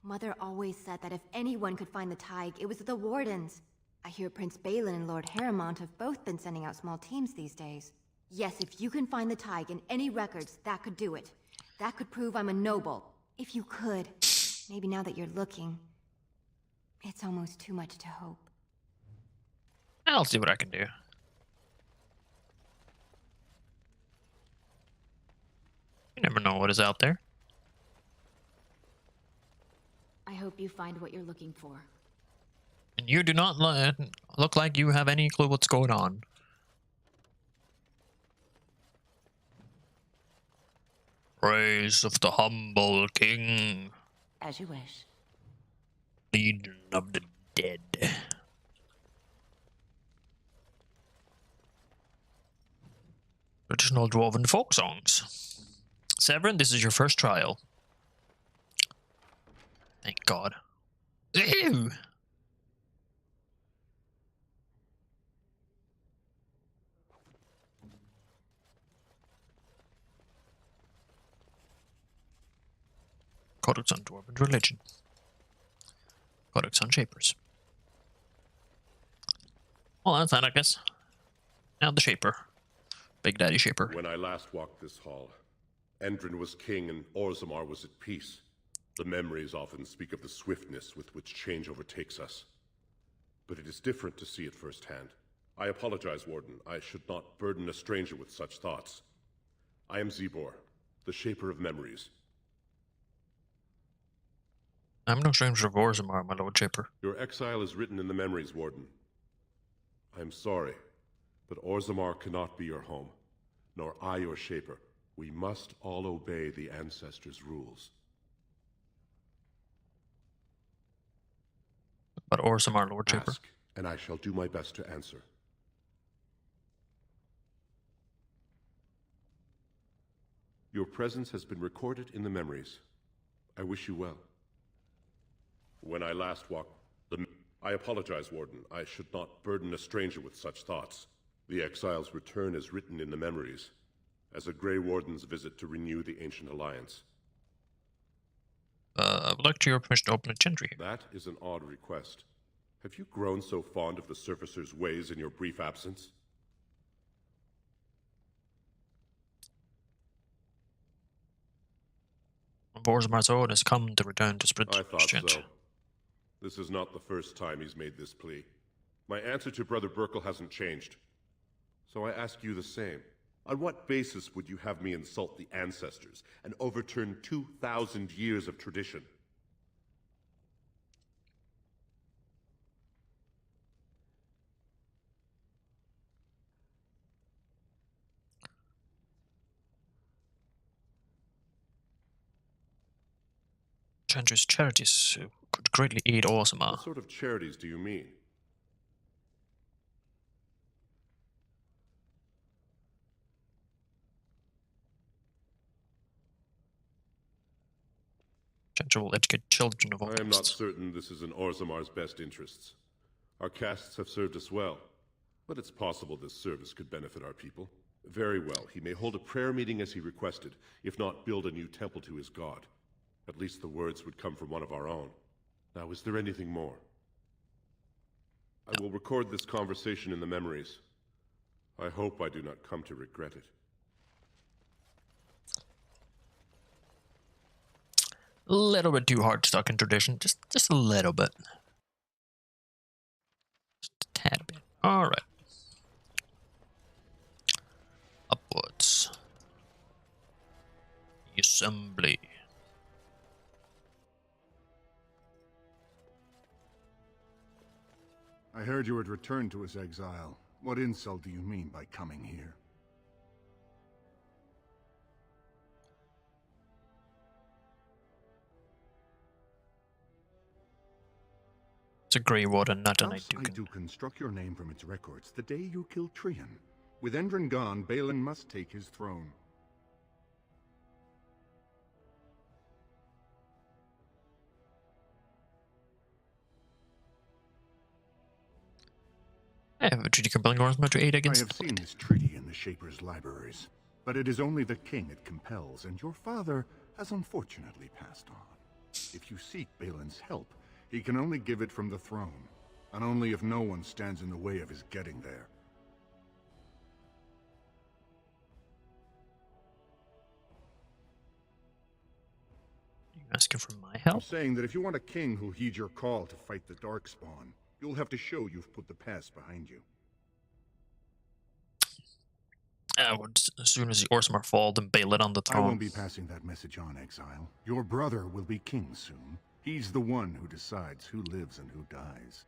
Mother always said that if anyone could find the Tig, it was the Wardens. I hear Prince Balin and Lord Haramont have both been sending out small teams these days. Yes, if you can find the Tig in any records, that could do it. That could prove I'm a noble. If you could. Maybe now that you're looking, it's almost too much to hope. I'll see what I can do. You never know what is out there. I hope you find what you're looking for. And you do not look like you have any clue what's going on. Praise of the humble king. As you wish. Legion of the dead. Traditional dwarven folk songs. Severin, this is your first trial. Thank God. Ew! Codex on Dwarven Religion. Codex on Shapers. Well, that's that, I guess. Now the Shaper. Big Daddy Shaper. When I last walked this hall, Endrin was king and Orzammar was at peace. The memories often speak of the swiftness with which change overtakes us. But it is different to see it firsthand. I apologize, Warden. I should not burden a stranger with such thoughts. I am Zebor, the Shaper of Memories. I'm no stranger of Orzammar, my Lord Shaper. Your exile is written in the memories, Warden. I am sorry, but Orzammar cannot be your home, nor I your Shaper. We must all obey the Ancestors' rules. But Orzammar, Lord Shaper. Ask, and I shall do my best to answer. Your presence has been recorded in the memories. I wish you well. When I last walked I apologize, Warden. I should not burden a stranger with such thoughts. The exile's return is written in the memories, as a Grey Warden's visit to renew the ancient alliance. I would like to your permission to open a chantry here. That is an odd request. Have you grown so fond of the Surfacer's ways in your brief absence? Orzamar's own has come to return to Split. I thought so. This is not the first time he's made this plea. My answer to Brother Burkle hasn't changed. So I ask you the same. On what basis would you have me insult the ancestors and overturn 2,000 years of tradition? Chandra's charities could greatly aid Orzammar. What sort of charities do you mean? Chandra will educate children of all. I am not certain this is in Orzammar's best interests. Our castes have served us well, but it's possible this service could benefit our people. Very well, he may hold a prayer meeting as he requested, if not build a new temple to his god. At least the words would come from one of our own. Now, is there anything more? I will record this conversation in the memories. I hope I do not come to regret it. A little bit too hard stuck in tradition. Just a little bit. Just a tad bit. Alright. Upwards. Assembly. I heard you had returned to his exile. What insult do you mean by coming here? It's a Grey Warden, not an Thus Aeducan struck your name from its records the day you killed Trian. With Endrin gone, Balin must take his throne. I have a treaty compelling Orzammar to aid against. I have seen this treaty in the Shaper's libraries, but it is only the king it compels, and your father has unfortunately passed on. If you seek Balin's help, he can only give it from the throne, and only if no one stands in the way of his getting there. You asking for my help? I'm saying that if you want a king who'll heed your call to fight the Darkspawn, you'll have to show you've put the past behind you. As soon as the Orzammar fall, then Balin on the throne. I won't be passing that message on, Exile. Your brother will be king soon. He's the one who decides who lives and who dies.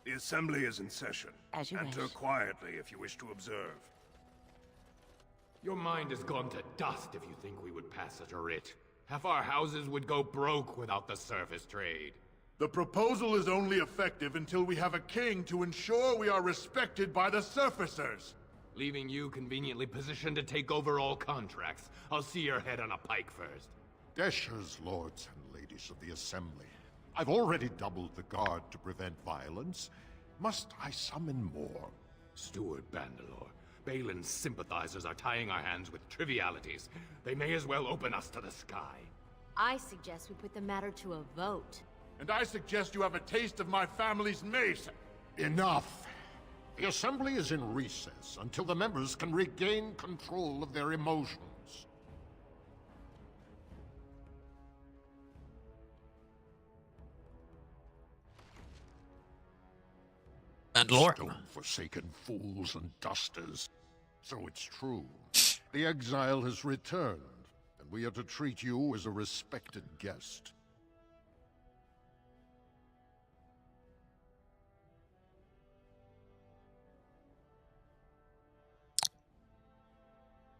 The assembly is in session. As you Enter wish. quietly if you wish to observe. Your mind has gone to dust if you think we would pass such a writ. Half our houses would go broke without the surface trade. The proposal is only effective until we have a king to ensure we are respected by the surfacers. Leaving you conveniently positioned to take over all contracts. I'll see your head on a pike first. Deshers, lords and ladies of the assembly. I've already doubled the guard to prevent violence. Must I summon more? Steward Bandalore, Balin's sympathizers are tying our hands with trivialities. They may as well open us to the sky. I suggest we put the matter to a vote. And I suggest you have a taste of my family's mace. Enough. The assembly is in recess until the members can regain control of their emotions. And Lord. Stone-forsaken fools and dusters. So it's true. The exile has returned, and we are to treat you as a respected guest.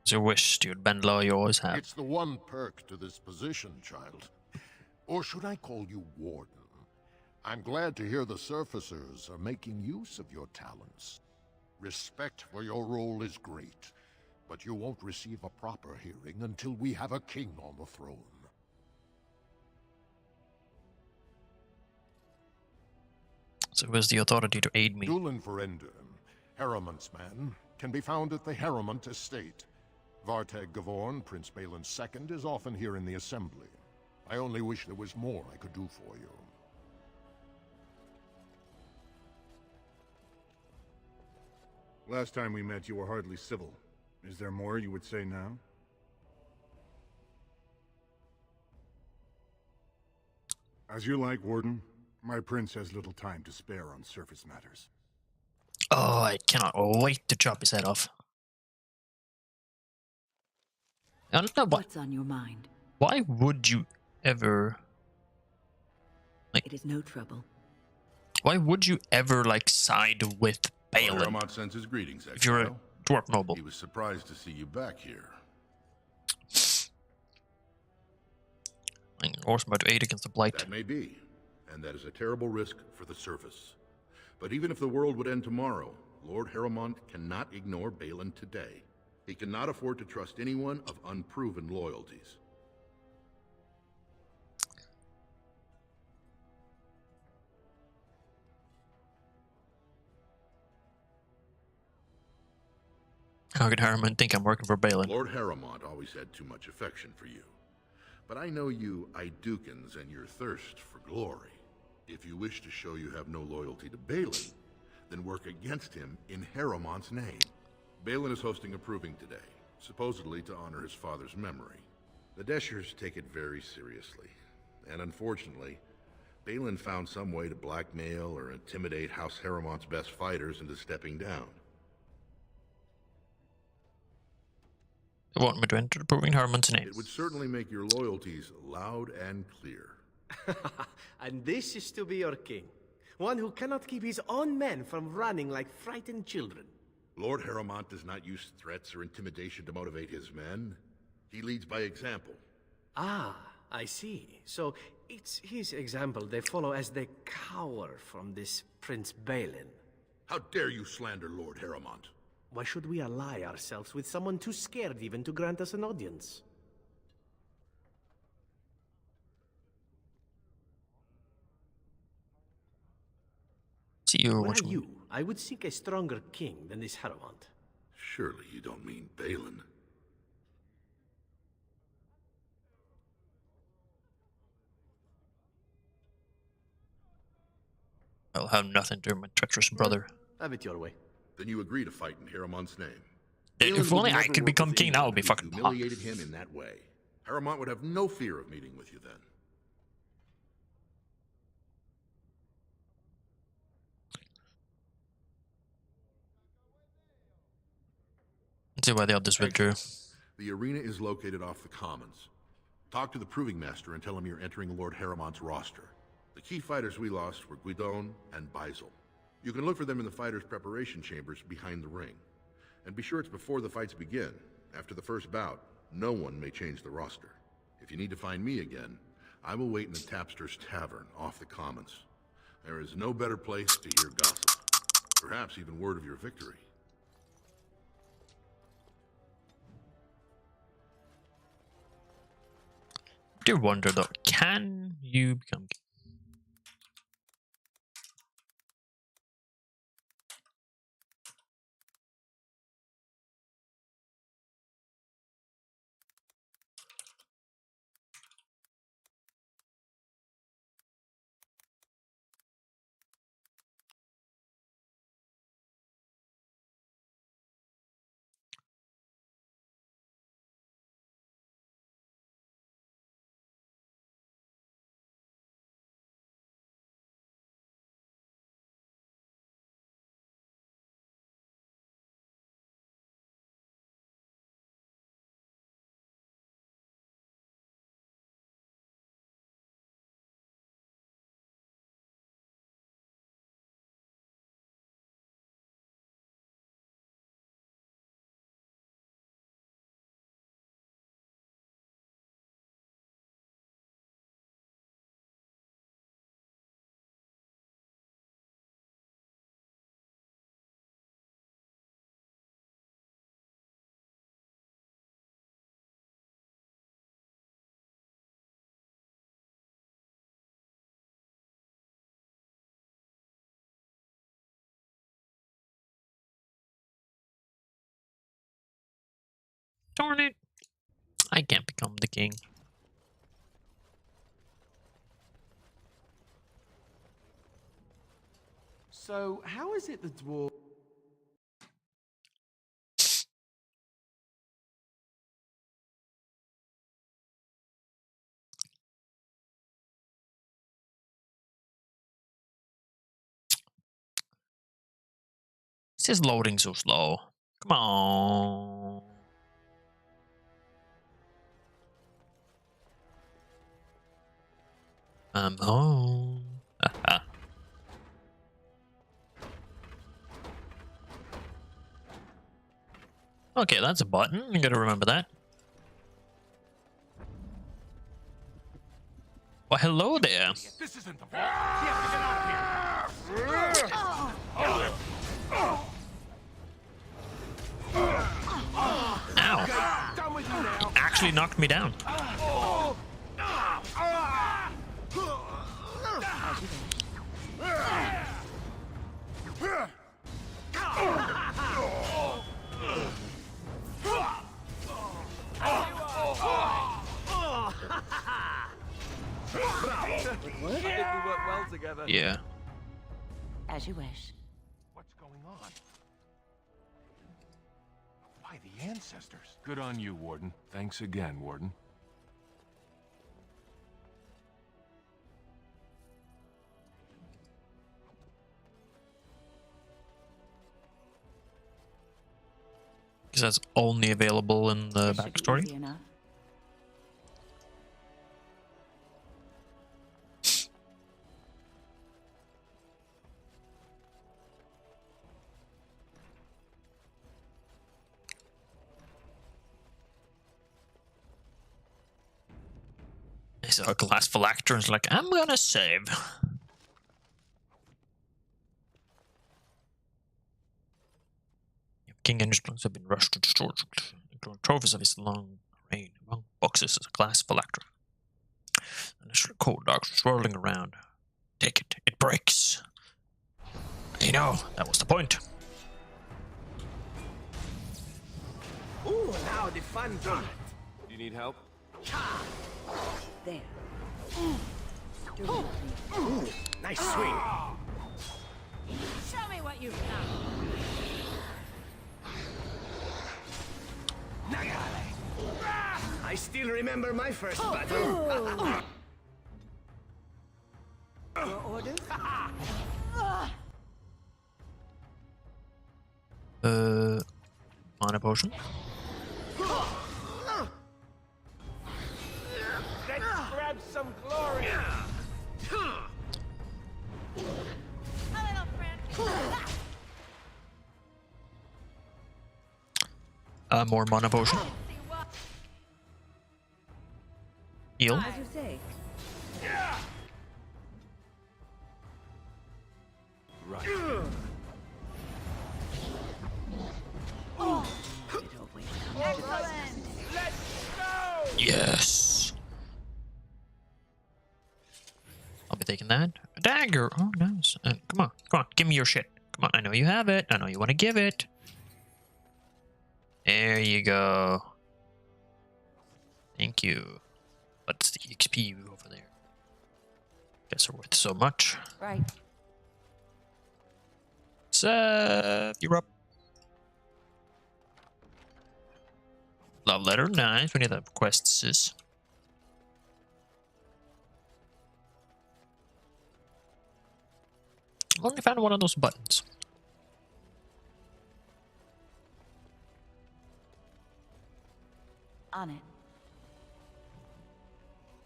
As you wish, Steward Bandalore, you always have. It's the one perk to this position, child. Or should I call you Warden? I'm glad to hear the surfacers are making use of your talents. Respect for your role is great, but you won't receive a proper hearing until we have a king on the throne. So who has the authority to aid me? Dulin Verender, Harrimant's man, can be found at the Harrimant estate. Vartag Gavorn, Prince Balin's second, is often here in the Assembly. I only wish there was more I could do for you. Last time we met, you were hardly civil. Is there more you would say now? As you like, Warden. My prince has little time to spare on surface matters. Oh, I cannot wait to chop his head off. I don't know What's on your mind? Why would you ever... Like, it is no trouble. Why would you ever, like, side with Balin? Harrowmont sends his greetings, if you're a dwarf noble. He was surprised to see you back here. Like, Orzammar to aid against the Blight. That may be, and that is a terrible risk for the surface. But even if the world would end tomorrow, Lord Harrowmont cannot ignore Balin today. He cannot afford to trust anyone of unproven loyalties. How could Harrowmont think I'm working for Balin? Lord Harrowmont always had too much affection for you. But I know you Idukans and your thirst for glory. If you wish to show you have no loyalty to Balin, then work against him in Harrowmont's name. Balin is hosting a proving today, supposedly to honor his father's memory. The Deshers take it very seriously, and unfortunately, Balin found some way to blackmail or intimidate House Harrowmont's best fighters into stepping down. They want me to enter the proving Harrowmont's name. It would certainly make your loyalties loud and clear. And this is to be your king. One who cannot keep his own men from running like frightened children. Lord Harrowmont does not use threats or intimidation to motivate his men. He leads by example. Ah, I see. So it's his example they follow as they cower from this Prince Balin. How dare you slander Lord Harrowmont? Why should we ally ourselves with someone too scared even to grant us an audience? See you. Were you, I would seek a stronger king than this Harrowmont. Surely you don't mean Balin. I'll have nothing to do with my treacherous brother. Have it your way. Then you agree to fight in Harrowmont's name. If only I could become king, that would be fucking hot. Humiliated him in that way. Harrowmont would have no fear of meeting with you then. Let's see why they all just withdrew. The arena is located off the Commons. Talk to the Proving Master and tell him you're entering Lord Harrowmont's roster. The key fighters we lost were Guidon and Baisel. You can look for them in the fighters' preparation chambers behind the ring. And be sure it's before the fights begin. After the first bout, no one may change the roster. If you need to find me again, I will wait in the Tapster's Tavern off the Commons. There is no better place to hear gossip. Perhaps even word of your victory. I do wonder though, can you become king? Darn it. I can't become the king. So, how is it the dwarf... This is loading so slow. Come on. I'm home. Okay, that's a button. You gotta remember that. Well, hello there. This isn't the vault. We have to get out of here. Ow. Done with you now. He actually knocked me down. I think we work well together. Yeah. As you wish. What's going on? By the ancestors. Good on you, Warden. Thanks again, Warden. Because that's only available in the backstory. Easy enough. He's a glass phylacter and is like, I'm gonna save. King Henry's plans have been rushed to storage, including trophies of his long reign. Among boxes is a glass phylacter. And there's cold dark swirling around. Take it, it breaks. You know, that was the point. Ooh, now the fun part. You need help? There. Ooh, nice swing. Show me what you've done. I still remember my first battle. Your orders? Mana potion. Let's grab some glory. More mana potion. Heal. As you say. Right. Excellent. Let's go. Yes. I'll be taking that. A dagger. Oh, nice. Come on. Give me your shit. Come on. I know you have it. I know you want to give it. There you go. Thank you. What's the XP over there? Guess we're worth so much. Right. You're up. Love letter, nice. We need the quests. I've only found one of those buttons. On it.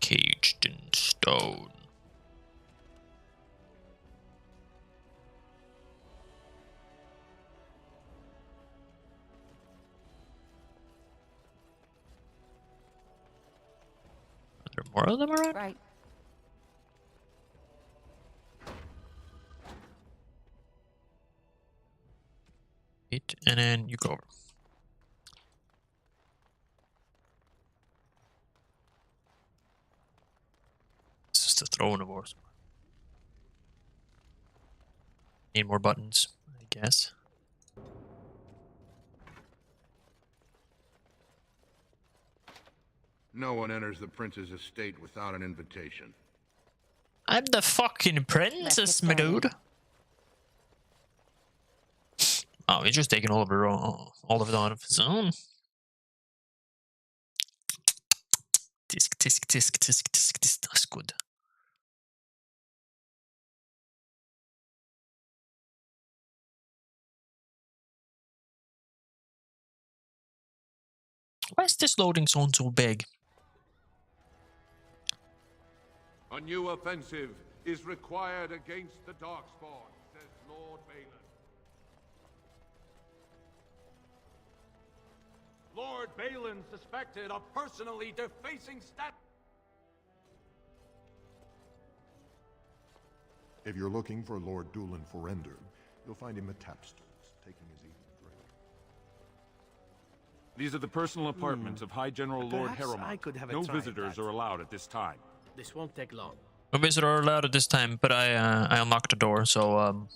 Caged in stone. Are there more of them around? Right. Wait, and then you go over. This is the throne of Orzammar. Need more buttons, I guess. No one enters the prince's estate without an invitation. I'm the fucking princess, my dude. Oh, he's just taking all of it on his own. Tisk, tisk, tisk, tisk, tisk, tisk. That's good. Why is this loading zone so big? A new offensive is required against the Darkspawn, says Lord Balin. Lord Balin suspected of personally defacing stat. If you're looking for Lord Dulin Forender, you'll find him at Tapstones, taking his evening drink. These are the personal apartments of High General Lord Perhaps I Harrowmont. could have a No try at visitors that. are allowed at this time. This won't take long. No visitor are allowed at this time, but I unlocked the door, so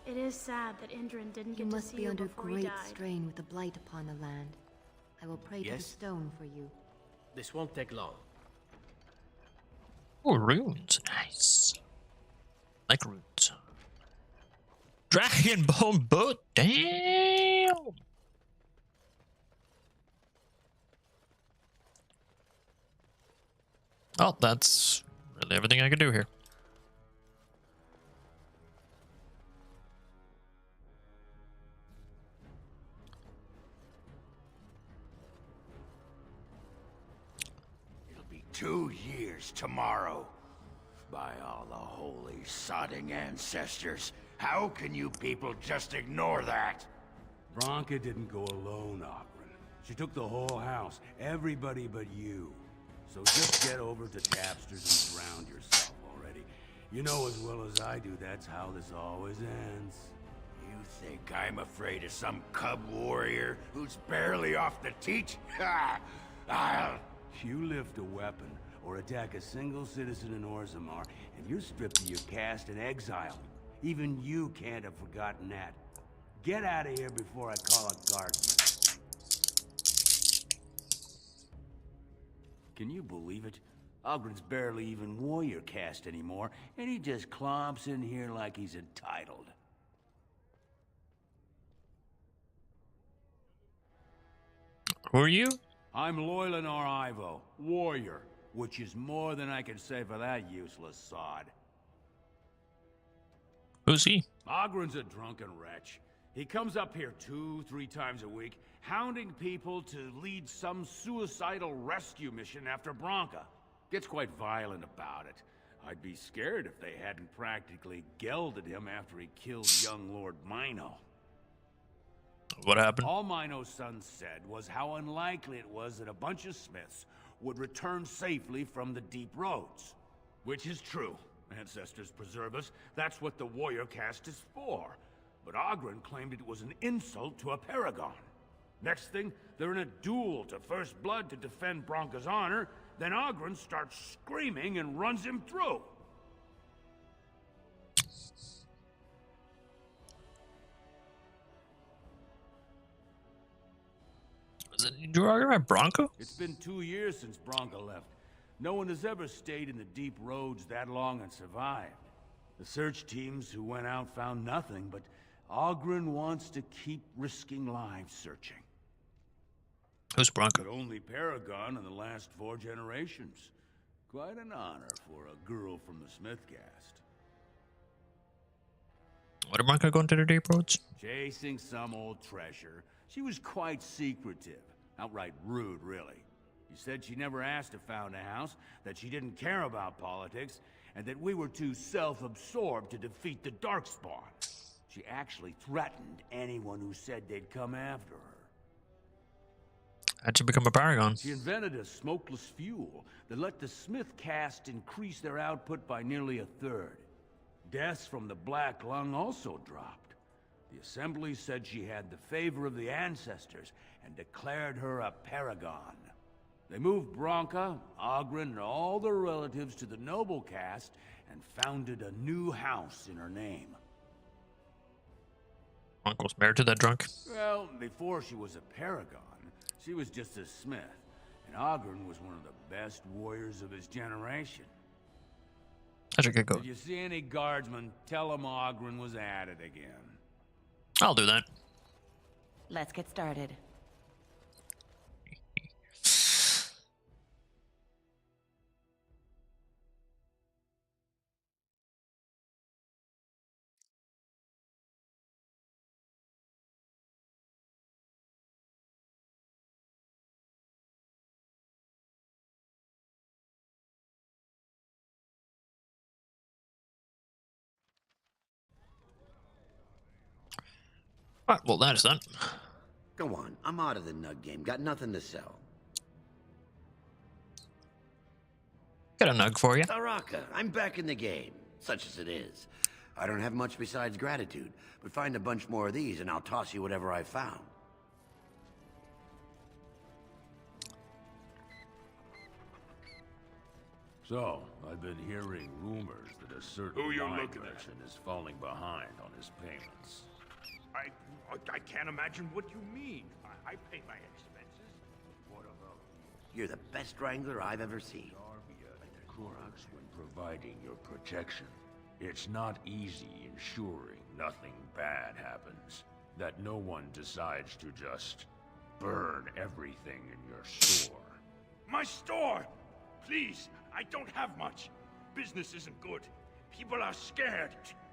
It is sad that Indrin didn't You get to must see be you under before he great died. strain with the blight upon the land. I will pray to the Yes? stone for you. This won't take long. oh, runes, nice. Like runes. Dragon Bone boat, damn. Oh, that's really everything I can do here. It'll be 2 years tomorrow. By all the holy sodding ancestors, how can you people just ignore that? Branka didn't go alone, Oghren. She took the whole house, everybody but you. So just get over to Tapsters and drown yourself already. You know as well as I do that's how this always ends. You think I'm afraid of some cub warrior who's barely off the teat? Ha! I'll... You lift a weapon or attack a single citizen in Orzammar, and you're stripped of your caste and exiled. Even you can't have forgotten that. Get out of here before I call a guardsman. Can you believe it? Ogren's barely even warrior caste anymore, and he just clomps in here like he's entitled. Who are you? I'm Loylanar Ivo, warrior, which is more than I can say for that useless sod. Who's he? Ogren's a drunken wretch. He comes up here 2-3 times a week, hounding people to lead some suicidal rescue mission after Branka. Gets quite violent about it. I'd be scared if they hadn't practically gelded him after he killed young Lord Mino. What happened? All Mino's son said was how unlikely it was that a bunch of Smiths would return safely from the deep roads. Which is true. Ancestors preserve us. That's what the warrior caste is for. But Oghren claimed it was an insult to a paragon. Next thing, they're in a duel to first blood to defend Branka's honor. Then Oghren starts screaming and runs him through. Do you argue about Branka? It's been 2 years since Branka left. No one has ever stayed in the deep roads that long and survived. The search teams who went out found nothing, but Oghren wants to keep risking lives searching. Who's Branka? The only paragon in the last 4 generations. Quite an honor for a girl from the Smith caste. What did Branka go into the deep roads? Chasing some old treasure. She was quite secretive. Outright rude, really. She said she never asked if found a house, that she didn't care about politics, and that we were too self-absorbed to defeat the Darkspawn. She actually threatened anyone who said they'd come after her. How'd you become a paragon? She invented a smokeless fuel that let the Smith caste increase their output by nearly 1/3. Deaths from the Black Lung also dropped. The Assembly said she had the favor of the ancestors and declared her a paragon. They moved Bronca, Oghren, and all their relatives to the noble caste and founded a new house in her name. Uncle's married to that drunk. Well, before she was a paragon, she was just a smith, and Oghren was one of the best warriors of his generation. I should get going. If you see any guardsmen, tell them Oghren was at it again. I'll do that. Let's get started. Alright, well that is done. Go on, I'm out of the nug game. Got nothing to sell. Got a nug for you. Taraka, I'm back in the game, such as it is. I don't have much besides gratitude, but find a bunch more of these and I'll toss you whatever I found. So, I've been hearing rumors that a certain wine merchant is falling behind on his payments. I can't imagine what you mean. I pay my expenses. What about You're the best wrangler I've ever seen. Crooks when providing your protection? It's not easy ensuring nothing bad happens. That no one decides to just burn everything in your store. My store! Please, I don't have much. Business isn't good. People are scared.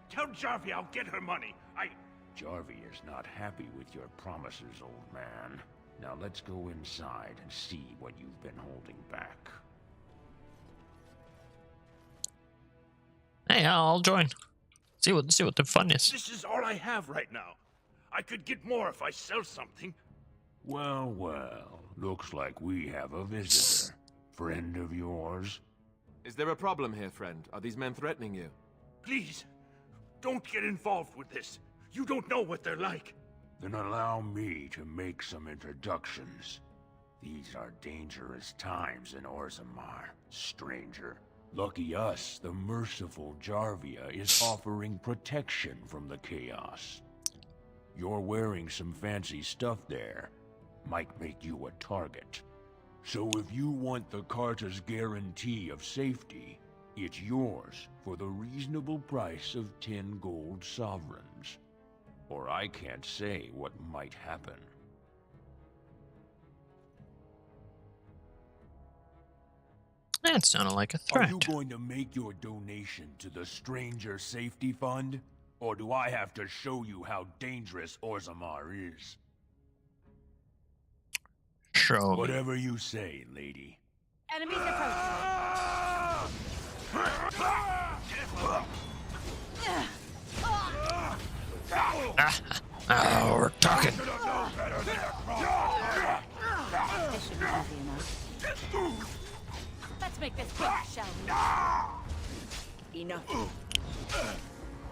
Tell Jarvia I'll get her money. Jarvia is not happy with your promises, old man. Now let's go inside and see what you've been holding back. Hey, I'll join. See what the fun is. This is all I have right now. I could get more if I sell something. Well, well, looks like we have a visitor. Friend of yours? Is there a problem here, friend? Are these men threatening you? Please, don't get involved with this. You don't know what they're like. Then allow me to make some introductions. These are dangerous times in Orzammar, stranger. Lucky us, the merciful Jarvia is offering protection from the chaos. You're wearing some fancy stuff there. Might make you a target. So if you want the Carta's guarantee of safety, it's yours for the reasonable price of 10 gold sovereigns. Or I can't say what might happen. That sounded like a threat. Are you going to make your donation to the Stranger Safety Fund? Or do I have to show you how dangerous Orzammar is? Show me. Whatever you say, lady. Enemies approaching. We're talking. This should be easy enough. Let's make this quick, shall we? Enough.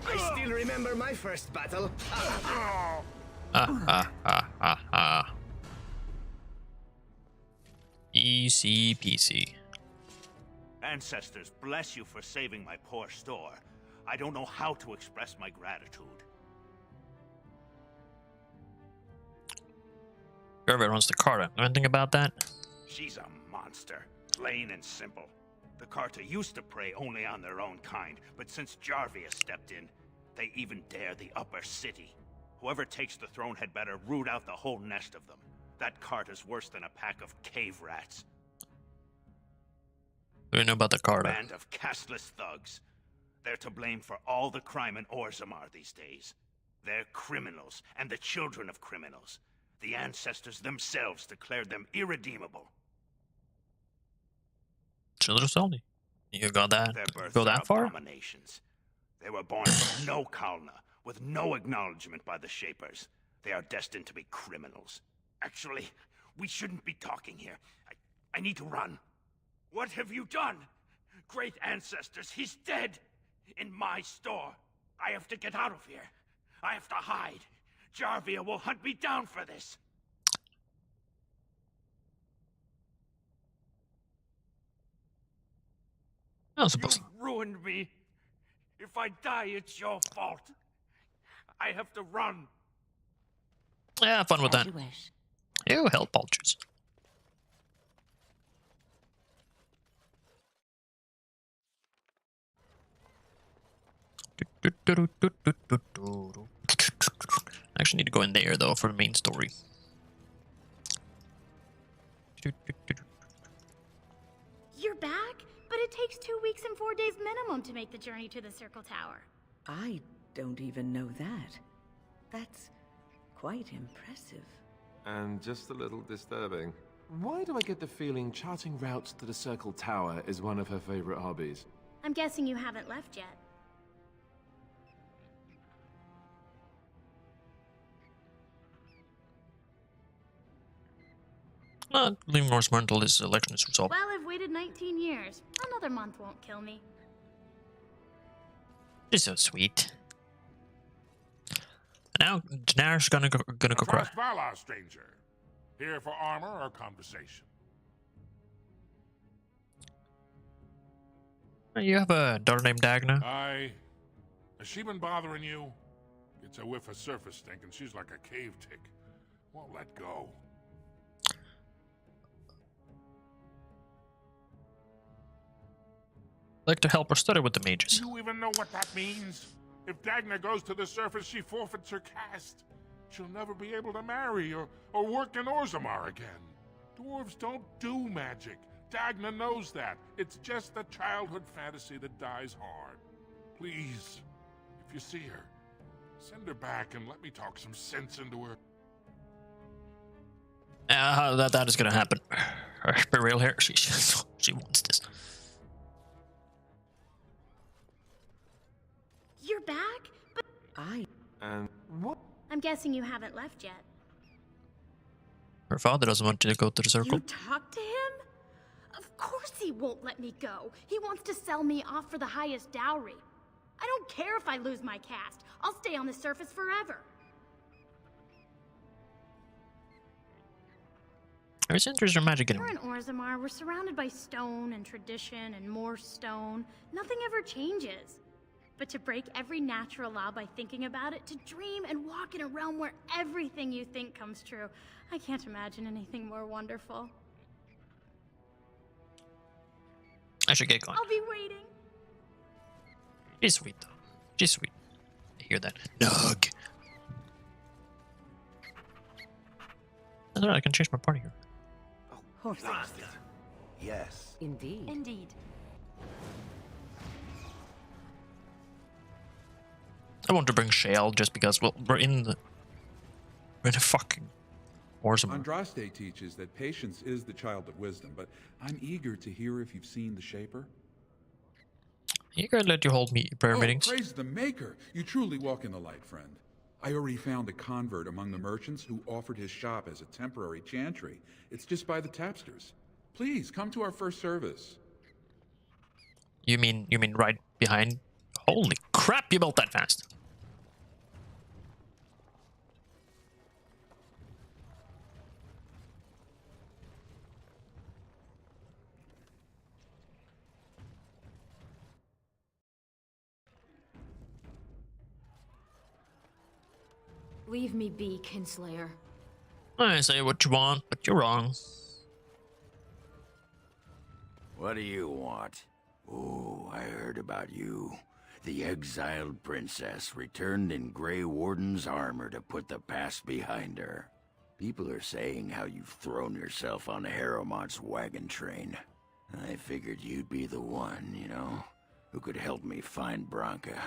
I still remember my first battle. Easy peasy. Ancestors, bless you for saving my poor store. I don't know how to express my gratitude. Whoever wants the Carta. Know anything about that? She's a monster, plain and simple. The Carta used to prey only on their own kind, but since Jarvia stepped in, they even dare the upper city. Whoever takes the throne had better root out the whole nest of them. That Carta's worse than a pack of cave rats. What do you know about the Carta? Band of casteless thugs. They're to blame for all the crime in Orzammar these days. They're criminals, and the children of criminals. The ancestors themselves declared them irredeemable. Children salty. You got that? Their births Go that are far? abominations. They were born from no Kalna, with no acknowledgement by the Shapers. They are destined to be criminals. Actually, we shouldn't be talking here. I need to run. What have you done? Great ancestors, he's dead! In my store. I have to get out of here. I have to hide. Jarvia will hunt me down for this. I suppose. You ruined me. If I die, it's your fault. I have to run. Yeah, have fun with that. You wish. Ew, hell vultures. I actually need to go in there though for the main story. You're back? But it takes 2 weeks and 4 days minimum to make the journey to the Circle Tower. I don't even know that. That's quite impressive. And just a little disturbing. Why do I get the feeling charting routes to the Circle Tower is one of her favorite hobbies? I'm guessing you haven't left yet. Leave Norse more until this election is resolved. Well, I've waited 19 years. Another month won't kill me. She's so sweet. Now, Daenerys gonna go cry. Trust Valar, stranger. Here for armor or conversation? You have a daughter named Dagna? Has she been bothering you? Gets a whiff of surface stink and she's like a cave tick. Won't let go. Like to help her study with the mages. Do you even know what that means? If Dagna goes to the surface, she forfeits her caste. She'll never be able to marry or work in Orzammar again. Dwarves don't do magic. Dagna knows that. It's just a childhood fantasy that dies hard. Please, if you see her, send her back and let me talk some sense into her. That is gonna happen. For real here, she wants this. You're back? But And what? I'm guessing you haven't left yet. Her father doesn't want you to go to the circle. You talked to him? Of course he won't let me go. He wants to sell me off for the highest dowry. I don't care if I lose my caste. I'll stay on the surface forever. Ever since there's your magic Here in Orzammar, we're surrounded by stone and tradition and more stone. Nothing ever changes. But to break every natural law by thinking about it, to dream and walk in a realm where everything you think comes true, I can't imagine anything more wonderful. I should get going. I'll be waiting. She's sweet though. She's sweet. I hear that. Nug. That's right, I can change my party here. Horses. Yes. Indeed. Indeed. I want to bring Shale just because, well, we're in the fucking Orzammar. Andraste teaches that patience is the child of wisdom, but I'm eager to hear if you've seen the Shaper. You gotta let you hold me prayer meetings. Praise the Maker! You truly walk in the light, friend. I already found a convert among the merchants who offered his shop as a temporary chantry. It's just by the tapsters. Please, come to our first service. You mean right behind? Holy crap, you built that fast. Leave me be, Kinslayer. I say what you want, but you're wrong. What do you want? Oh, I heard about you. The exiled princess returned in Grey Warden's armor to put the past behind her. People are saying how you've thrown yourself on Harrowmont's wagon train. I figured you'd be the one, you know, who could help me find Branka.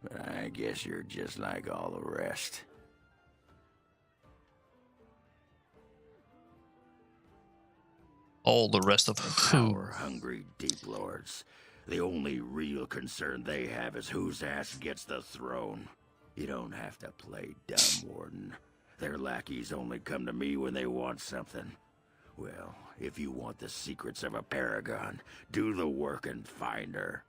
But I guess you're just like all the rest. All the rest of Power-hungry Deep Lords. The only real concern they have is whose ass gets the throne. You don't have to play dumb, Warden. Their lackeys only come to me when they want something. Well, if you want the secrets of a paragon, do the work and find her.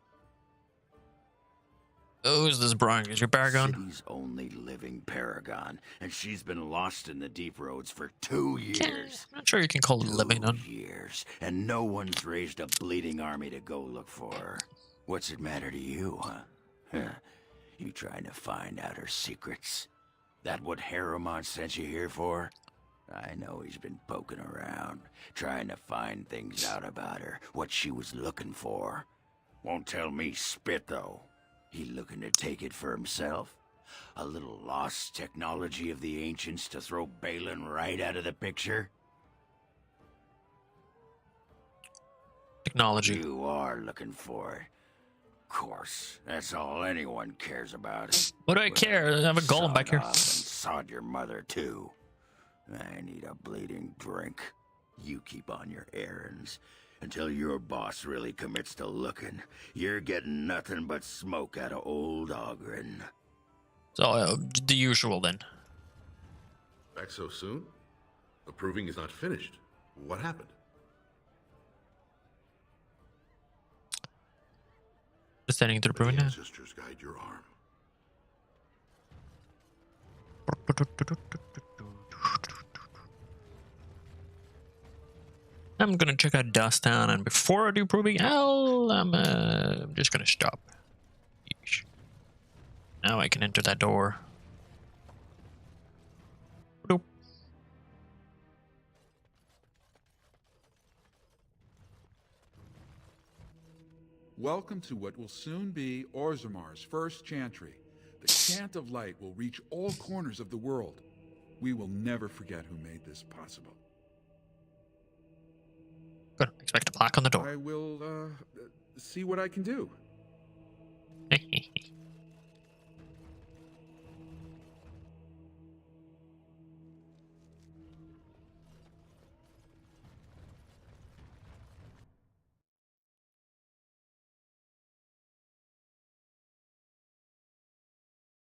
Who's this Brian? Is your Paragon? City's only living paragon, and she's been lost in the deep roads for 2 years. I'm not sure you can call it living on. 2 years, and no one's raised a bleeding army to go look for her. What's it matter to you, huh? You trying to find out her secrets? That what Harrowmont sent you here for? I know he's been poking around, trying to find things out about her, what she was looking for. Won't tell me spit, though. He looking to take it for himself? A little lost technology of the ancients to throw Balin right out of the picture? Technology. You are looking for it. Of course, that's all anyone cares about. What do I care? I have a golem back here. And sod your mother, too. I need a bleeding drink. You keep on your errands. Until your boss really commits to looking, you're getting nothing but smoke out of old Ogren. So, the usual then. Back so soon? The proving is not finished. What happened? Descending to the proving now. Ancestors guide your arm. I'm gonna check out Dust Town, and before I do proving, I'm just gonna stop. Yeesh. Now I can enter that door. Doop. Welcome to what will soon be Orzamar's first chantry. The chant of light will reach all corners of the world. We will never forget who made this possible. Good. Expect a plaque on the door. I will, see what I can do.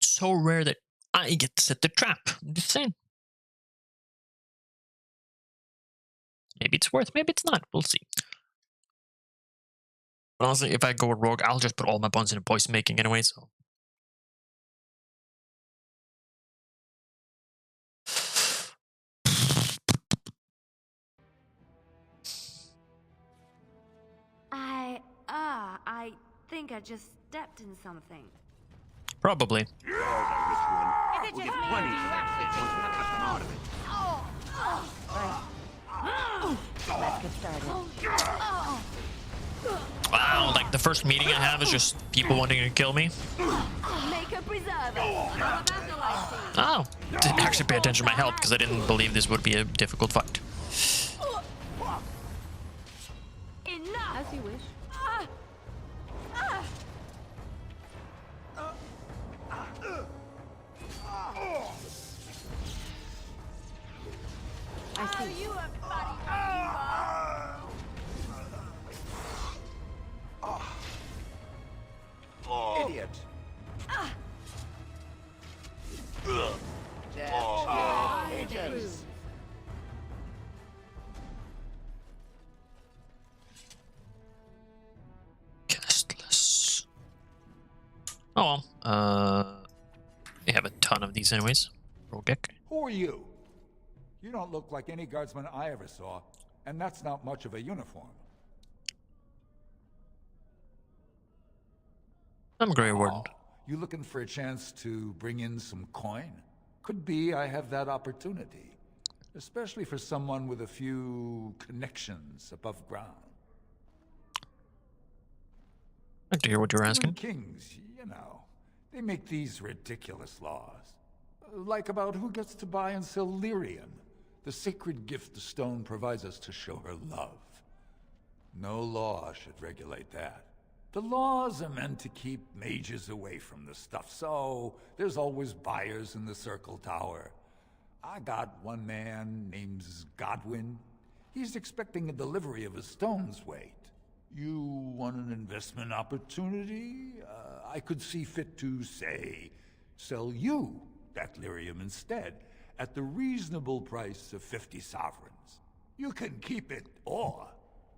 So rare that I get to set the trap. I'm just saying. Maybe it's worth, maybe it's not. We'll see. But honestly, if I go rogue, I'll just put all my buns into voice making anyway, so. I think I just stepped in something. Probably. Is it just me? Let's get started. Wow, like the first meeting I have is just people wanting to kill me. Make a preserve. Oh, didn't actually pay attention to my health because I didn't believe this would be a difficult fight. Enough. As you wish. I see. Idiot. Castless. Oh well. They have a ton of these anyways. Rogek. Who are you? You don't look like any guardsman I ever saw, and that's not much of a uniform. I'm Grey Warden. You looking for a chance to bring in some coin? Could be I have that opportunity. Especially for someone with a few connections above ground. I'd like to hear what you're asking. Kings, you know, they make these ridiculous laws. Like about who gets to buy and sell lyrium, the sacred gift the stone provides us to show her love. No law should regulate that. The laws are meant to keep mages away from the stuff, so there's always buyers in the Circle Tower. I got one man named Godwin. He's expecting a delivery of a stone's weight. You want an investment opportunity? I could see fit to, say, sell you that lyrium instead, at the reasonable price of 50 sovereigns. You can keep it, or,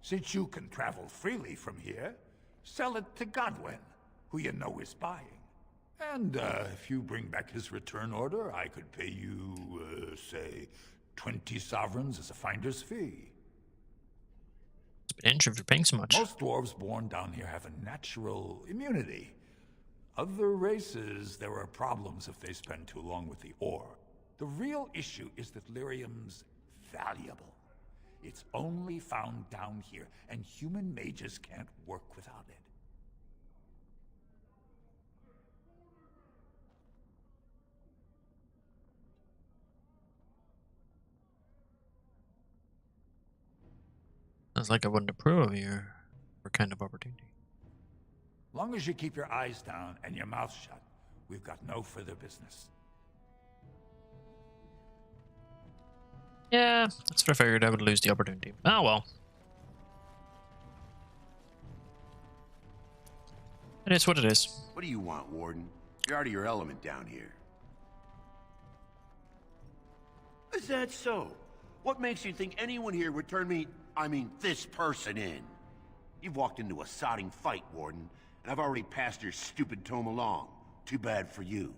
since you can travel freely from here, sell it to Godwin, who you know is buying. And if you bring back his return order, I could pay you, say, 20 sovereigns as a finder's fee. It's been inch if you're paying so much. Most dwarves born down here have a natural immunity. Other races, there are problems if they spend too long with the ore. The real issue is that lyrium's valuable. It's only found down here, and human mages can't work without it. Sounds like I wouldn't approve of your kind of opportunity. Long as you keep your eyes down and your mouth shut, we've got no further business. Yeah, that's what I figured. I would lose the opportunity. Oh well. It is what it is. What do you want, Warden? You're out of your element down here. Is that so? What makes you think anyone here would turn me, this person in? You've walked into a sodding fight, Warden, and I've already passed your stupid tome along. Too bad for you.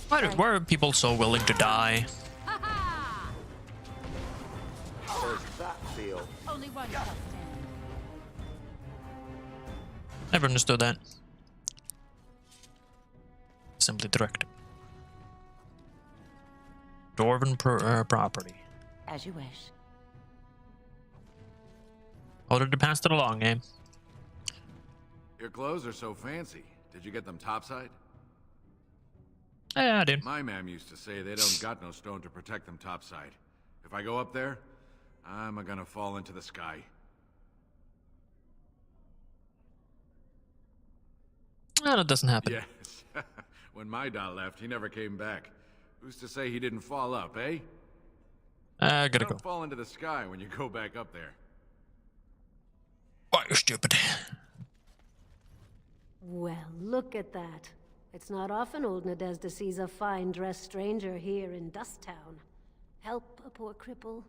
Why are people so willing to die? How does that feel? Only one shall stand. Never understood that. Simply direct. Dwarven property. As you wish. Ordered to pass it along, eh? Your clothes are so fancy. Did you get them topside? Yeah, I did. My mam used to say they don't got no stone to protect them topside. If I go up there, I'm gonna fall into the sky. No, that doesn't happen. Yes. When my dad left, he never came back. Who's to say he didn't fall up, eh? I gotta don't go. fall into the sky when you go back up there. Why, you stupid. Well, look at that. It's not often old Nadezda sees a fine-dressed stranger here in Dusttown. Help a poor cripple.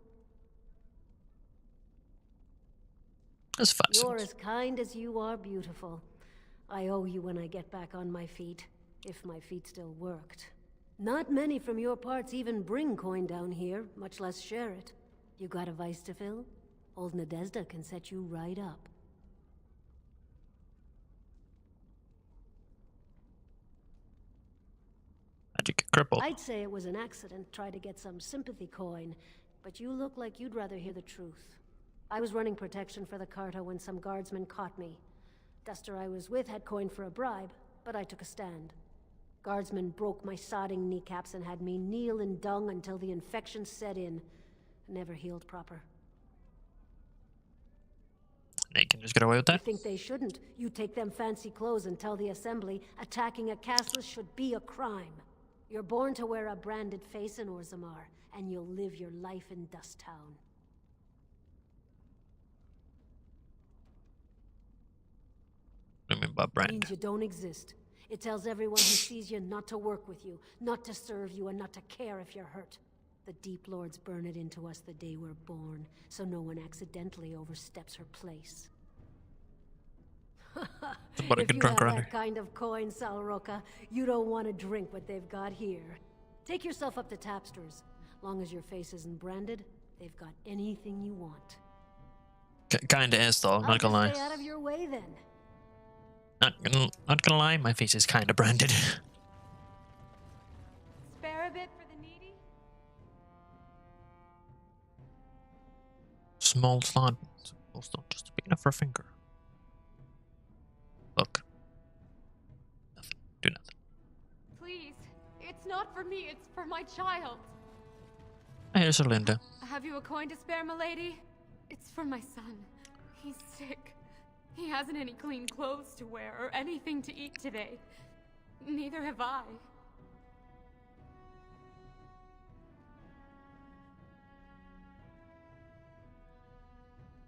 That's fascinating. You're as kind as you are beautiful. I owe you when I get back on my feet, if my feet still worked. Not many from your parts even bring coin down here, much less share it. You got a vice to fill? Old Nadezda can set you right up. Magic cripple. I'd say it was an accident, try to get some sympathy coin, but you look like you'd rather hear the truth. I was running protection for the Carta when some guardsmen caught me. Duster I was with had coin for a bribe, but I took a stand. Guardsmen broke my sodding kneecaps and had me kneel in dung until the infection set in. Never healed proper. They can just get away with that? I think they shouldn't. You take them fancy clothes and tell the Assembly attacking a castle should be a crime. You're born to wear a branded face in Orzammar, and you'll live your life in Dusttown. What do you mean by brand? It means you don't exist. It tells everyone who sees you not to work with you, not to serve you, and not to care if you're hurt. The Deep Lords burn it into us the day we're born, so no one accidentally oversteps her place. Somebody get drunk around here. If you have that kind of coin, Salroka, you don't want to drink what they've got here. Take yourself up to Tapster's. Long as your face isn't branded, they've got anything you want. Kinda is though, not gonna lie. Stay out of your way then. Not gonna lie, my face is kinda branded. Spare a bit for the needy? Small slot. Also just big enough for a finger. Look. Nothing. Do nothing. Please, it's not for me, it's for my child. Here's Linda. Have you a coin to spare, milady? It's for my son. He's sick. He hasn't any clean clothes to wear or anything to eat today. Neither have I.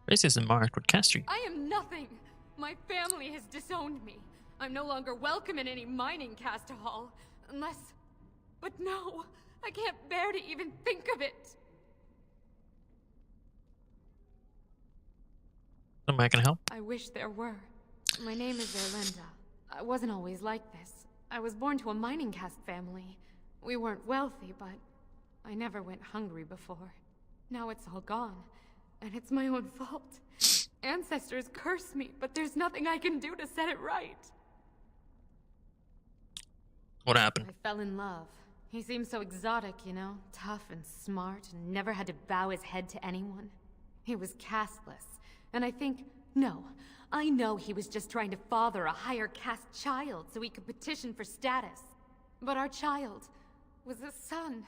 Face isn't marked with Castry. I am nothing. My family has disowned me. I'm no longer welcome in any mining Castahall. Unless... But no! I can't bear to even think of it! Somebody can help. I wish there were. My name is Erlenda. I wasn't always like this. I was born to a mining caste family. We weren't wealthy, but I never went hungry before. Now it's all gone, and it's my own fault. Ancestors curse me, but there's nothing I can do to set it right. What happened? I fell in love. He seemed so exotic, you know? Tough and smart, and never had to bow his head to anyone. He was casteless, and I know he was just trying to father a higher caste child so he could petition for status. But our child was a son,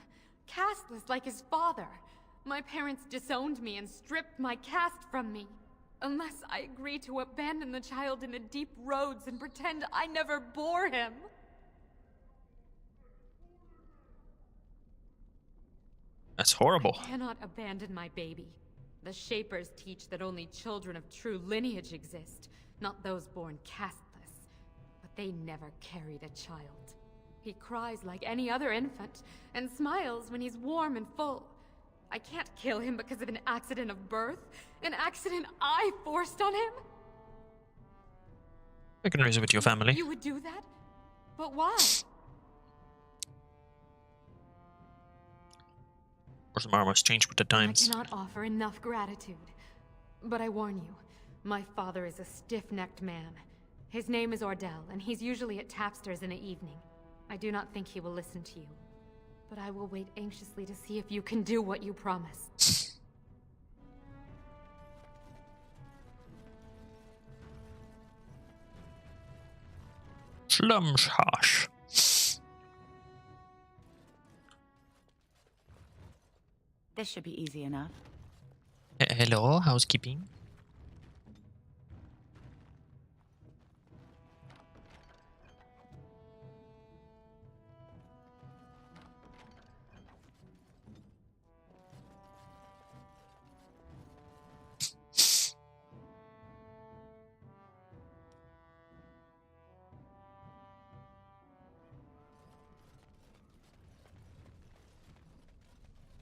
casteless like his father. My parents disowned me and stripped my caste from me. Unless I agree to abandon the child in the deep roads and pretend I never bore him. That's horrible. I cannot abandon my baby. The Shapers teach that only children of true lineage exist, not those born casteless. But they never carried a child. He cries like any other infant, and smiles when he's warm and full. I can't kill him because of an accident of birth, an accident I forced on him. I can raise it with your family. You would do that? But why? Orzammar must change with the times. I cannot offer enough gratitude. But I warn you, my father is a stiff-necked man. His name is Ordell, and he's usually at Tapster's in the evening. I do not think he will listen to you. But I will wait anxiously to see if you can do what you promised. Slumshash. This should be easy enough. Hello, housekeeping.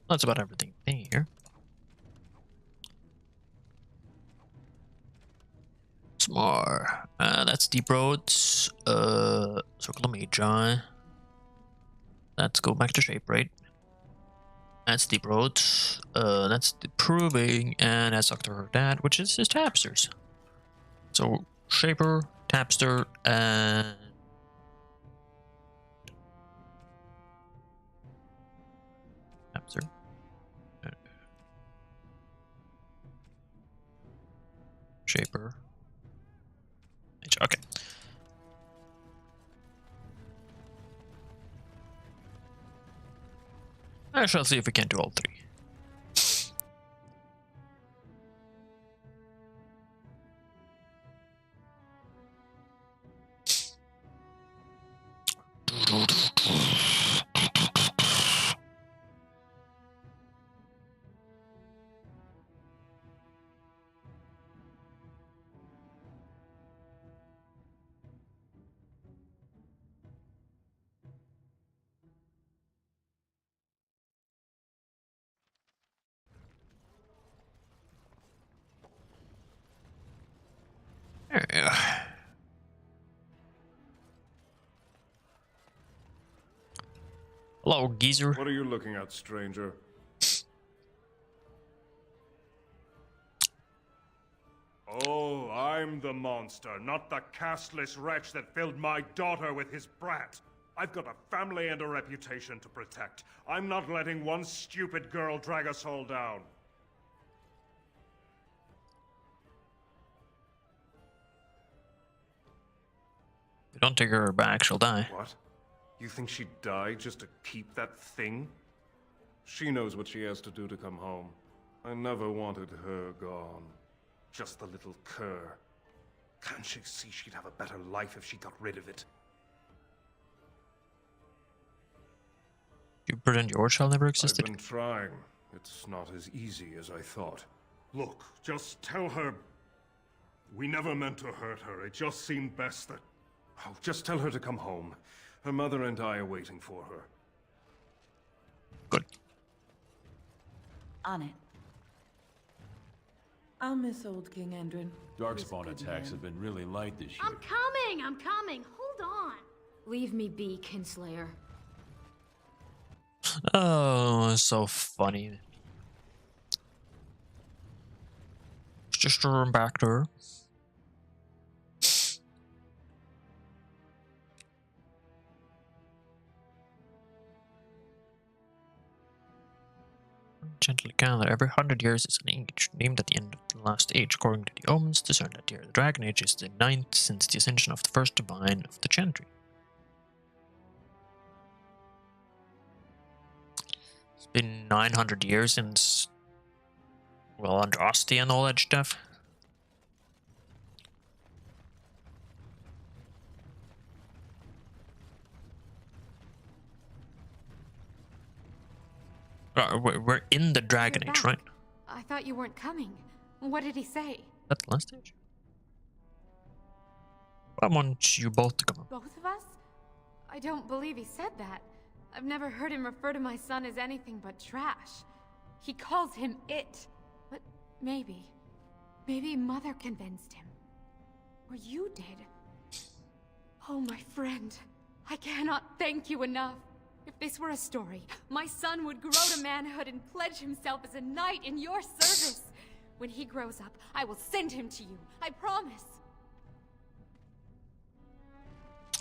That's about everything here. Some more. That's Deep Roads. Circle of Magi. Let's go back to Shape, right? That's Deep Roads. That's the Proving, and that's Dr. Dad, which is his Tapsters. So Shaper, Tapster, and Tapster. Shaper. Okay. I shall see if we can do all three. There we go. Hello, geezer. What are you looking at, stranger? Oh, I'm the monster, not the casteless wretch that filled my daughter with his brat. I've got a family and a reputation to protect. I'm not letting one stupid girl drag us all down. If we don't take her back, she'll die. What? You think she'd die just to keep that thing? She knows what she has to do to come home. I never wanted her gone. Just the little cur. Can't she see she'd have a better life if she got rid of it? You pretend your child never existed? I've been trying. It's not as easy as I thought. Look, just tell her... We never meant to hurt her. It just seemed best that... Oh, just tell her to come home. Her mother and I are waiting for her. Good. On it. I'll miss old King Endrin. Darkspawn attacks have been really light this year. I'm coming! I'm coming! Hold on! Leave me be, Kinslayer. Oh, so funny. Just a run back to her. Gently calendar. Every 100 years is an age, named at the end of the last age, according to the omens discerned that year. The Dragon Age is the 9th since the ascension of the first divine of the Chantry. It's been 900 years since, well, Andraste and all that stuff. We're in the Dragon Age, right? I thought you weren't coming. What did he say? That the last stage? I want you both to come up. Both of us? I don't believe he said that. I've never heard him refer to my son as anything but trash. He calls him it. But maybe Mother convinced him. Or you did. Oh, my friend. I cannot thank you enough. If this were a story, my son would grow to manhood and pledge himself as a knight in your service. When he grows up, I will send him to you. I promise.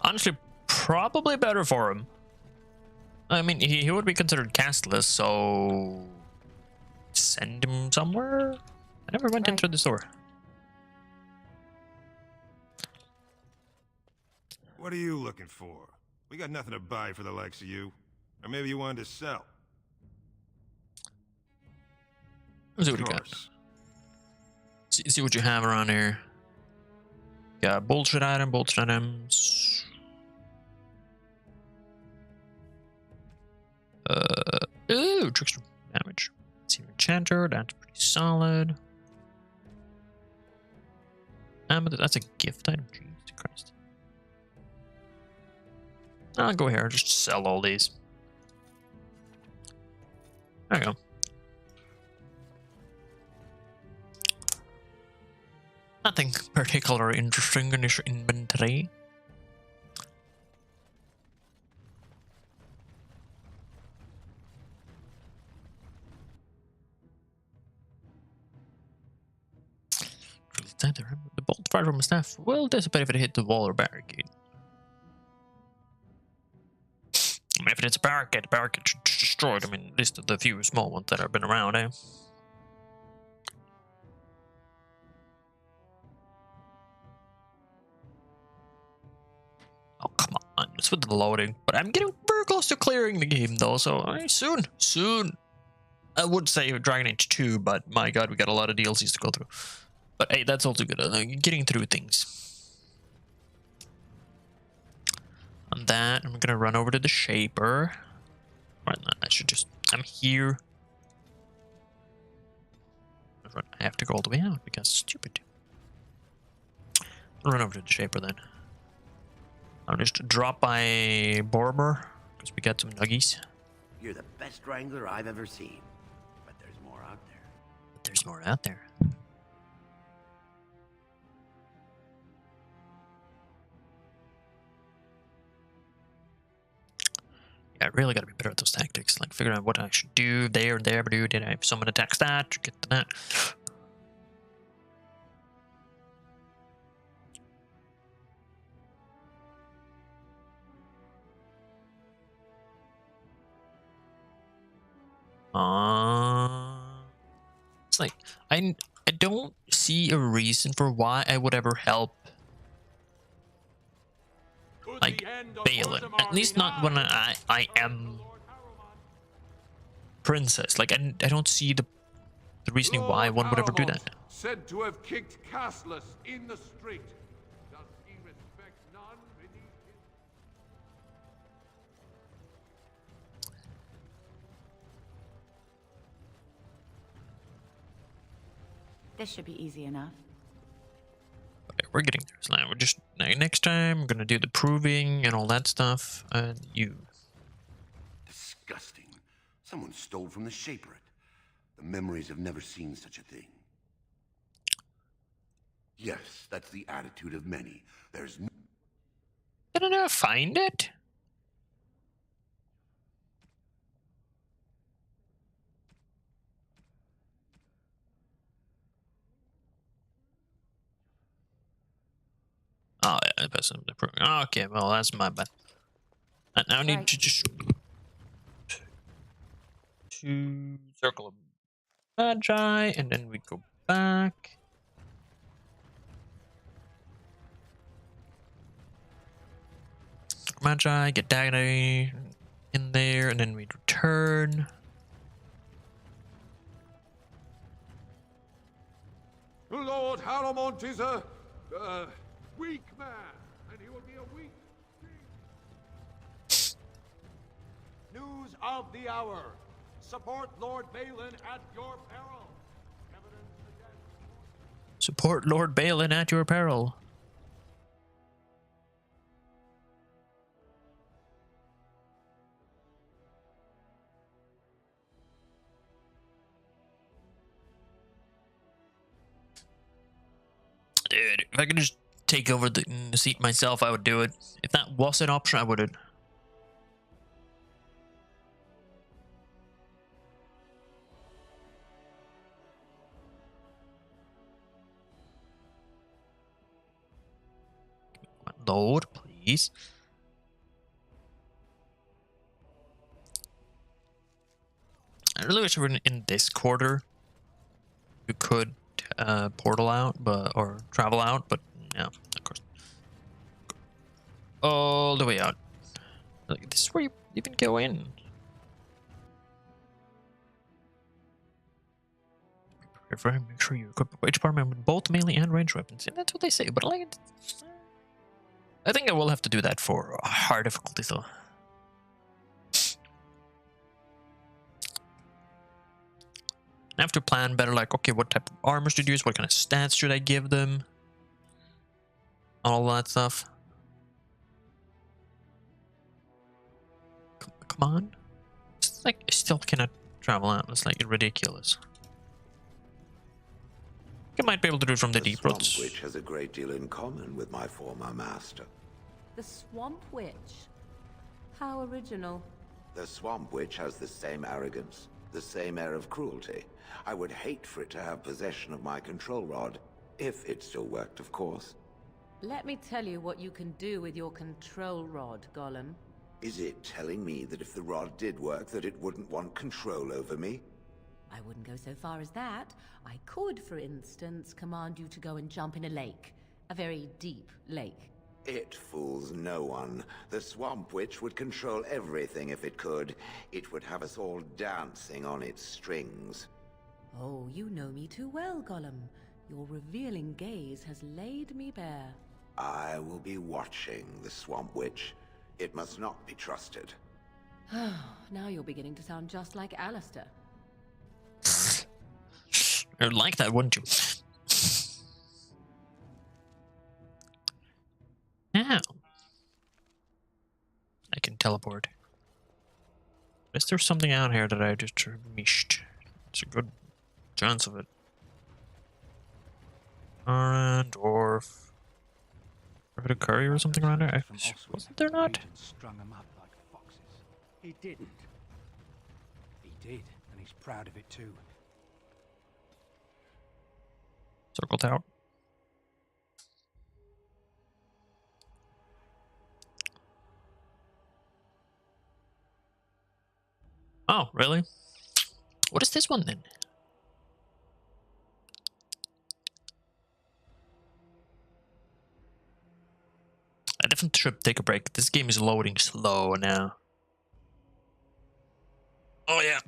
Honestly, probably better for him. I mean, he would be considered castless, so send him somewhere. I never went into the store. What are you looking for? We got nothing to buy for the likes of you. Or maybe you wanted to sell. Let's see what you got. See what you have around here. Got bullshit items. Ooh, trickster damage. See enchanter, that's pretty solid. But that's a gift item. Jesus Christ. I'll go here, just sell all these. There you go. Nothing particularly interesting in this inventory. The bolt fired from a staff will dissipate if it hit the wall or barricade. I mean, if it's a barricade, the barricade should be destroyed. I mean, at least the few small ones that have been around, eh? Oh, come on. It's with the loading. But I'm getting very close to clearing the game, though, so soon. I would say Dragon Age 2, but my god, we got a lot of DLCs to go through. But hey, that's also good. Getting through things. On that, I'm gonna run over to the Shaper. Right, I should just... I'm here. I have to go all the way out because it's stupid. I'll run over to the Shaper then. I'll just drop by Borber because we got some nuggies. You're the best wrangler I've ever seen. But there's more out there. There's more out there. I really gotta be better at those tactics, like figuring out what I should do there and there, but did I have someone attacks that, get to that. It's like, I don't see a reason for why I would ever help like Balin, at least not when I am princess. Like I don't see the reasoning why one would ever do that. Said to have kicked castless in the street. Does he respect none beneath him? This should be easy enough. Okay, we're getting there. So now we're just next time I'm gonna do the proving and all that stuff. And you. Disgusting. Someone stole from the Shaper. The memories have never seen such a thing. Yes, that's the attitude of many. There's no... Did I never find it? Oh, yeah, that's okay, well, that's my bad. I now need to just... to circle of Magi, and then we go back. Magi, get Dagny in there, and then we return. Lord Haramont is a weak man, and he will be a weak king. News of the hour. Support Lord Balin at your peril. Support Lord Balin at your peril. Dude, if I could just take over the seat myself, I would do it. If that was an option, I wouldn't. Lord, please. I really wish we were in this quarter. You could portal out, or travel out, but yeah, of course. All the way out. Like, this is where you even go in. Make sure you equip each department with both melee and ranged weapons. And that's what they say, but like, I think I will have to do that for hard difficulty, though. I have to plan better, like, okay, what type of armor should I use? What kind of stats should I give them? All that stuff. Come on. It's like, I still cannot travel out. It's like ridiculous. You might be able to do it from the deep roads. Swamp Witch has a great deal in common with my former master. The Swamp Witch? How original. The Swamp Witch has the same arrogance, the same air of cruelty. I would hate for it to have possession of my control rod, if it still worked, of course. Let me tell you what you can do with your control rod, Gollum. Is it telling me that if the rod did work, that it wouldn't want control over me? I wouldn't go so far as that. I could, for instance, command you to go and jump in a lake. A very deep lake. It fools no one. The Swamp Witch would control everything if it could. It would have us all dancing on its strings. Oh, you know me too well, Gollum. Your revealing gaze has laid me bare. I will be watching the Swamp Witch. It must not be trusted. Now you're beginning to sound just like Alistair. I would like that, wouldn't you? Now, I can teleport. Is there something out here that I just missed? It's a good chance of it. Dwarf. Or a courier or something around there? Wasn't there not? Strung them up like foxes. He didn't. He did, and he's proud of it too. Circle tower. Oh, really? What is this one then? I definitely should take a break. This game is loading slow now. Oh yeah.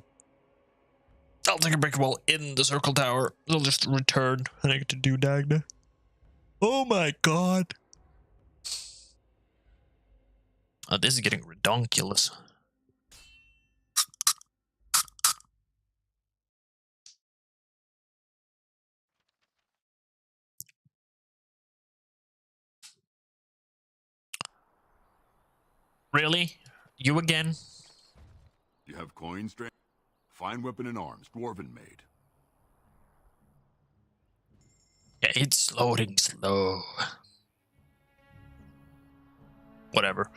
I'll take a break while in the circle tower. I'll just return and I get to do Dagna. Oh my god. Oh, this is getting redonkulous. Really? You again? You have coins, Strange? Fine weapon and arms, dwarven made. Okay. It's loading slow. Whatever.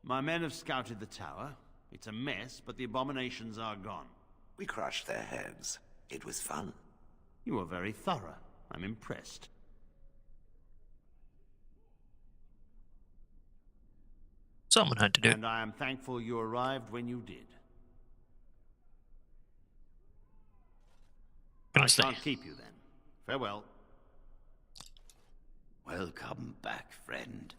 My men have scouted the tower. It's a mess, but the abominations are gone. We crushed their heads. It was fun. You were very thorough. I'm impressed. Someone had to do it. And I am thankful you arrived when you did. I can't keep you then. Farewell. Welcome back, friend.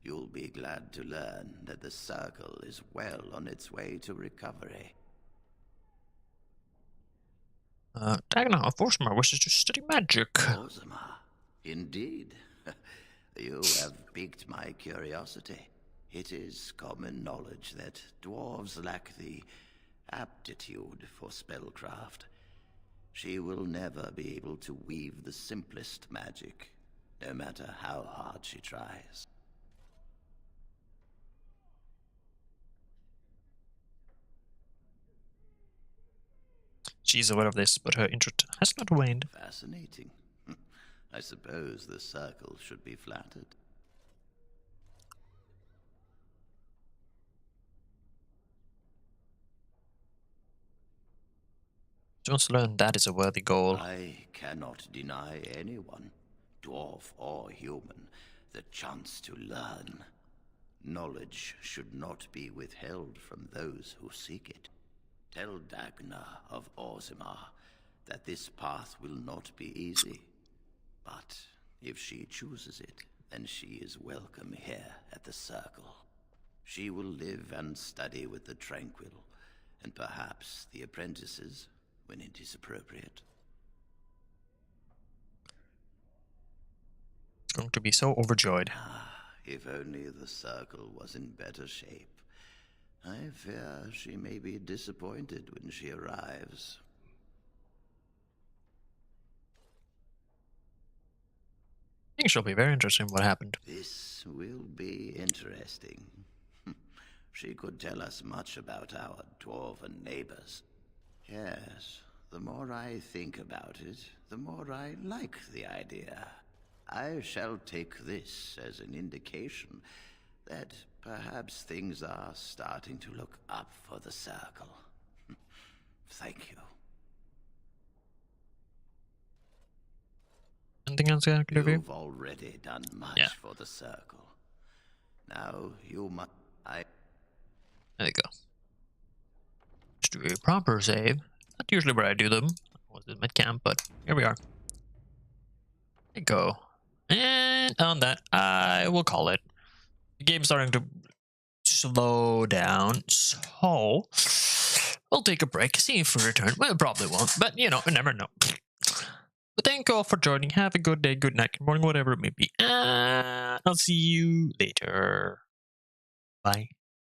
You'll be glad to learn that the Circle is well on its way to recovery. Dagna of Orzammar wishes to study magic. Orzammar? Indeed. You have piqued my curiosity. It is common knowledge that dwarves lack the aptitude for spellcraft. She will never be able to weave the simplest magic, no matter how hard she tries. She's aware of this, but her interest has not waned. Fascinating. I suppose the Circle should be flattered. She wants to learn that is a worthy goal. I cannot deny anyone, dwarf or human, the chance to learn. Knowledge should not be withheld from those who seek it. Tell Dagna of Orzammar that this path will not be easy. But if she chooses it, then she is welcome here at the Circle. She will live and study with the Tranquil, and perhaps the apprentices, when it is appropriate. It's going to be so overjoyed. If only the Circle was in better shape. I fear she may be disappointed when she arrives. I think she'll be very interested in what happened. This will be interesting. She could tell us much about our dwarven neighbors. Yes, the more I think about it, the more I like the idea. I shall take this as an indication that perhaps things are starting to look up for the Circle. Thank you. Anything else I can do for you? You've already done much for the Circle. Now you must... There you go. Just do a proper save. Not usually where I do them. I was in my camp, but here we are. There you go. And on that, I will call it. The game's starting to slow down, so we'll take a break, see if we return. Well, probably won't, but you know, you never know. But thank you all for joining. Have a good day, good night, good morning, whatever it may be. I'll see you later. Bye.